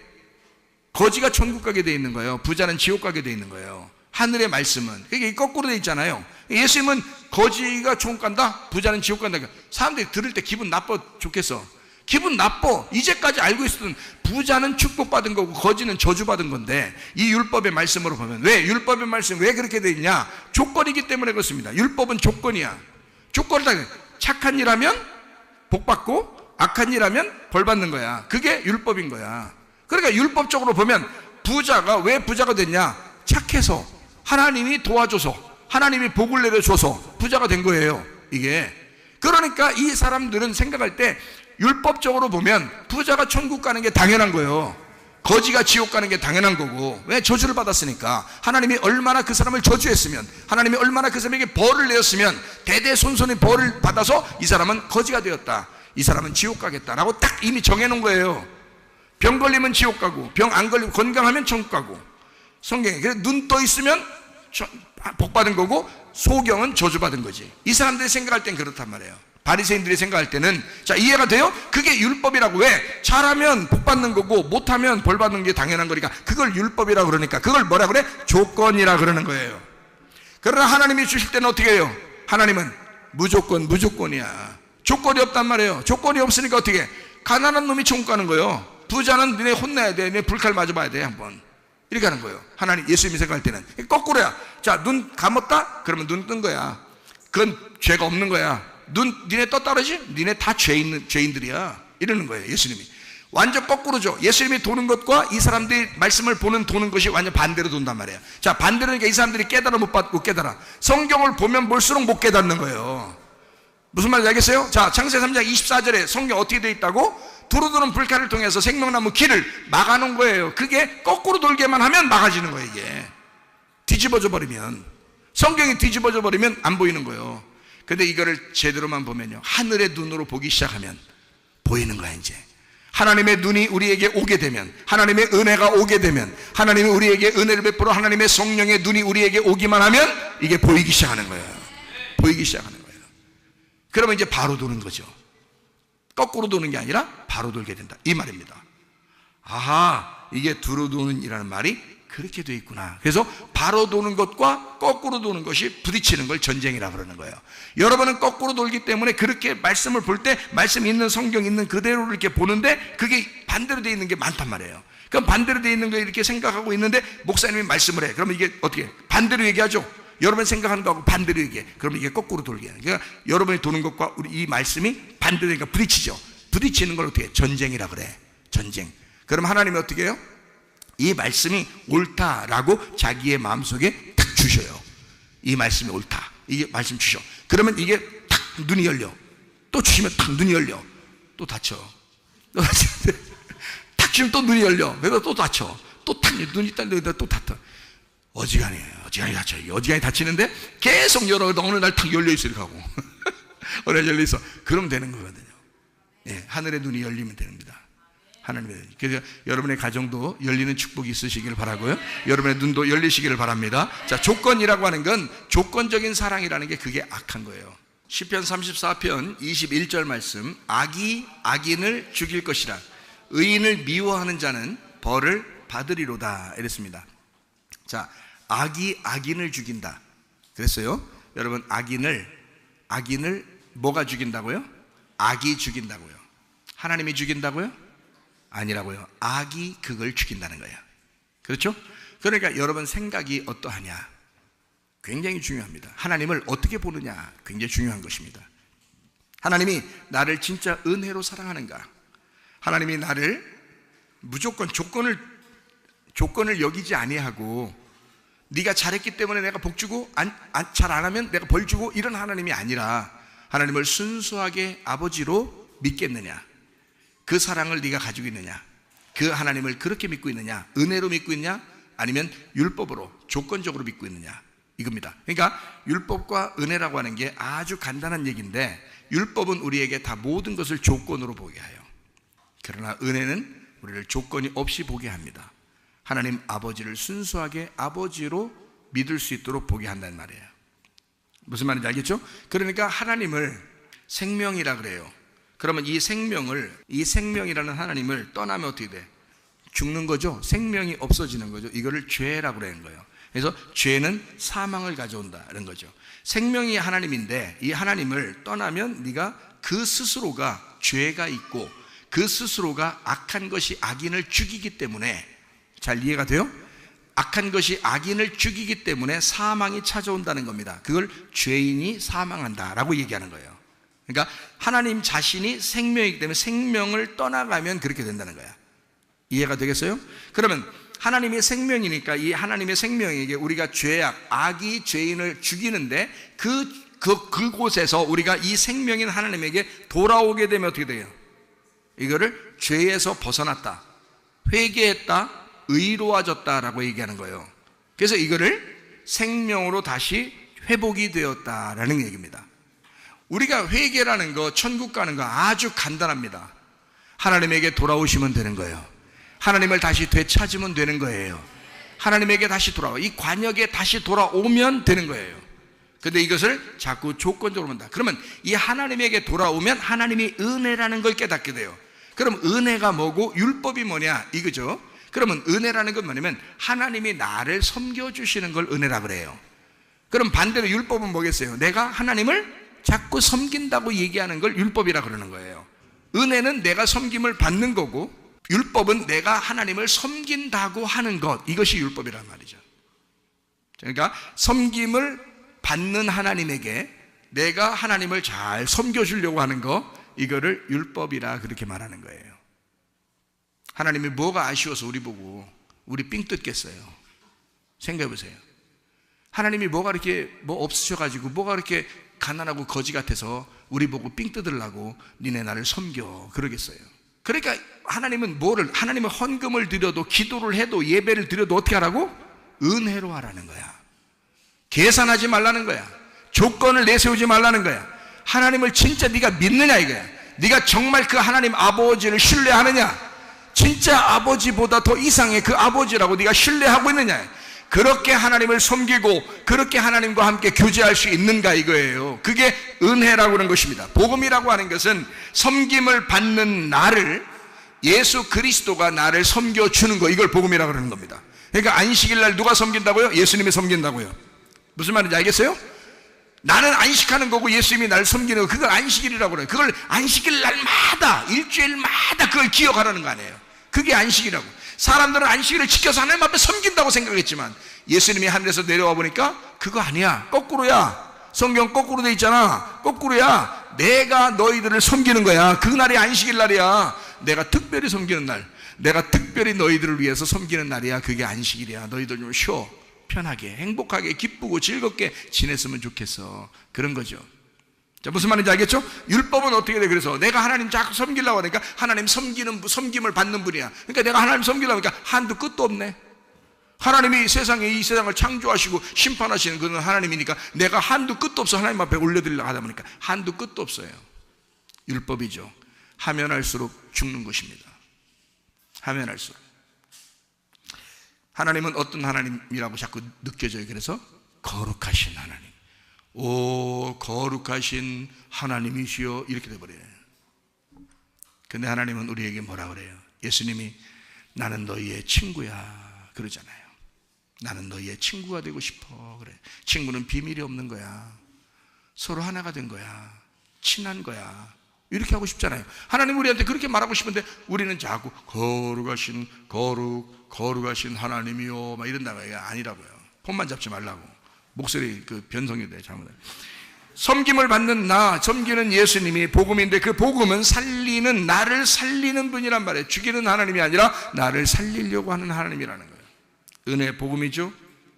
거지가 천국 가게 돼 있는 거예요. 부자는 지옥 가게 돼 있는 거예요. 하늘의 말씀은 이게 거꾸로 돼 있잖아요. 예수님은 거지가 천국 간다, 부자는 지옥 간다. 사람들이 들을 때 기분 나빠 좋겠어. 기분 나빠. 이제까지 알고 있었던 부자는 축복받은 거고 거지는 저주받은 건데, 이 율법의 말씀으로 보면, 왜 율법의 말씀 왜 그렇게 돼 있냐? 조건이기 때문에 그렇습니다. 율법은 조건이야. 조건을 다 착한 일 하면 복 받고 악한 일 하면 벌 받는 거야. 그게 율법인 거야. 그러니까 율법적으로 보면 부자가 왜 부자가 됐냐? 착해서, 하나님이 도와줘서, 하나님이 복을 내려줘서 부자가 된 거예요, 이게. 그러니까 이 사람들은 생각할 때 율법적으로 보면 부자가 천국 가는 게 당연한 거예요. 거지가 지옥 가는 게 당연한 거고. 왜? 저주를 받았으니까. 하나님이 얼마나 그 사람을 저주했으면, 하나님이 얼마나 그 사람에게 벌을 내었으면 대대손손이 벌을 받아서 이 사람은 거지가 되었다, 이 사람은 지옥 가겠다라고 딱 이미 정해놓은 거예요. 병 걸리면 지옥 가고, 병 안 걸리고 건강하면 천국 가고. 성경에 그래, 눈 떠 있으면 복 받은 거고, 소경은 저주받은 거지. 이 사람들이 생각할 땐 그렇단 말이에요. 바리새인들이 생각할 때는. 자, 이해가 돼요? 그게 율법이라고. 왜? 잘하면 복 받는 거고 못하면 벌 받는 게 당연한 거니까 그걸 율법이라고 그러니까 그걸 뭐라 그래? 조건이라 그러는 거예요. 그러나 하나님이 주실 때는 어떻게 해요? 하나님은 무조건이야. 조건이 없단 말이에요. 조건이 없으니까 어떻게 해? 가난한 놈이 천국 가는 거예요. 부자는 너네 혼내야 돼, 너네 불칼 맞아봐야 돼 한번, 이렇게 하는 거예요. 하나님, 예수님이 생각할 때는 거꾸로야. 자, 눈 감았다? 그러면 눈 뜬 거야. 그건 죄가 없는 거야. 니네 떴다 그러지? 니네 다 죄인들이야, 이러는 거예요, 예수님이. 완전 거꾸로죠. 예수님이 도는 것과 이 사람들이 말씀을 도는 것이 완전 반대로 돈단 말이에요. 자, 반대로니까 이 사람들이 깨달아 못 깨달아. 성경을 보면 볼수록 못 깨닫는 거예요. 무슨 말인지 알겠어요? 자, 창세기 3장 24절에 성경 어떻게 되어 있다고? 두루두는 불칼을 통해서 생명나무 길을 막아놓은 거예요. 그게 거꾸로 돌게만 하면 막아지는 거예요. 이게 뒤집어져 버리면, 성경이 뒤집어져 버리면 안 보이는 거예요. 근데 이거를 제대로만 보면요, 하늘의 눈으로 보기 시작하면 보이는 거야. 이제 하나님의 눈이 우리에게 오게 되면, 하나님의 은혜가 오게 되면, 하나님이 우리에게 은혜를 베풀어 하나님의 성령의 눈이 우리에게 오기만 하면 이게 보이기 시작하는 거예요. 보이기 시작하는 거예요. 그러면 이제 바로 도는 거죠. 거꾸로 도는 게 아니라 바로 돌게 된다, 이 말입니다. 아하, 이게 두루 도는 이라는 말이 그렇게 돼 있구나. 그래서 바로 도는 것과 거꾸로 도는 것이 부딪히는 걸 전쟁이라고 그러는 거예요. 여러분은 거꾸로 돌기 때문에 그렇게 말씀을 볼 때 말씀 있는, 성경 있는 그대로 이렇게 보는데 그게 반대로 돼 있는 게 많단 말이에요. 그럼 반대로 돼 있는 거 이렇게 생각하고 있는데 목사님이 말씀을 해. 그러면 이게 어떻게 반대로 얘기하죠? 여러분 생각하는 거하고 반대로 얘기해. 그러면 이게 거꾸로 돌게 해요. 그러니까 여러분이 도는 것과 우리 이 말씀이 반대로 되니까 부딪히죠. 부딪히는 걸 어떻게 해? 전쟁이라 그래. 전쟁. 그럼 하나님이 어떻게 해요? 이 말씀이 옳다라고 자기의 마음속에 탁 주셔요. 이 말씀이 옳다, 이게 말씀 주셔. 그러면 이게 탁 눈이 열려. 또 주시면 탁 눈이 열려. 또 닫혀. 또 닫히는데 탁 주시면 또 눈이 열려. 그래서 또 닫혀. 또 탁 눈이 딸려다 또 닫혀. 어지간히 닫혀요. 어지간히 닫히는데 계속 열어. 어느 날 탁 열려 있어, 이렇게 하고. 어느 날 열려 있어. 그러면 되는 거거든요. 예, 하늘의 눈이 열리면 됩니다. 하나님의. 그래서 여러분의 가정도 열리는 축복이 있으시기를 바라고요. 여러분의 눈도 열리시기를 바랍니다. 자, 조건이라고 하는 건, 조건적인 사랑이라는 게 그게 악한 거예요. 시편 34편 21절 말씀, 악이 악인을 죽일 것이라 의인을 미워하는 자는 벌을 받으리로다, 이랬습니다. 자, 악이 악인을 죽인다 그랬어요. 여러분, 악인을 뭐가 죽인다고요? 악이 죽인다고요. 하나님이 죽인다고요? 아니라고요. 악이 그걸 죽인다는 거예요. 그렇죠? 그러니까 여러분 생각이 어떠하냐 굉장히 중요합니다. 하나님을 어떻게 보느냐 굉장히 중요한 것입니다. 하나님이 나를 진짜 은혜로 사랑하는가? 하나님이 나를 무조건 조건을 여기지 아니하고 네가 잘했기 때문에 내가 복 주고 잘 안 하면 내가 벌 주고 이런 하나님이 아니라, 하나님을 순수하게 아버지로 믿겠느냐, 그 사랑을 네가 가지고 있느냐, 그 하나님을 그렇게 믿고 있느냐, 은혜로 믿고 있느냐, 아니면 율법으로 조건적으로 믿고 있느냐, 이겁니다. 그러니까 율법과 은혜라고 하는 게 아주 간단한 얘기인데, 율법은 우리에게 다 모든 것을 조건으로 보게 해요. 그러나 은혜는 우리를 조건이 없이 보게 합니다. 하나님 아버지를 순수하게 아버지로 믿을 수 있도록 보게 한다는 말이에요. 무슨 말인지 알겠죠? 그러니까 하나님을 생명이라 그래요. 그러면 이 생명이라는 하나님을 떠나면 어떻게 돼? 죽는 거죠. 생명이 없어지는 거죠. 이거를 죄라고 그러는 거예요. 그래서 죄는 사망을 가져온다는 거죠. 생명이 하나님인데 이 하나님을 떠나면 네가 그 스스로가 죄가 있고 그 스스로가 악한 것이 악인을 죽이기 때문에, 잘 이해가 돼요? 악한 것이 악인을 죽이기 때문에 사망이 찾아온다는 겁니다. 그걸 죄인이 사망한다라고 얘기하는 거예요. 그러니까 하나님 자신이 생명이기 때문에 생명을 떠나가면 그렇게 된다는 거야. 이해가 되겠어요? 그러면 하나님이 생명이니까 이 하나님의 생명에게 우리가 죄악, 악이 죄인을 죽이는데 그곳에서 우리가 이 생명인 하나님에게 돌아오게 되면 어떻게 돼요? 이거를 죄에서 벗어났다, 회개했다, 의로워졌다라고 얘기하는 거예요. 그래서 이거를 생명으로 다시 회복이 되었다라는 얘기입니다. 우리가 회개라는 거, 천국 가는 거 아주 간단합니다. 하나님에게 돌아오시면 되는 거예요. 하나님을 다시 되찾으면 되는 거예요. 하나님에게 다시 돌아와, 이 관역에 다시 돌아오면 되는 거예요. 근데 이것을 자꾸 조건적으로 본다. 그러면 이 하나님에게 돌아오면 하나님이 은혜라는 걸 깨닫게 돼요. 그럼 은혜가 뭐고 율법이 뭐냐 이거죠. 그러면 은혜라는 건 뭐냐면 하나님이 나를 섬겨주시는 걸 은혜라 그래요. 그럼 반대로 율법은 뭐겠어요? 내가 하나님을 자꾸 섬긴다고 얘기하는 걸 율법이라 그러는 거예요. 은혜는 내가 섬김을 받는 거고, 율법은 내가 하나님을 섬긴다고 하는 것, 이것이 율법이란 말이죠. 그러니까 섬김을 받는 하나님에게 내가 하나님을 잘 섬겨주려고 하는 거, 이거를 율법이라 그렇게 말하는 거예요. 하나님이 뭐가 아쉬워서 우리 보고 우리 삥 뜯겠어요? 생각해 보세요. 하나님이 뭐가 이렇게 없으셔가지고 뭐가 이렇게 가난하고 거지 같아서 우리 보고 삥 뜯으려고 니네 나를 섬겨 그러겠어요? 그러니까 하나님은 하나님은 헌금을 드려도, 기도를 해도, 예배를 드려도 어떻게 하라고? 은혜로 하라는 거야. 계산하지 말라는 거야. 조건을 내세우지 말라는 거야. 하나님을 진짜 네가 믿느냐 이거야. 네가 정말 그 하나님 아버지를 신뢰하느냐, 진짜 아버지보다 더 이상의 그 아버지라고 네가 신뢰하고 있느냐, 그렇게 하나님을 섬기고 그렇게 하나님과 함께 교제할 수 있는가 이거예요. 그게 은혜라고 하는 것입니다. 복음이라고 하는 것은 섬김을 받는 나를, 예수 그리스도가 나를 섬겨주는 거, 이걸 복음이라고 하는 겁니다. 그러니까 안식일 날 누가 섬긴다고요? 예수님이 섬긴다고요. 무슨 말인지 알겠어요? 나는 안식하는 거고 예수님이 나를 섬기는 거, 그걸 안식일이라고 그래요. 그걸 안식일 날마다, 일주일마다 그걸 기억하라는 거 아니에요. 그게 안식이라고. 사람들은 안식일을 지켜서 하나님 앞에 섬긴다고 생각했지만 예수님이 하늘에서 내려와 보니까 그거 아니야. 거꾸로야. 성경 거꾸로 돼 있잖아. 거꾸로야. 내가 너희들을 섬기는 거야. 그날이 안식일 날이야. 내가 특별히 섬기는 날, 내가 특별히 너희들을 위해서 섬기는 날이야. 그게 안식일이야. 너희들 좀 쉬어, 편하게, 행복하게, 기쁘고 즐겁게 지냈으면 좋겠어. 그런 거죠. 자, 무슨 말인지 알겠죠? 율법은 어떻게 돼? 그래서 내가 하나님 자꾸 섬기려고 하니까 하나님 섬김을 받는 분이야. 그러니까 내가 하나님 섬기려고 하니까 한도 끝도 없네. 하나님이 이 세상을 창조하시고 심판하시는 그런 하나님이니까 내가 한도 끝도 없어 하나님 앞에 올려드리려고 하다 보니까 한도 끝도 없어요. 율법이죠. 하면 할수록 죽는 것입니다. 하면 할수록. 하나님은 어떤 하나님이라고 자꾸 느껴져요. 그래서 거룩하신 하나님. 오, 거룩하신 하나님이시여, 이렇게 돼버려요. 근데 하나님은 우리에게 뭐라 그래요? 예수님이 나는 너희의 친구야 그러잖아요. 나는 너희의 친구가 되고 싶어 그래. 친구는 비밀이 없는 거야. 서로 하나가 된 거야. 친한 거야. 이렇게 하고 싶잖아요. 하나님 우리한테 그렇게 말하고 싶은데 우리는 자꾸 거룩하신 하나님이요 막 이런다고 해요. 아니라고요. 폰만 잡지 말라고. 목소리 변성이 돼. 잘못해. 섬김을 받는 나, 섬기는 예수님이 복음인데 그 복음은 나를 살리는 분이란 말이에요. 죽이는 하나님이 아니라 나를 살리려고 하는 하나님이라는 거예요. 은혜 복음이죠.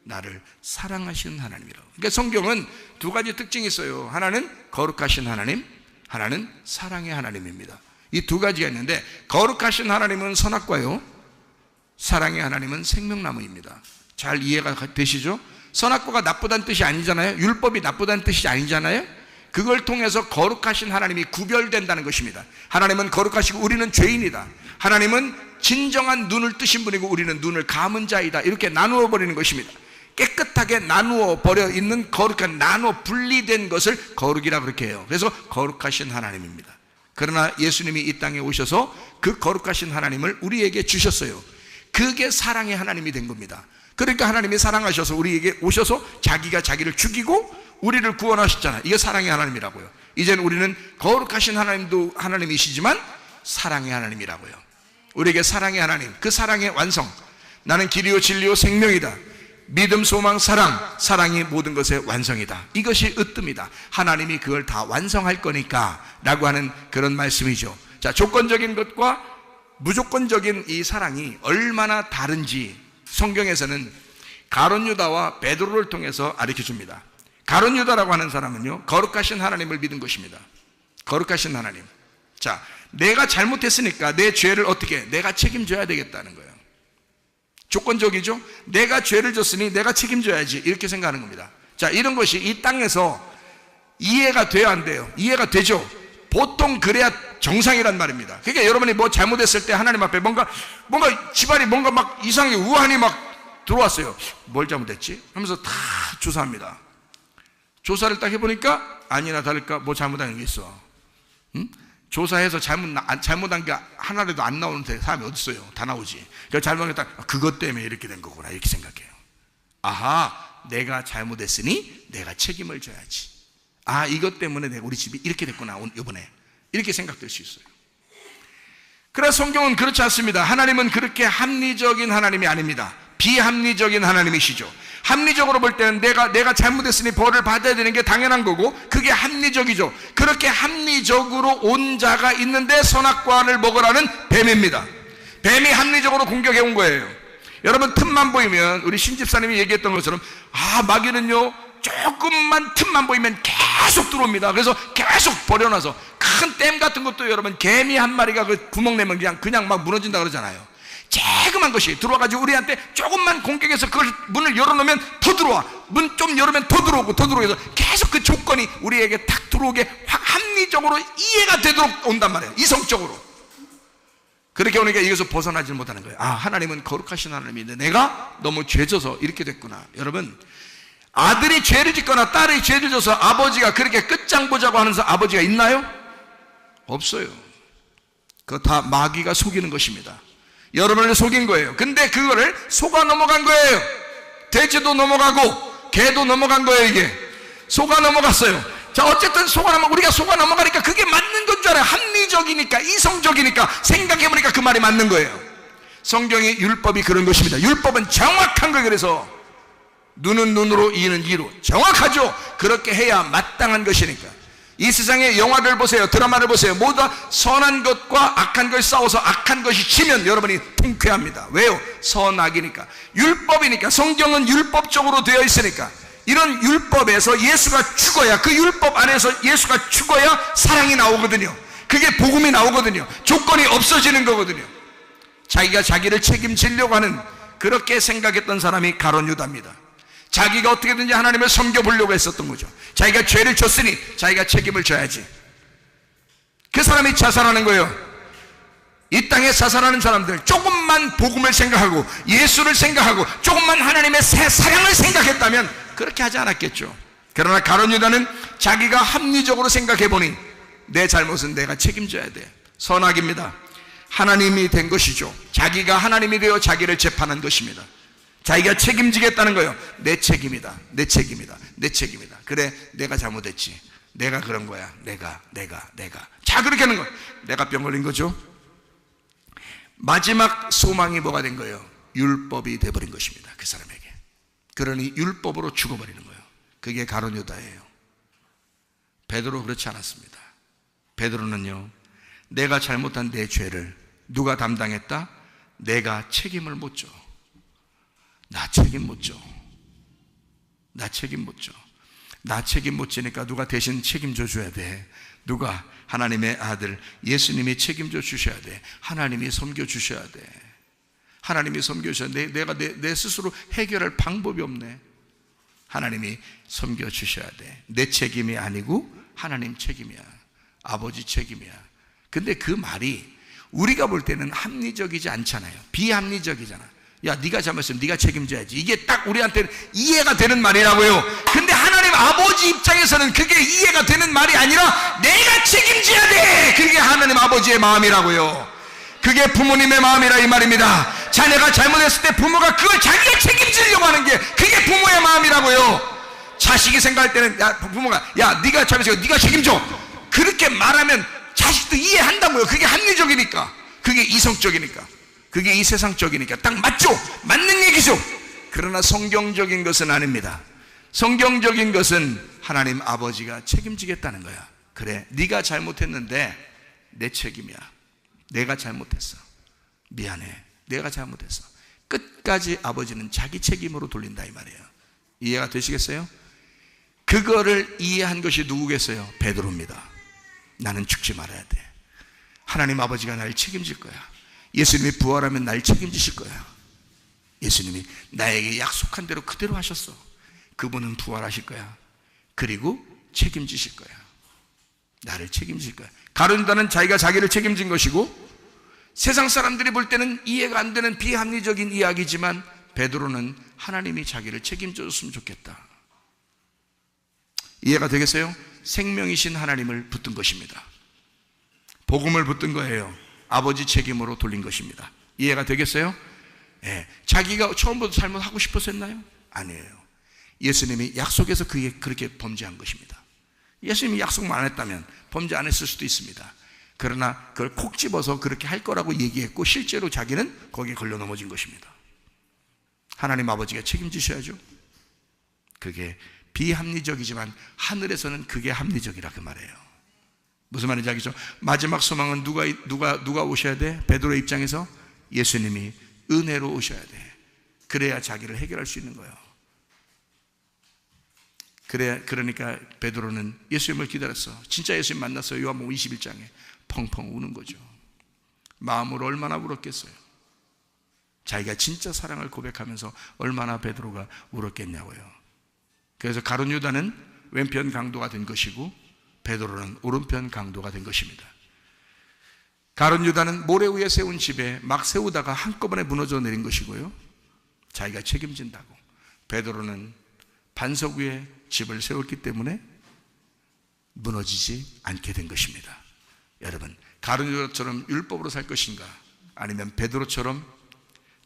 나를 사랑하시는 하나님이라고. 그러니까 성경은 두 가지 특징이 있어요. 하나는 거룩하신 하나님, 하나는 사랑의 하나님입니다. 이 두 가지가 있는데 거룩하신 하나님은 선악과요, 사랑의 하나님은 생명나무입니다. 잘 이해가 되시죠? 선악과가 나쁘다는 뜻이 아니잖아요. 율법이 나쁘다는 뜻이 아니잖아요. 그걸 통해서 거룩하신 하나님이 구별된다는 것입니다. 하나님은 거룩하시고 우리는 죄인이다. 하나님은 진정한 눈을 뜨신 분이고 우리는 눈을 감은 자이다. 이렇게 나누어 버리는 것입니다. 깨끗하게 나누어 버려 있는 거룩한, 나누어 분리된 것을 거룩이라 그렇게 해요. 그래서 거룩하신 하나님입니다. 그러나 예수님이 이 땅에 오셔서 그 거룩하신 하나님을 우리에게 주셨어요. 그게 사랑의 하나님이 된 겁니다. 그러니까 하나님이 사랑하셔서 우리에게 오셔서 자기가 자기를 죽이고 우리를 구원하셨잖아요. 이게 사랑의 하나님이라고요. 이제는 우리는 거룩하신 하나님도 하나님이시지만 사랑의 하나님이라고요. 우리에게 사랑의 하나님, 그 사랑의 완성, 나는 길이요 진리요 생명이다, 믿음, 소망, 사랑, 사랑이 모든 것의 완성이다. 이것이 으뜸이다. 하나님이 그걸 다 완성할 거니까 라고 하는 그런 말씀이죠. 자, 조건적인 것과 무조건적인 이 사랑이 얼마나 다른지 성경에서는 가룟 유다와 베드로를 통해서 가르쳐 줍니다. 가룟 유다라고 하는 사람은요, 거룩하신 하나님을 믿은 것입니다. 거룩하신 하나님. 자, 내가 잘못했으니까 내 죄를 어떻게, 내가 책임져야 되겠다는 거예요. 조건적이죠. 내가 죄를 졌으니 내가 책임져야지, 이렇게 생각하는 겁니다. 자, 이런 것이 이 땅에서 이해가 돼야 안 돼요? 이해가 되죠. 보통 그래야 정상이란 말입니다. 그러니까 여러분이 뭐 잘못했을 때 하나님 앞에 뭔가 집안이 뭔가 막 이상하게 우환이 막 들어왔어요. 뭘 잘못했지? 하면서 다 조사합니다. 조사를 딱 해보니까 아니나 다를까 뭐 잘못한 게 있어. 응? 조사해서 잘못한 게 하나라도 안 나오는 사람이 어디 있어요? 다 나오지. 그러니까 잘못했다, 그것 때문에 이렇게 된 거구나, 이렇게 생각해요. 아하, 내가 잘못했으니 내가 책임을 져야지. 아, 이것 때문에 우리 집이 이렇게 됐구나, 이번에. 이렇게 생각될 수 있어요. 그러나 성경은 그렇지 않습니다. 하나님은 그렇게 합리적인 하나님이 아닙니다. 비합리적인 하나님이시죠. 합리적으로 볼 때는 내가 잘못했으니 벌을 받아야 되는 게 당연한 거고, 그게 합리적이죠. 그렇게 합리적으로 온 자가 있는데 선악과를 먹으라는 뱀입니다. 뱀이 합리적으로 공격해 온 거예요. 여러분, 틈만 보이면, 우리 신집사님이 얘기했던 것처럼, 마귀는요 조금만 틈만 보이면 계속 들어옵니다. 그래서 계속 버려놔서, 큰 댐 같은 것도 여러분, 개미 한 마리가 그 구멍 내면 그냥 막 무너진다 그러잖아요. 조그만 것이 들어와가지고 우리한테 조금만 공격해서 그걸 문을 열어놓으면 더 들어와, 문 좀 열으면 더 들어오고 해서 계속 그 조건이 우리에게 탁 들어오게 합리적으로 이해가 되도록 온단 말이에요. 이성적으로. 그렇게 오니까 이것을 벗어나지 못하는 거예요. 아, 하나님은 거룩하신 하나님인데 내가 너무 죄져서 이렇게 됐구나. 여러분, 아들이 죄를 짓거나 딸이 죄를 져서 아버지가 그렇게 끝장 보자고 하는 아버지가 있나요? 없어요. 그거 다 마귀가 속이는 것입니다. 여러분을 속인 거예요. 근데 그거를 속아 넘어간 거예요. 돼지도 넘어가고 개도 넘어간 거예요. 이게 속아 넘어갔어요. 자, 어쨌든 우리가 속아 넘어가니까 그게 맞는 건 줄 알아요. 합리적이니까, 이성적이니까, 생각해보니까 그 말이 맞는 거예요. 성경의 율법이 그런 것입니다. 율법은 정확한 거예요. 그래서 눈은 눈으로, 이는 이로, 정확하죠. 그렇게 해야 마땅한 것이니까. 이 세상의 영화를 보세요, 드라마를 보세요. 모두 다 선한 것과 악한 것이 싸워서 악한 것이 지면 여러분이 통쾌합니다. 왜요? 선악이니까, 율법이니까. 성경은 율법적으로 되어 있으니까. 이런 율법에서 예수가 죽어야, 그 율법 안에서 예수가 죽어야 사랑이 나오거든요. 그게 복음이 나오거든요. 조건이 없어지는 거거든요. 자기가 자기를 책임지려고 하는, 그렇게 생각했던 사람이 가룟 유다입니다. 자기가 어떻게든지 하나님을 섬겨보려고 했었던 거죠. 자기가 죄를 졌으니 자기가 책임을 져야지. 그 사람이 자살하는 거예요. 이 땅에 자살하는 사람들, 조금만 복음을 생각하고 예수를 생각하고 조금만 하나님의 사랑을 생각했다면 그렇게 하지 않았겠죠. 그러나 가룟 유다는 자기가 합리적으로 생각해보니 내 잘못은 내가 책임져야 돼. 선악입니다. 하나님이 된 것이죠. 자기가 하나님이 되어 자기를 재판한 것입니다. 자기가 책임지겠다는 거예요. 내 책임이다, 내 책임이다, 내 책임이다. 그래, 내가 잘못했지, 내가 그런 거야, 내가. 자, 그렇게 하는 거예요. 내가 병 걸린 거죠. 마지막 소망이 뭐가 된 거예요? 율법이 돼버린 것입니다. 그 사람에게. 그러니 율법으로 죽어버리는 거예요. 그게 가룟 유다예요. 베드로 그렇지 않았습니다. 베드로는요, 내가 잘못한 내 죄를 누가 담당했다? 내가 책임을 못 져. 나 책임 못 져. 나 책임 못 져. 나 책임 못 지니까 누가 대신 책임져 줘야 돼. 누가? 하나님의 아들 예수님이 책임져 주셔야 돼. 하나님이 섬겨 주셔야 돼. 하나님이 섬겨 주셔야 돼. 내가 내 스스로 해결할 방법이 없네. 하나님이 섬겨 주셔야 돼. 내 책임이 아니고 하나님 책임이야. 아버지 책임이야. 근데 그 말이 우리가 볼 때는 합리적이지 않잖아요. 비합리적이잖아. 야, 네가 잘못했으면 네가 책임져야지. 이게 딱 우리한테 이해가 되는 말이라고요. 근데 하나님 아버지 입장에서는 그게 이해가 되는 말이 아니라 내가 책임져야 돼. 그게 하나님 아버지의 마음이라고요. 그게 부모님의 마음이라 이 말입니다. 자녀가 잘못했을 때 부모가 그걸 자기가 책임지려고 하는 게 그게 부모의 마음이라고요. 자식이 생각할 때는 야, 부모가 야, 네가 잘못했어, 네가 책임져. 그렇게 말하면 자식도 이해한다고요. 그게 합리적이니까, 그게 이성적이니까, 그게 이 세상적이니까 딱 맞죠. 맞는 얘기죠. 그러나 성경적인 것은 아닙니다. 성경적인 것은 하나님 아버지가 책임지겠다는 거야. 그래, 네가 잘못했는데 내 책임이야. 내가 잘못했어. 미안해. 내가 잘못했어. 끝까지 아버지는 자기 책임으로 돌린다 이 말이에요. 이해가 되시겠어요? 그거를 이해한 것이 누구겠어요? 베드로입니다. 나는 죽지 말아야 돼. 하나님 아버지가 날 책임질 거야. 예수님이 부활하면 날 책임지실 거야. 예수님이 나에게 약속한 대로 그대로 하셨어. 그분은 부활하실 거야. 그리고 책임지실 거야. 나를 책임질 거야. 가룟 유다는 자기가 자기를 책임진 것이고, 세상 사람들이 볼 때는 이해가 안 되는 비합리적인 이야기지만 베드로는 하나님이 자기를 책임져 줬으면 좋겠다. 이해가 되겠어요? 생명이신 하나님을 붙든 것입니다. 복음을 붙든 거예요. 아버지 책임으로 돌린 것입니다. 이해가 되겠어요? 예. 자기가 처음부터 잘못하고 싶어서 했나요? 아니에요. 예수님이 약속해서 그렇게 범죄한 것입니다. 예수님이 약속만 안 했다면 범죄 안 했을 수도 있습니다. 그러나 그걸 콕 집어서 그렇게 할 거라고 얘기했고 실제로 자기는 거기에 걸려 넘어진 것입니다. 하나님 아버지가 책임지셔야죠. 그게 비합리적이지만 하늘에서는 그게 합리적이라 그 말이에요. 무슨 말인지 알겠죠? 마지막 소망은 누가 오셔야 돼? 베드로의 입장에서 예수님이 은혜로 오셔야 돼. 그래야 자기를 해결할 수 있는 거예요. 그러니까 베드로는 예수님을 기다렸어. 진짜 예수님 만났어요. 요한복음 21장에 펑펑 우는 거죠. 마음으로 얼마나 울었겠어요. 자기가 진짜 사랑을 고백하면서 얼마나 베드로가 울었겠냐고요. 그래서 가룟 유다는 왼편 강도가 된 것이고 베드로는 오른편 강도가 된 것입니다. 가룟 유다는 모래 위에 세운 집에 막 세우다가 한꺼번에 무너져 내린 것이고요. 자기가 책임진다고. 베드로는 반석 위에 집을 세웠기 때문에 무너지지 않게 된 것입니다. 여러분, 가룟 유다처럼 율법으로 살 것인가? 아니면 베드로처럼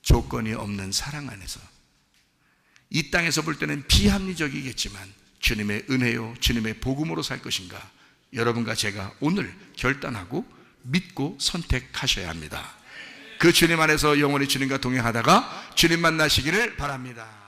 조건이 없는 사랑 안에서, 이 땅에서 볼 때는 비합리적이겠지만 주님의 은혜요, 주님의 복음으로 살 것인가? 여러분과 제가 오늘 결단하고 믿고 선택하셔야 합니다. 그 주님 안에서 영원히 주님과 동행하다가 주님 만나시기를 바랍니다.